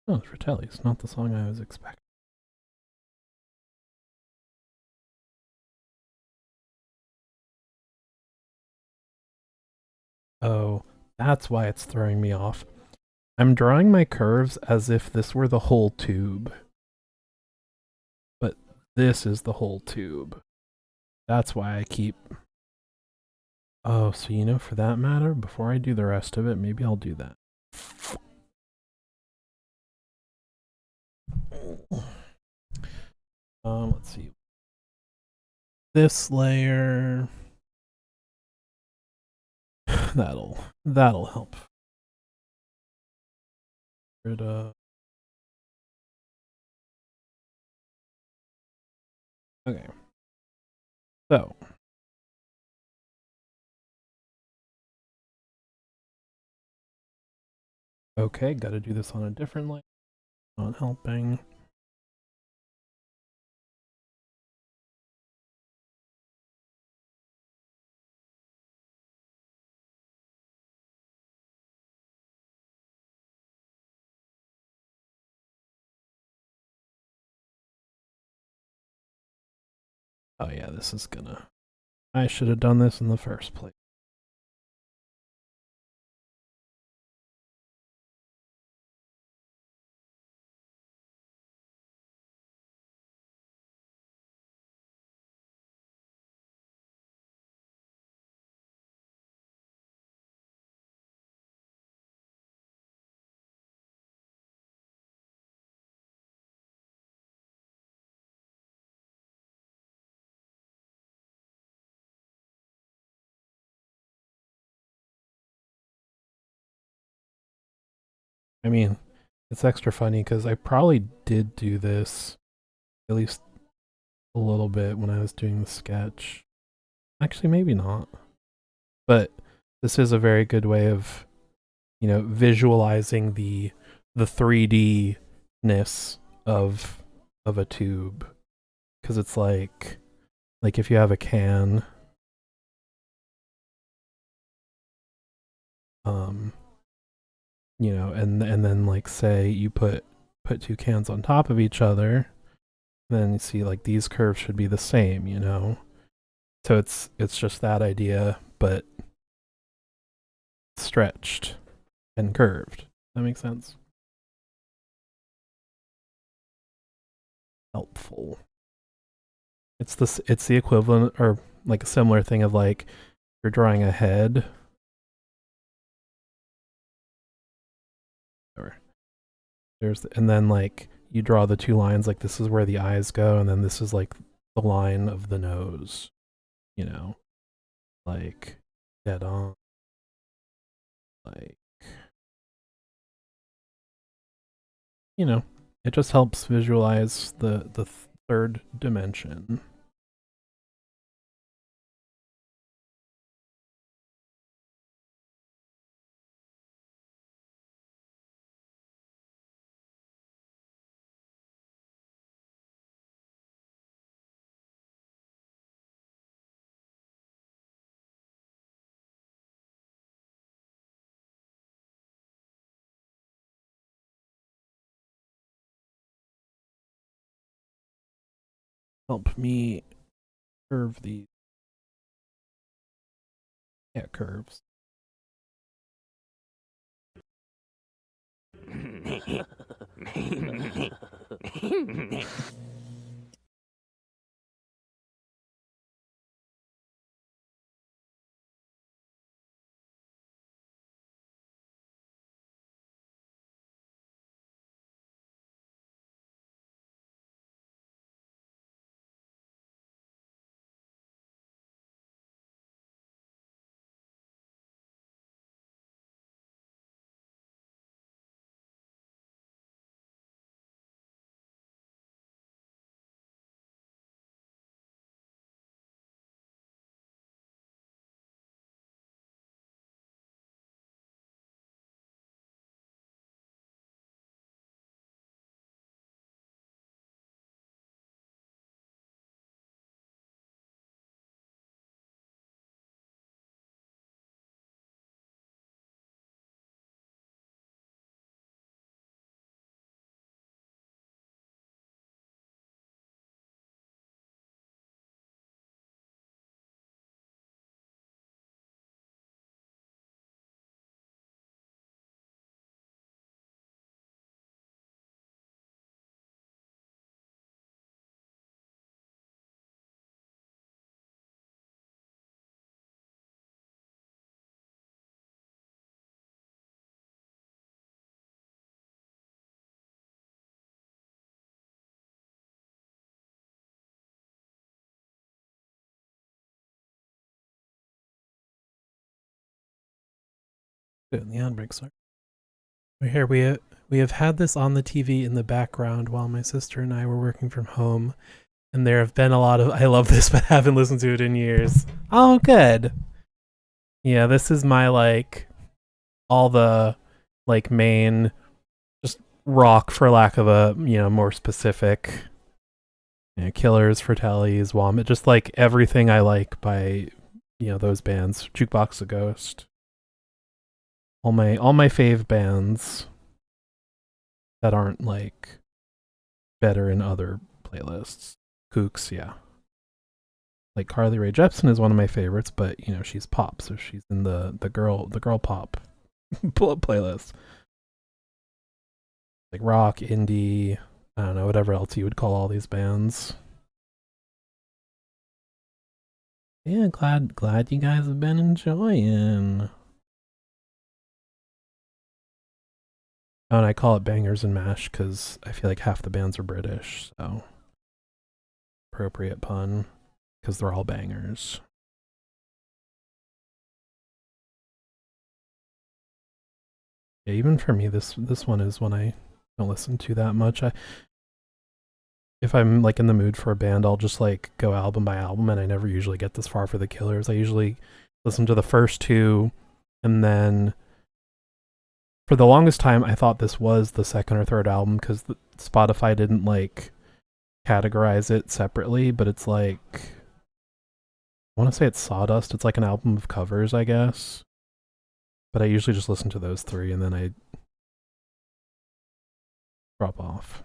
Oh, it's Fratelli's, not the song I was expecting. Oh, that's why it's throwing me off. I'm drawing my curves as if this were the whole tube. But this is the whole tube. That's why I keep... Oh, so you know, for that matter, before I do the rest of it, maybe I'll do that. Let's see. This layer... that'll help. Rid of... Okay. So. Okay, gotta do this on a different layer. Not helping. Oh yeah, this is gonna. I should have done this in the first place. I mean, it's extra funny because I probably did do this at least a little bit when I was doing the sketch. Actually, maybe not. But this is a very good way of, visualizing the 3D ness of a tube, because it's like if you have a can, um and then like say you put two cans on top of each other, then you see like these curves should be the same, so it's just that idea but stretched and curved. That makes sense. Helpful. It's the equivalent or like a similar thing of like you're drawing a head. Or and then like you draw the two lines, like this is where the eyes go and then this is like the line of the nose, you know, like dead on, like, it just helps visualize the third dimension. Help me curve these. Yeah, curves. Good in the handbrake, sorry. Here we have had this on the TV in the background while my sister and I were working from home, and there have been a lot of I love this but haven't listened to it in years. Oh, good. Yeah, this is my like all the like main just rock for lack of a more specific, Killers, Fratellis, Vomit, just like everything I like by those bands. Jukebox a Ghost, all my fave bands that aren't like better in other playlists. Kooks, yeah. Like Carly Rae Jepsen is one of my favorites, but you know she's pop, so she's in the girl pop playlist. Like rock, indie, I don't know, whatever else you would call all these bands. Yeah, glad you guys have been enjoying. Oh, and I call it bangers and mash because I feel like half the bands are British, so appropriate pun because they're all bangers. Yeah, even for me, this one is one I don't listen to that much. If I'm like in the mood for a band, I'll just like go album by album, and I never usually get this far for the Killers. I usually listen to the first two, and then for the longest time, I thought this was the second or third album because Spotify didn't like categorize it separately, but it's like I want to say it's Sawdust. It's like an album of covers, I guess. But I usually just listen to those three, and then I drop off.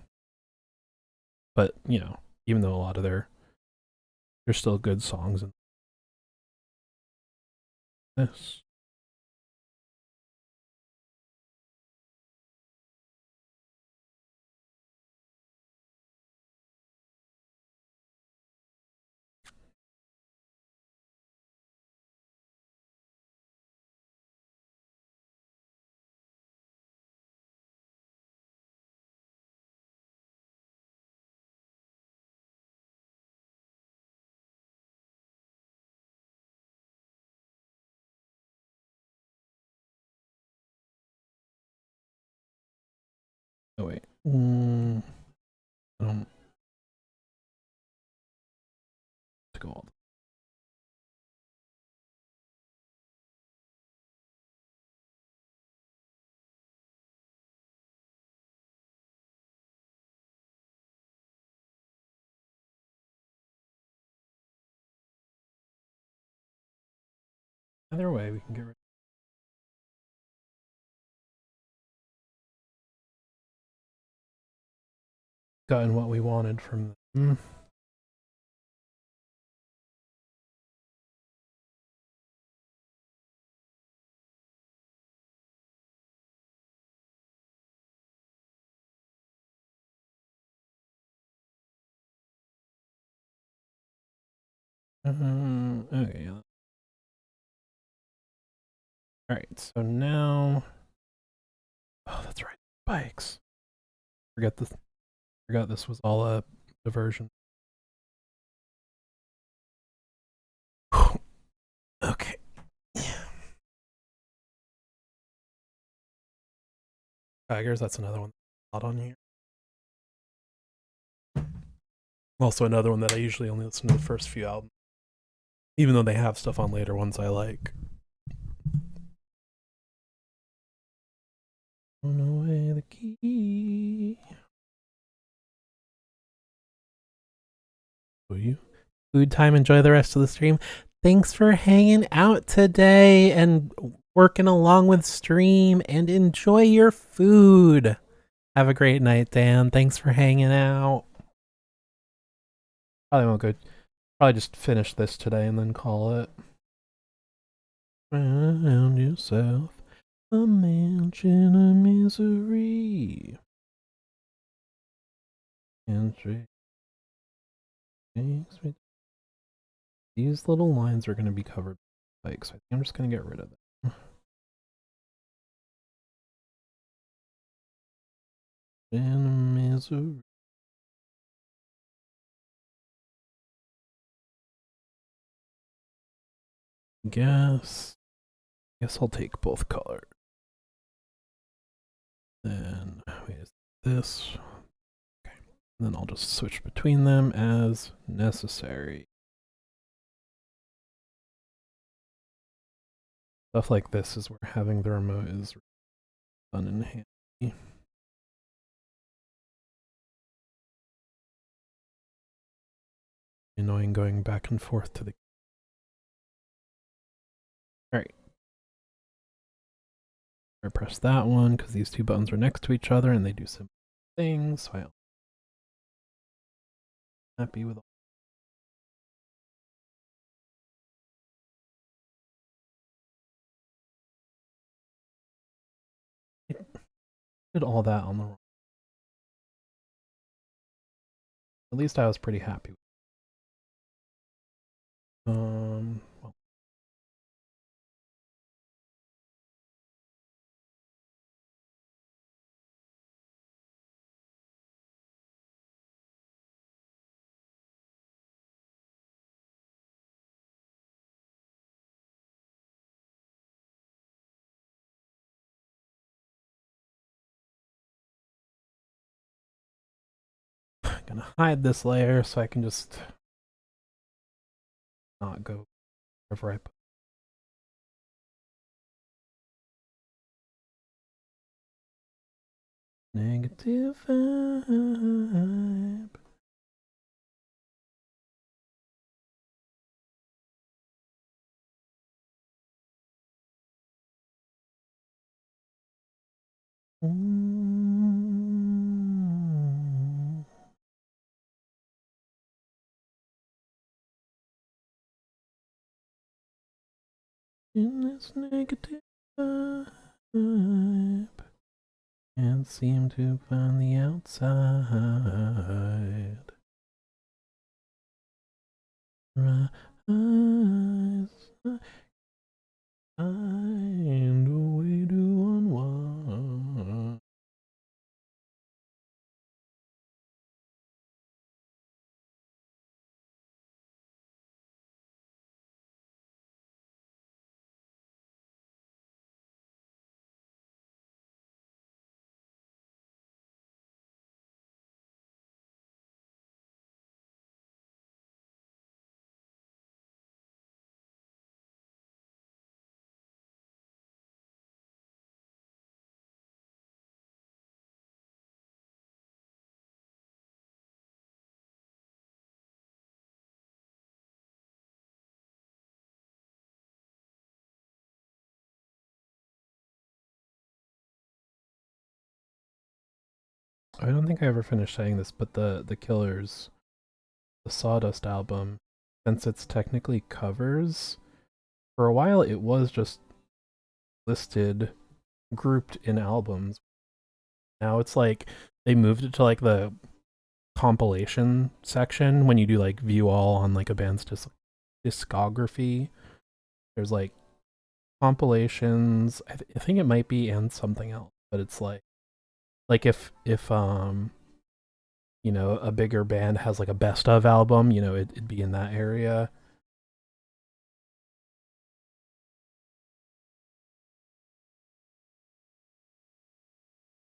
But you know, even though a lot of there's still good songs in this. Oh wait, I don't to go all either way. We can get rid. Gotten what we wanted from them. Okay. Yeah. All right. So now, oh, that's right. Bikes. Forget this. Forgot this was all a diversion. Okay. Tigers. That's another one. Not on here. Also another one that I usually only listen to the first few albums, even though they have stuff on later ones I like. Thrown away the key. Will you? Food time. Enjoy the rest of the stream. Thanks for hanging out today and working along with stream, and enjoy your food. Have a great night, Dan. Thanks for hanging out. Probably won't go. Probably just finish this today and then call it. Found yourself a mansion of misery. And these little lines are going to be covered by bikes. I think I'm just going to get rid of them. In misery. Guess I'll take both colors. Then wait, is this? Okay. And then I'll just switch between them as necessary. Stuff like this is where having the remote is fun and handy. Annoying going back and forth to the. All right. I press that one because these two buttons are next to each other and they do similar things. So I'm happy with all. Did all that on the wrong. At least I was pretty happy. Well, I'm gonna hide this layer so I can just not go wherever I put. Negative vibe. In this negative vibe, can't seem to find the outside. Rise, find a way to unwind. I don't think I ever finished saying this, but the Killers, the Sawdust album, since it's technically covers, for a while it was just listed, grouped in albums. Now it's like they moved it to like the compilation section when you do like view all on like a band's discography. There's like compilations. I think it might be and something else, but it's like if you know, a bigger band has like a best of album, you know, it'd be in that area.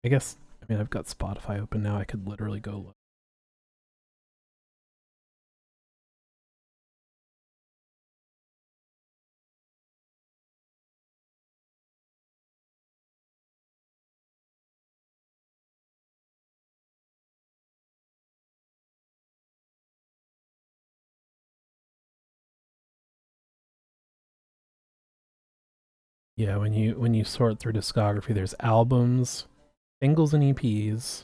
I guess, I mean, I've got Spotify open now. I could literally go look. Yeah, when you sort through discography, there's albums, singles and EPs,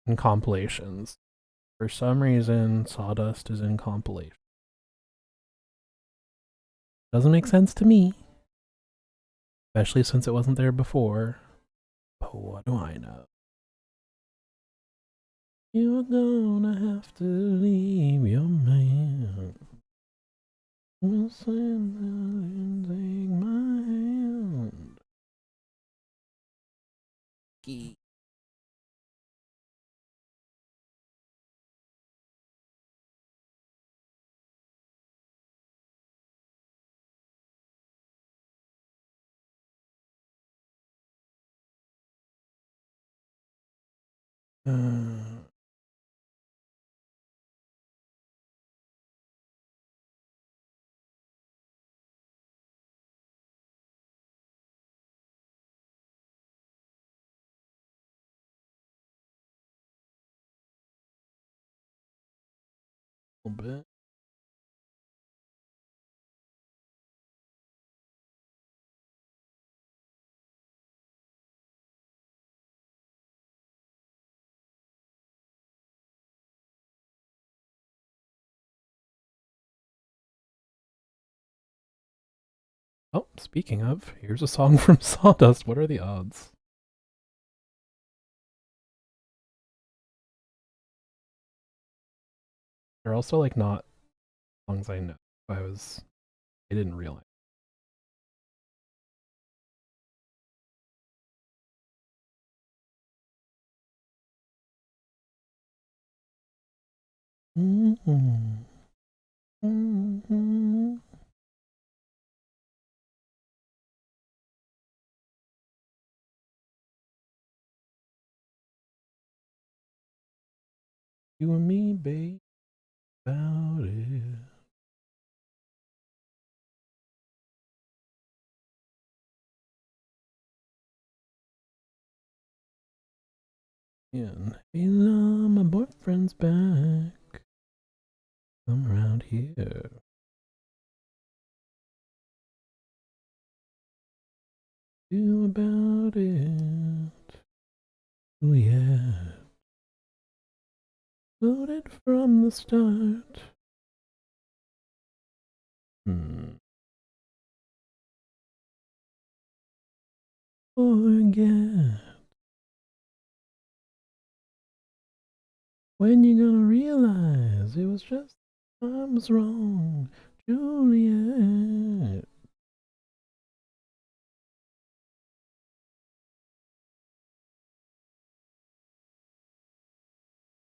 and compilations. For some reason, Sawdust is in compilation. Doesn't make sense to me, especially since it wasn't there before. But what do I know? You're gonna have to leave your man. We'll send and take my hand. Uh, a little bit. Oh, speaking of, here's a song from Sawdust. What are the odds? They're also like not songs I know. I didn't realize. Mm-hmm. Mm-hmm. You and me, babe, about it. And hey, love, my boyfriend's back. Come around here. Do about it. Oh yeah. Loaded from the start. Hmm. Forget. When you gonna realize it was just I was wrong, Juliet?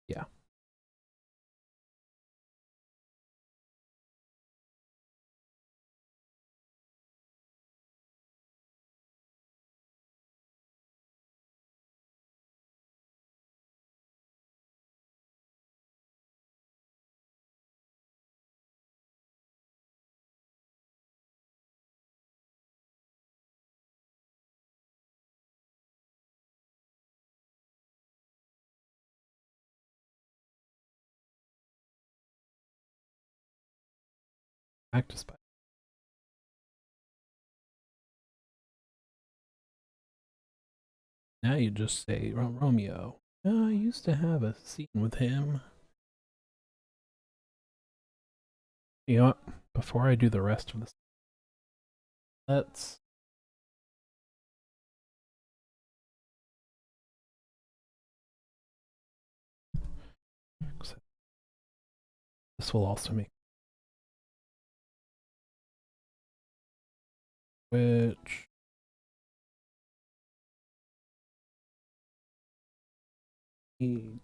Yeah, practice by. Now you just say Romeo. I used to have a scene with him. You know what? Before I do the rest of this, let's. This will also make which need.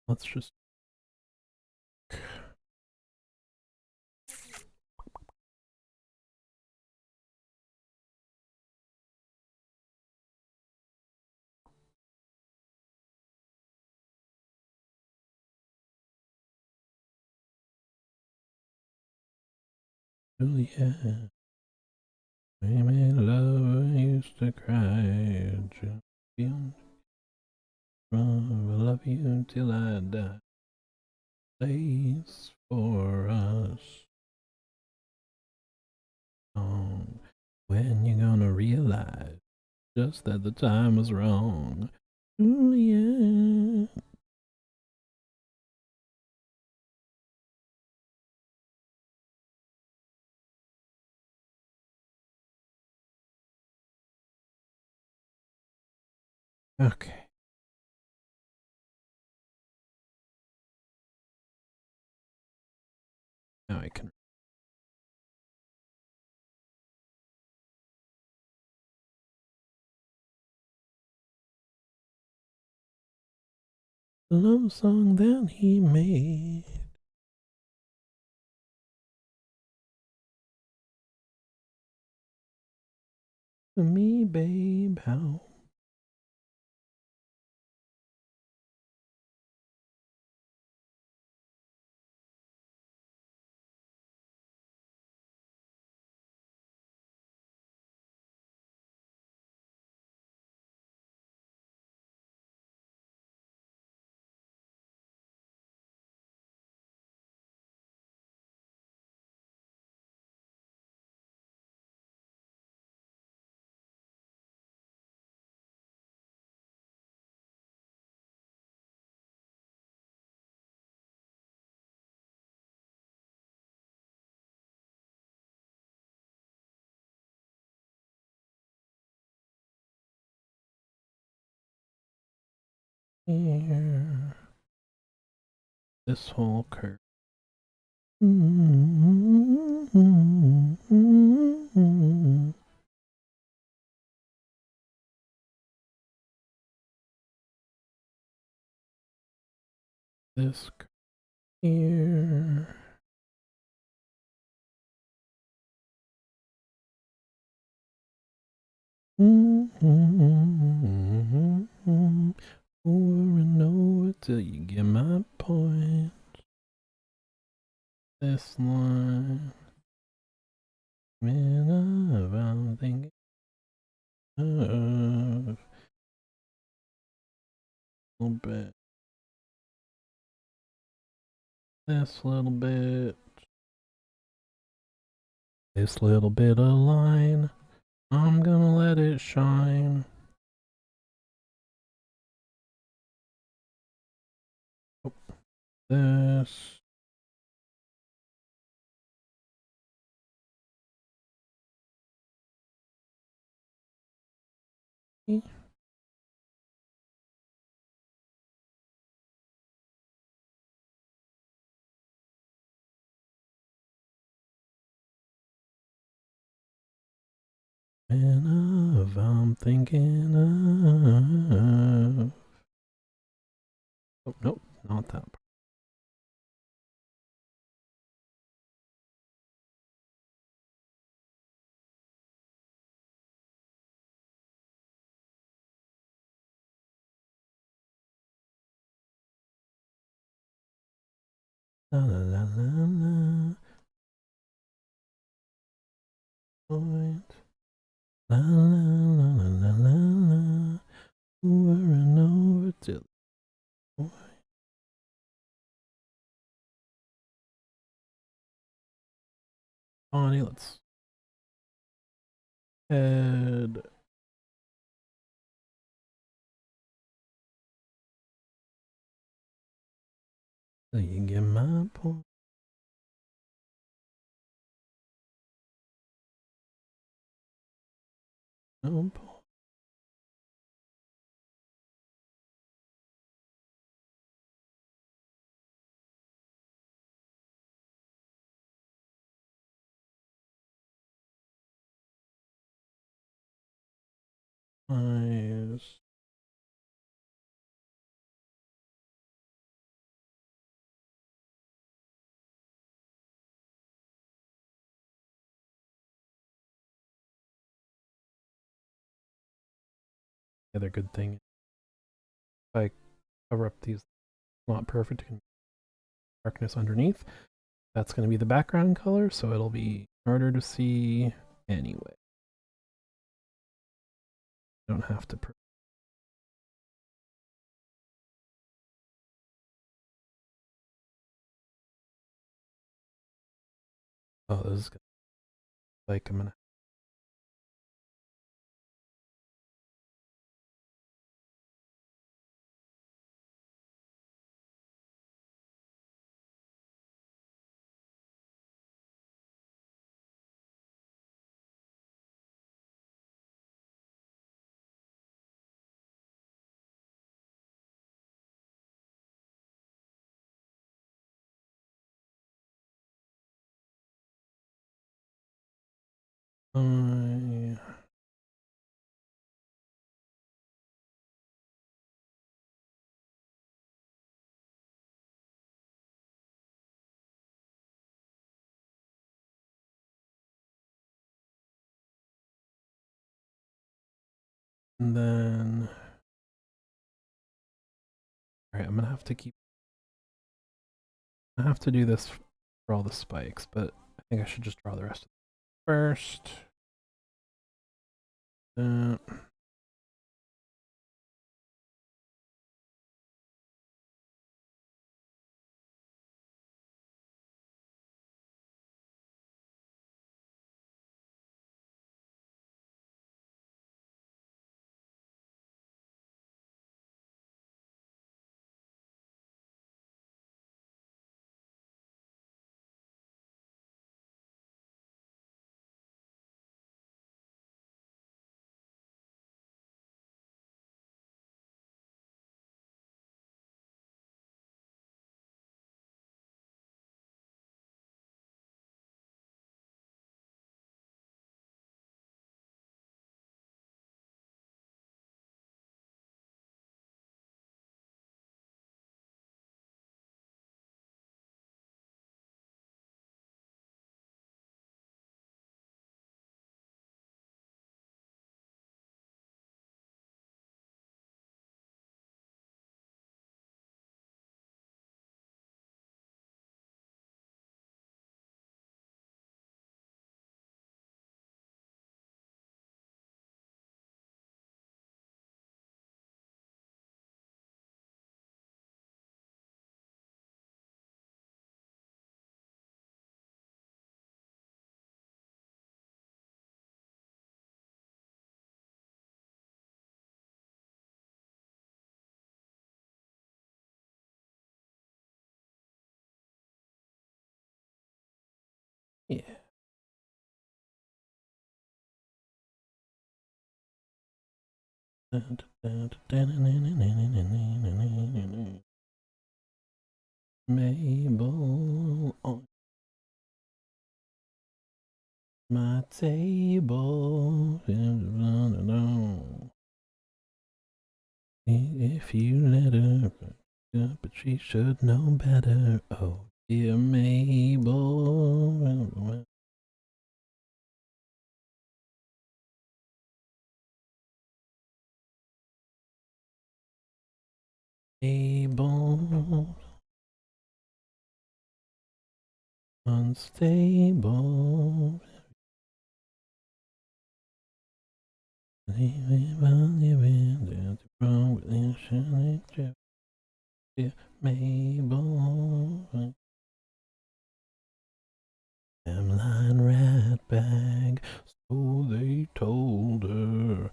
Let's just. Juliet. We made love, I used to cry. Juliet. I will love you till I die. Place for us. When you gonna realize just that the time was wrong, Juliet? Okay, now I can. The love song that he made. To me, babe, how here. This whole curve. This curve here. Over and over till you get my point. This line. Man, I'm thinking of a little bit. This little bit. This little bit of line. I'm gonna let it shine. Oh, this. And of I'm thinking of. Oh, nope, not that part. La la la la la. Point. La la la la la la la. Over and over till. Bonnie, let's head. So you get my point. No point. Eyes. The other good thing, if I cover up these not perfect darkness underneath, that's going to be the background color, so it'll be harder to see anyway. Don't have to. Oh, this is like I'm gonna. And then, all right, I'm gonna have to keep. I have to do this for all the spikes, but I think I should just draw the rest of it first. Uh, Yeah. Mabel on my table. If you let her, but she should know better. Oh, dear Mabel. Mabel. Unstable. Mabel. Line rat bag, so they told her.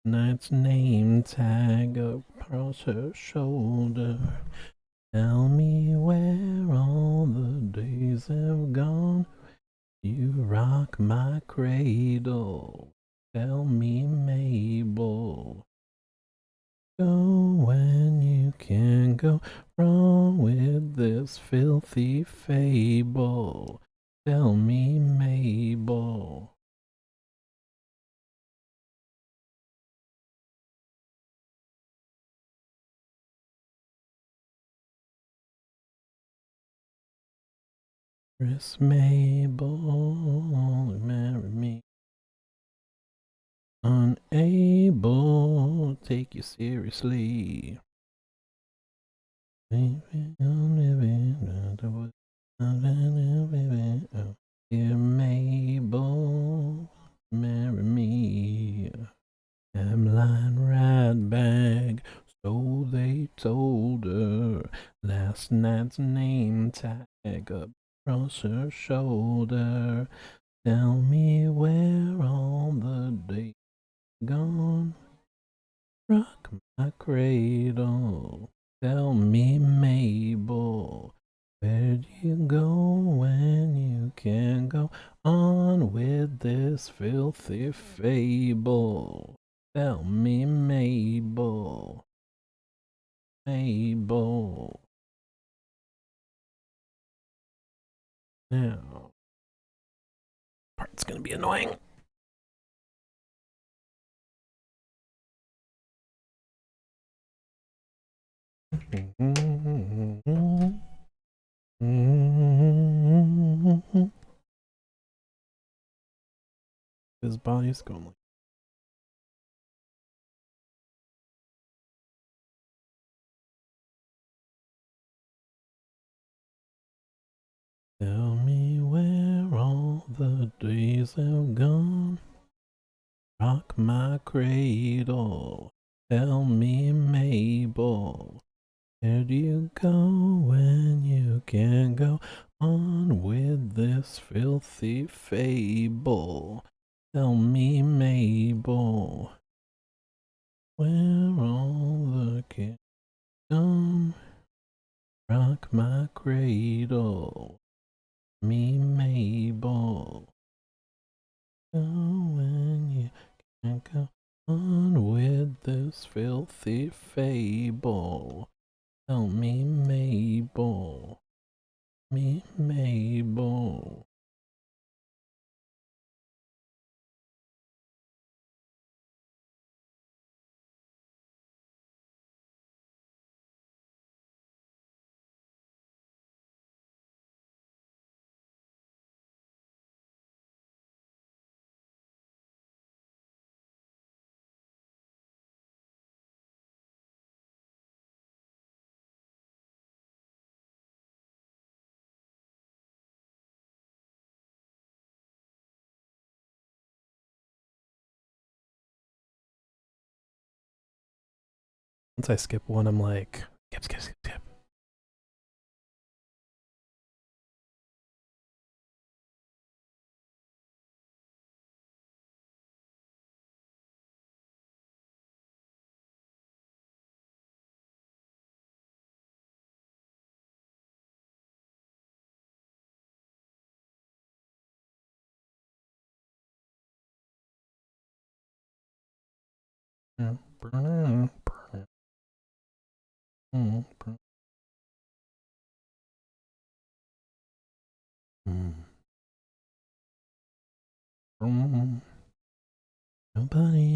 Knight's name tag across her shoulder. Tell me where all the days have gone. You rock my cradle. Tell me, Mabel. Go when you can go wrong with this filthy fable. Tell me, Mabel. Miss Mabel, marry me. Unable to take you seriously. Dear Mabel, marry me. Hemline rat bag, so they told her. Last night's name tag across her shoulder. Tell me where all the days gone. Rock my cradle. Tell me, Mabel, where'd you go when you can go on with this filthy fable? Tell me, Mabel, Mabel. Now, part's gonna be annoying. His body's going like. Tell me where all the days have gone. Rock my cradle. Tell me, Mabel, where do you go when you can't go on with this filthy fable? Tell me, Mabel, where all the kids come. Rock my cradle. Me, Mabel. Go when you can't go on with this filthy fable. Tell me, Mabel. Me, Mabel. Once I skip one, I'm like, skip. Nobody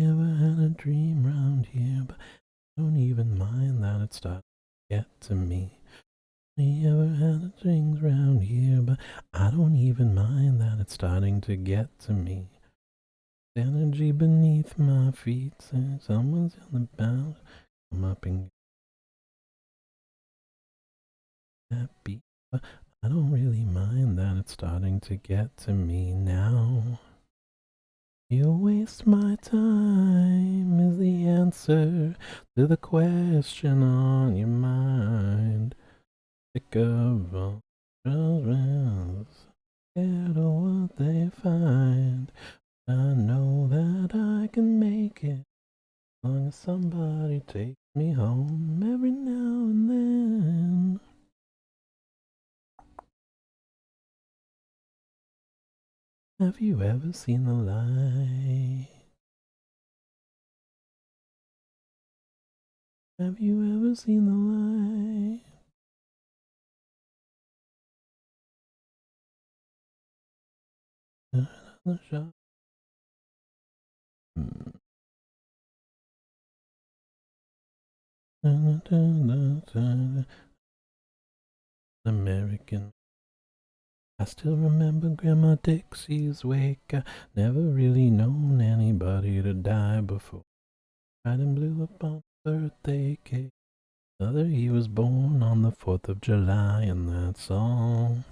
ever had a dream round here, but I don't even mind that it's starting to get to me. Nobody ever had the things round here, but I don't even mind that it's starting to get to me. The energy beneath my feet says someone's on the bound. Come up and get happy, but I don't really mind that it's starting to get to me now. You waste my time is the answer to the question on your mind. Sick of all judgments, scared of what they find. I know that I can make it, as long as somebody takes me home every now and then. Have you ever seen the light? Have you ever seen the light? Another shot. American. I still remember Grandma Dixie's wake. I never really known anybody to die before. Red and blue upon birthday cake. Mother, he was born on the 4th of July, and that's all.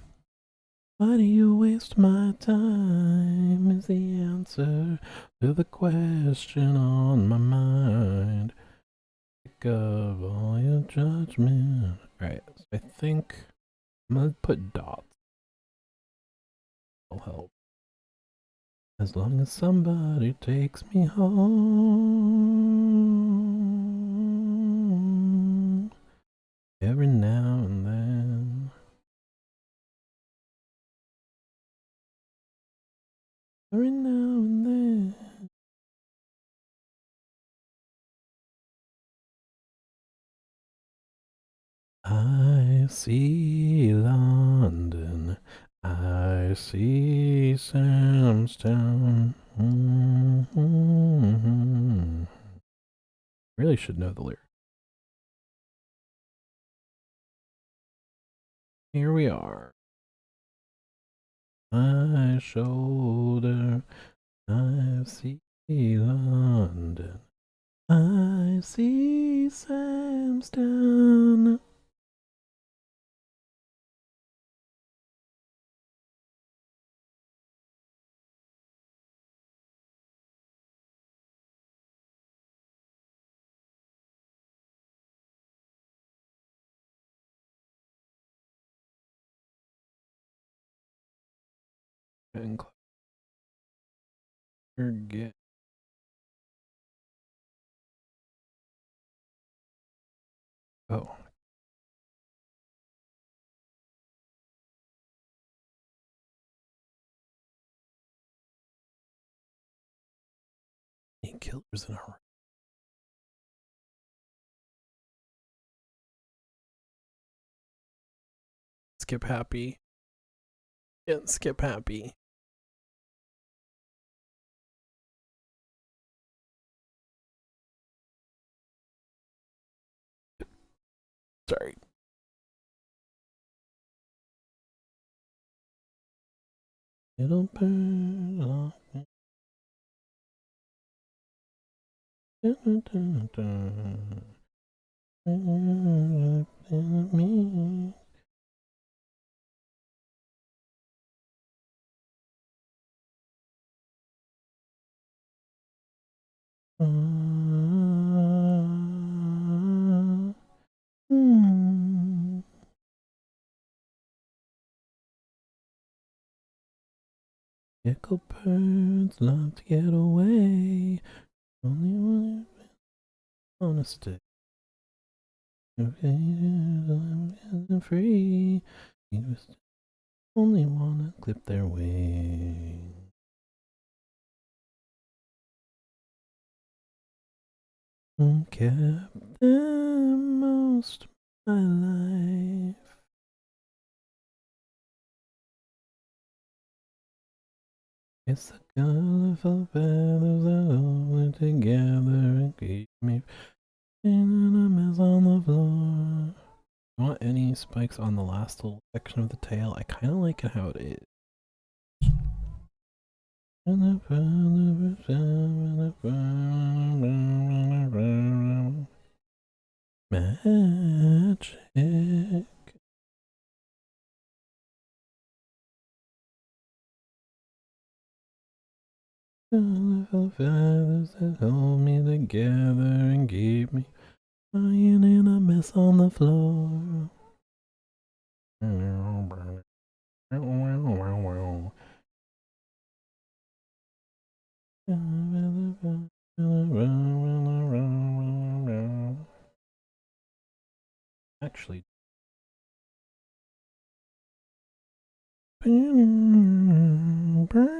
Why do you waste my time is the answer to the question on my mind. Sick of all your judgment. Alright, so I think I'm gonna put dots. Will help. As long as somebody takes me home every now and then. Every now and then. I see London. I see Samstown. Really should know the lyrics. Here we are. My shoulder. I see London. I see Samstown. And forget. Oh. Killers in a hurry. Skip happy. Yeah, skip happy. Sorry. Little bird off. Me. Pickle birds love to get away. Only one on a stick. Free. You just only wanna clip their wings. kept them most of my life. It's the colorful feathers that hold it together and keep me in a mess on the floor. You want any spikes on the last little section of the tail? I kind of like it how it is. Magic. Colorful feathers that hold me together and keep me lying in a mess on the floor. Actually, okay.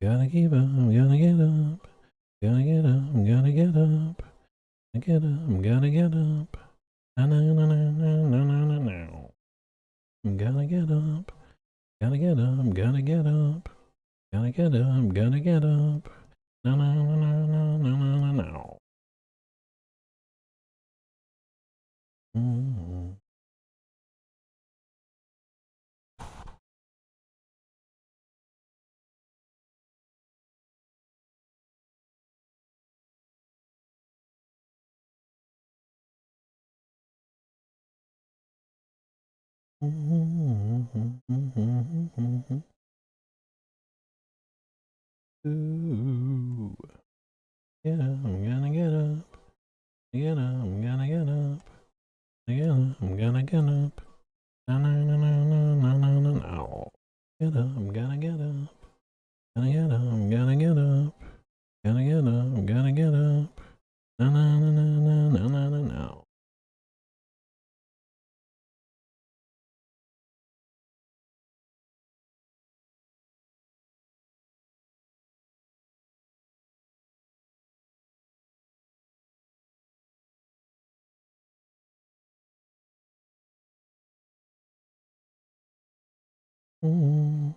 Gotta keep up, gotta get up, gotta get up, gotta get up, get up, gotta get up. Na na na na na na na na. Gotta get up, gotta get up, gotta get up, gotta get up, gotta get up. Na na na na na na na na. Ooh. Yeah, I'm gonna get up. Get up, I'm gonna get up. Get up, I'm gonna get up. Na na na na na na na na na. Get up, I'm gonna get up. Gonna get up, I'm gonna get up. Gonna get up, I'm gonna get up. Na na na na na na na na na. I'm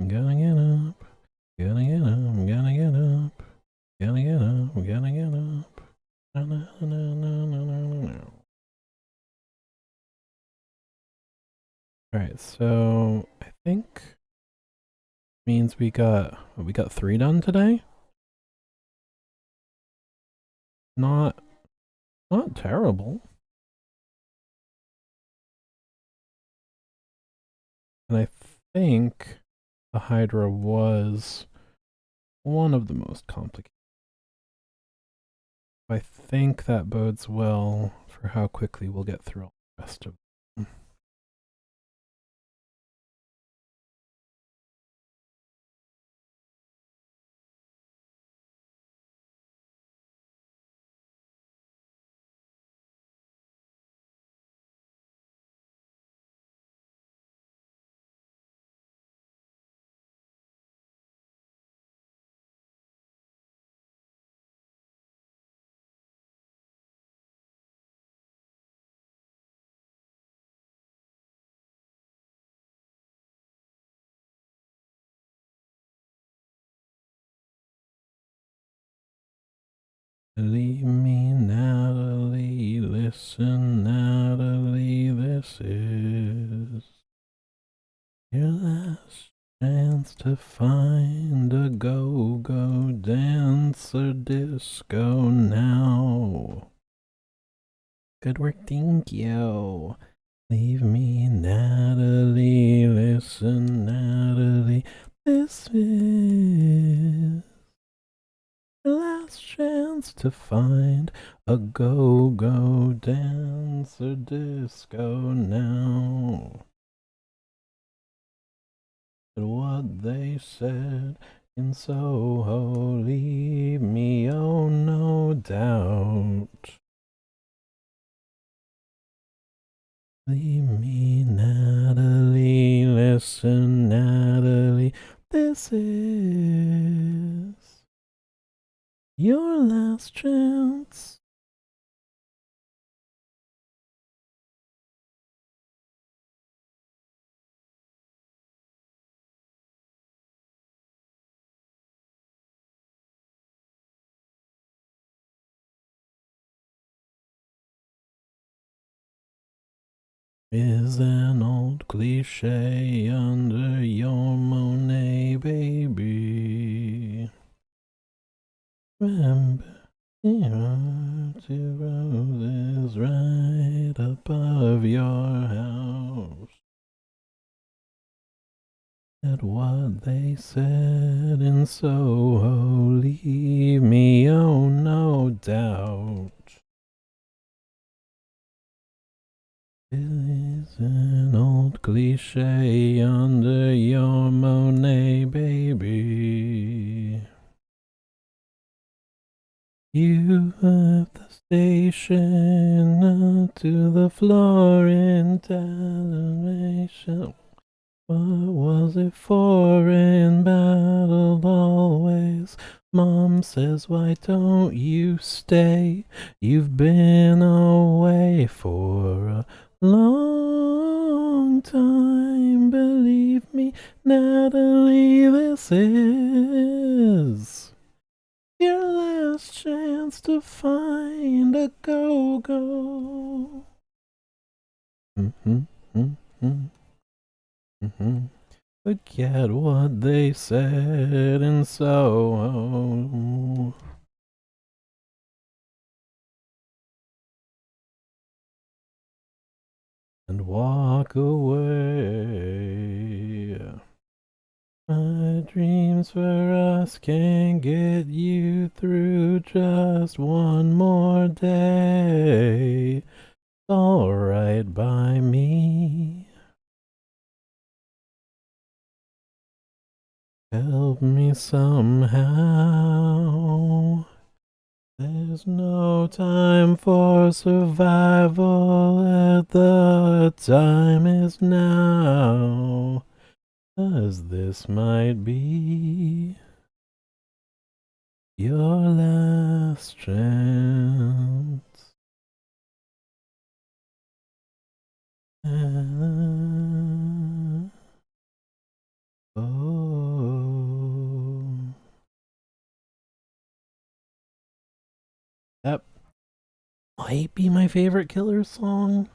gonna get up. Gonna get up. I'm gonna get up. Gonna get up. I'm gonna get up. Na na na na na na na. All right, so I think means we got 3 done today. Not terrible. And I think the Hydra was one of the most complicated. I think that bodes well for how quickly we'll get through all the rest of them. Believe me, Natalie, listen, Natalie, this is your last chance to find a go-go dancer disco now. Good work, thank you. Leave me, Natalie, listen, Natalie, this is your last chance to find a go-go dancer disco now. And what they said in Soho, leave me, oh no doubt. Leave me, Natalie, listen, Natalie, this is your last chance. Is an old cliche under your Monet, baby. Remember, there are two roses right above your house. At what they said in Soho, leave me, oh no doubt. It is an old cliche under your Monet, baby. You left the station to the floor in television. What was it for in battle always? Mom says, why don't you stay? You've been away for a long time. Believe me, Natalie, this is your last chance to find a go-go. Forget what they said and so and walk away. My dreams for us can get you through just one more day. Alright by me. Help me somehow. There's no time for survival, at the time is now. 'Cause this might be your last chance. Oh. That might be my favorite Killer song.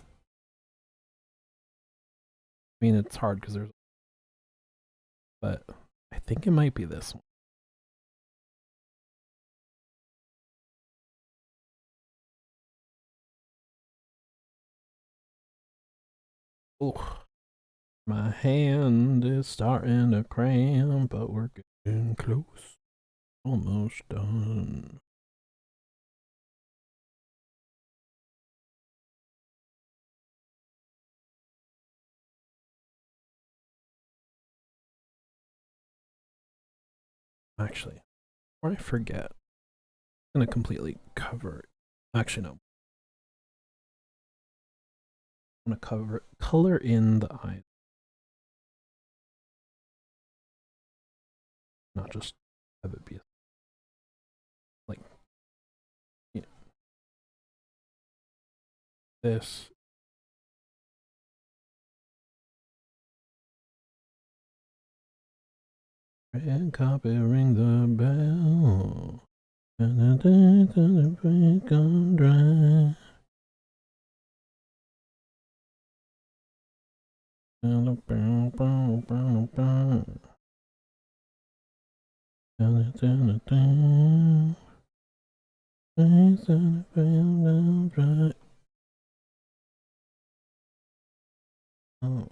I mean, it's hard because there's, but I think it might be this one. Oh, My hand is starting to cramp, but we're getting close. Almost done. Actually, before I forget, I'm gonna completely cover it. Actually, no. I'm gonna color in the eye, not just have it be like, you know, this. Red carpet, ring the bell. And the day that the break come dry. And the boom, boom, boom, boom. And the day that the break come dry. Oh.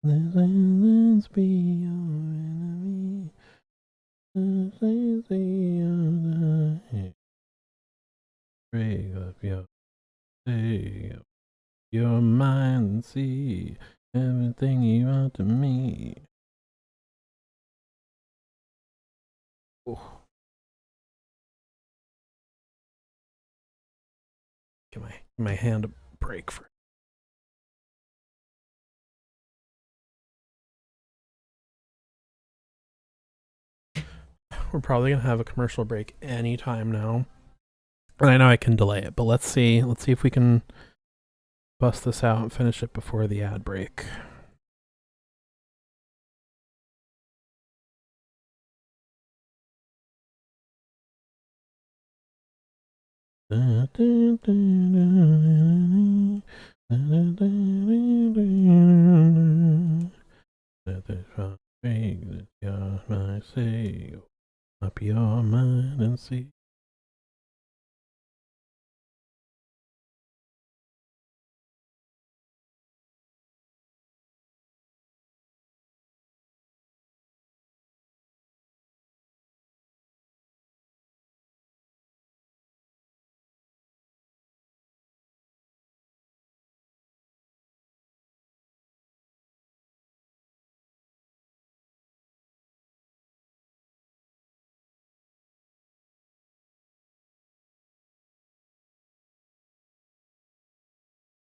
The silence be your enemy. The silence be your enemy. Break up your day. Your mind and see everything you want to me. Oh. Give my hand a break for. We're probably gonna have a commercial break anytime now. And I know I can delay it, but let's see. Let's see if we can bust this out and finish it before the ad break. Up your mind and see.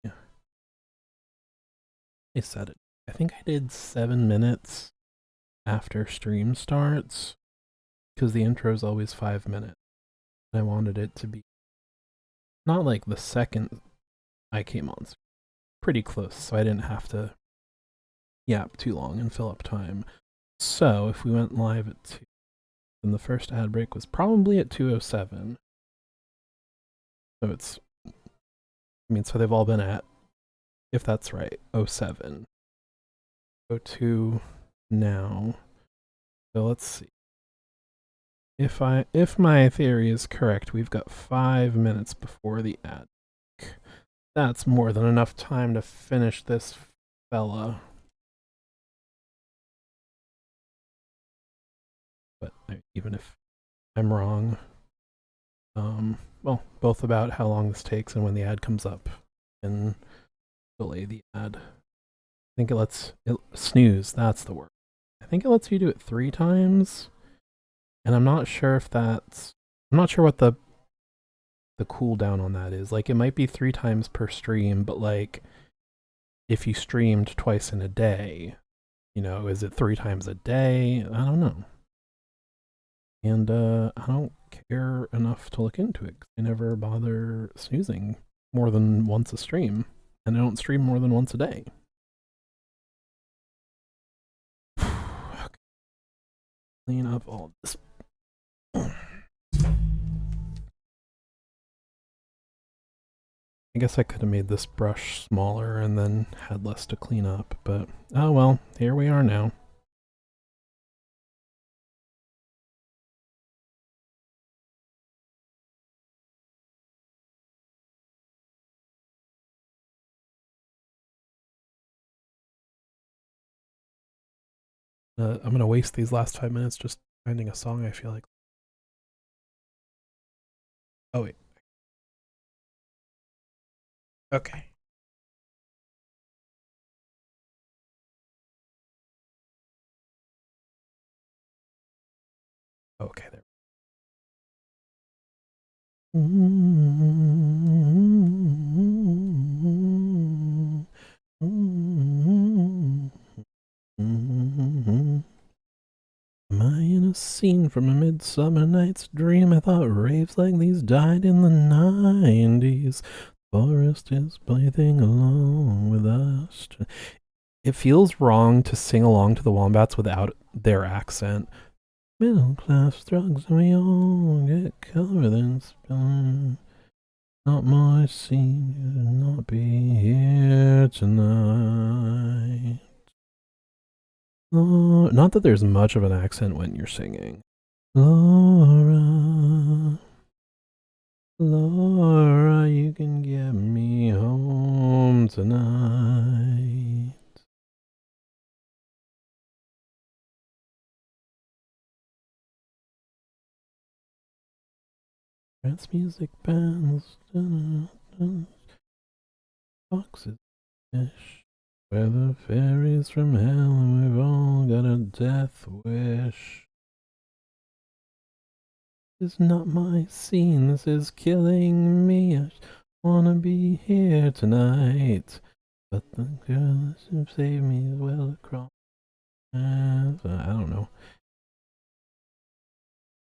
Yeah, I said it. I think I did 7 minutes after stream starts because the intro is always 5 minutes. I wanted it to be not like the second I came on, pretty close, so I didn't have to yap too long and fill up time. So if we went live at 2, then the first ad break was probably at 2:07. So it's, I mean, so they've all been at, if that's right, 07. 02 now. So let's see. If my theory is correct, we've got 5 minutes before the ad. That's more than enough time to finish this fella. But even if I'm wrong, well, both about how long this takes and when the ad comes up, and delay the ad. I think snooze. That's the word. I think it lets you do it 3 times, and I'm not sure if that's. I'm not sure what the cooldown on that is. Like, it might be 3 times per stream, but like, if you streamed twice in a day, is it 3 times a day? I don't know. And I don't care enough to look into it because I never bother snoozing more than once a stream, and I don't stream more than once a day. Okay. Clean up all this. I guess I could have made this brush smaller and then had less to clean up, but oh well, here we are now. I'm gonna waste these last 5 minutes just finding a song I feel like. Oh wait. Okay. Okay, there. Am I in a scene from a Midsummer Night's Dream? I thought raves like these died in the 90s. Forest is breathing along with us. It feels wrong to sing along to the Wombats without their accent. Middle class drugs, and we all get covered in spilling. Not my scene, you not be here tonight. Oh, not that there's much of an accent when you're singing. Laura, Laura, you can get me home tonight. Dance music bands, boxes, fish. We're the fairies from hell, and we've all got a death wish. This is not my scene, this is killing me. I just wanna be here tonight. But the girl who saved me is well across. I don't know.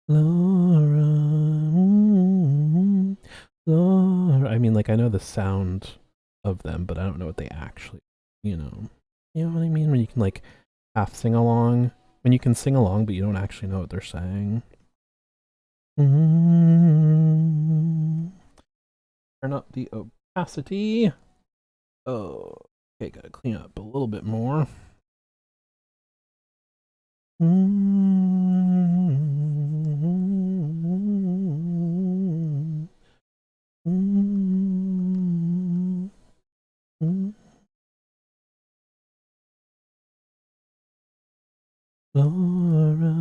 Laura, Laura. I mean, like, I know the sound of them, but I don't know what they actually, you know. You know what I mean? When you can, like, half sing along. When you can sing along, but you don't actually know what they're saying. Turn up the opacity. Oh, okay, gotta clean up a little bit more. Laura,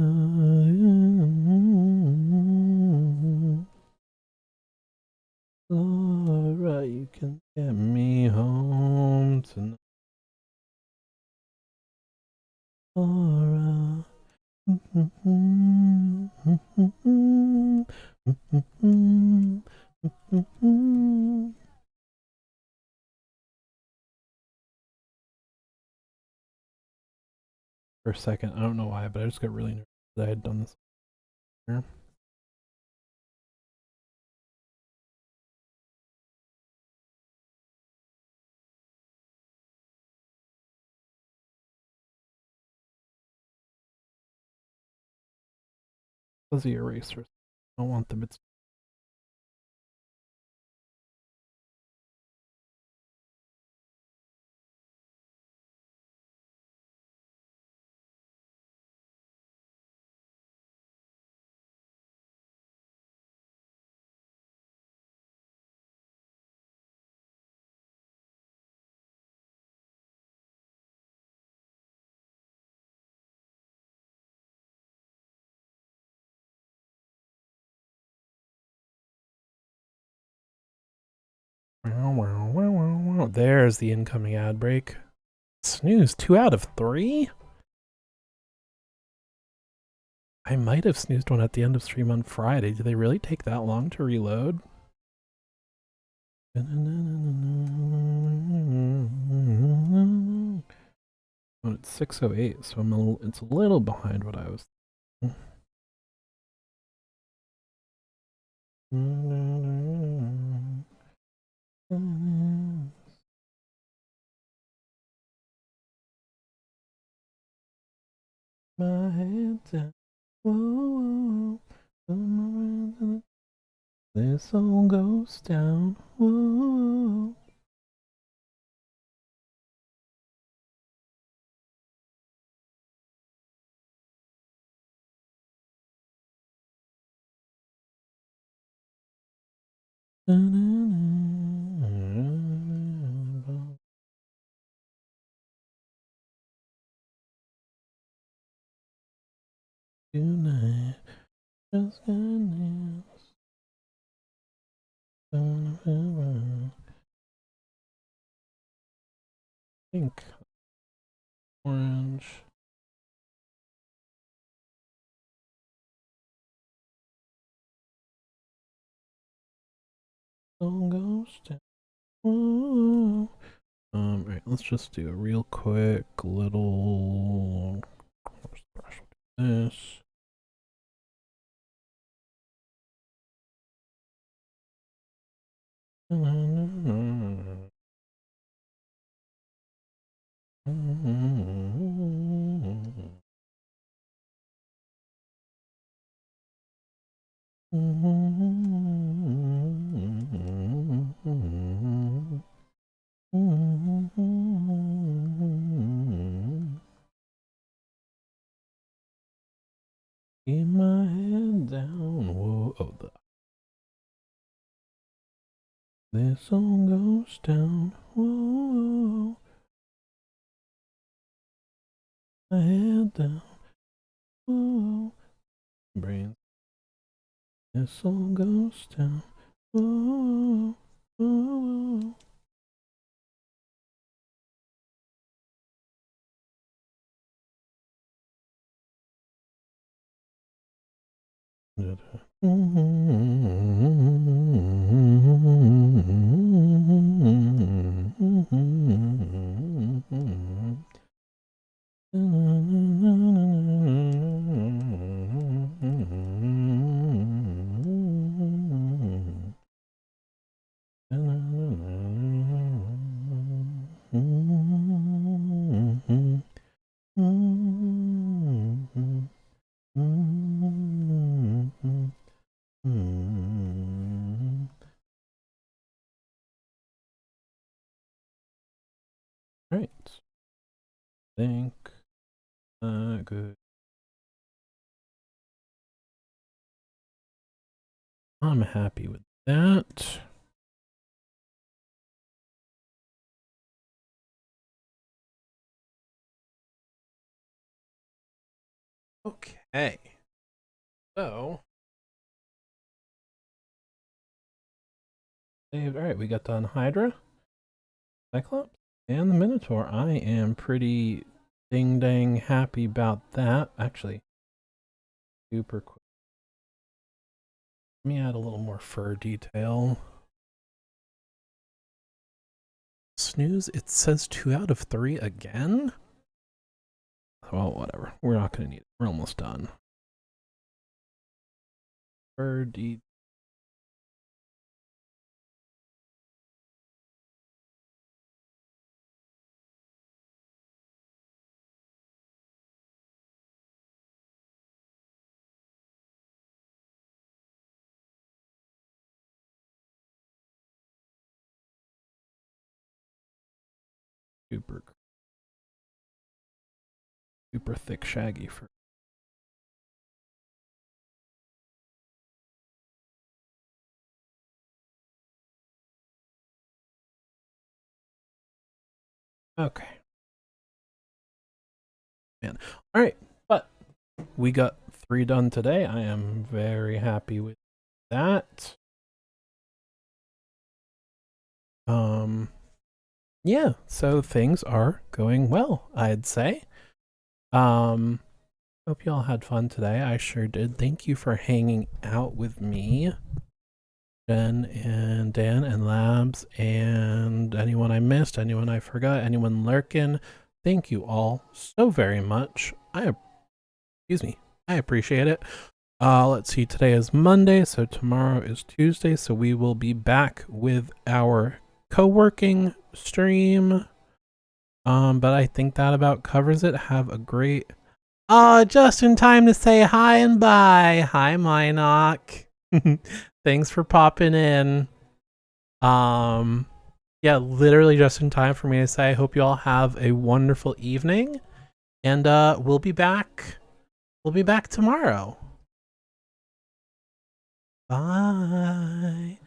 Laura, you can get me home tonight. Laura. For a second, I don't know why, but I just got really nervous that I had done this. Here. Fuzzy erasers. I don't want them. It's there's the incoming ad break. Snooze 2 out of 3. I might have snoozed one at the end of stream on Friday. Did they really take that long to reload? Oh, it's 6:08, so it's a little behind what I was thinking. My head down. Whoa, whoa. This all goes down. Whoa. Just goodness. Pink, orange. Sun goes down. Whoa. Right, let's just do a real quick little brush. This. Keep my head down. Whoa. Oh, this song goes down. Whoa. My head down. Whoa. Brains. This song goes down. Whoa. Whoa. Right. Think good. I'm happy with that. Okay. So, all right, we got done Hydra, Cyclops, and the Minotaur. I am pretty ding dang happy about that. Actually, super quick. Let me add a little more fur detail. Snooze, it says 2 out of 3 again? Well, whatever. We're not going to need it. We're almost done. Fur detail. Super thick shaggy fur. Okay. Man. All right, but we got 3 done today. I am very happy with that. Yeah, so things are going well, I'd say. Hope you all had fun today. I sure did. Thank you for hanging out with me, Jen and Dan and Labs, and anyone I missed, anyone I forgot, anyone lurking. Thank you all so very much. I appreciate it. Let's see, today is Monday, so tomorrow is Tuesday, so we will be back with our co-working stream. But I think that about covers it. Have a great just in time to say hi and bye. Hi, Minoc. Thanks for popping in. Yeah, literally just in time for me to say I hope you all have a wonderful evening. And we'll be back. We'll be back tomorrow. Bye.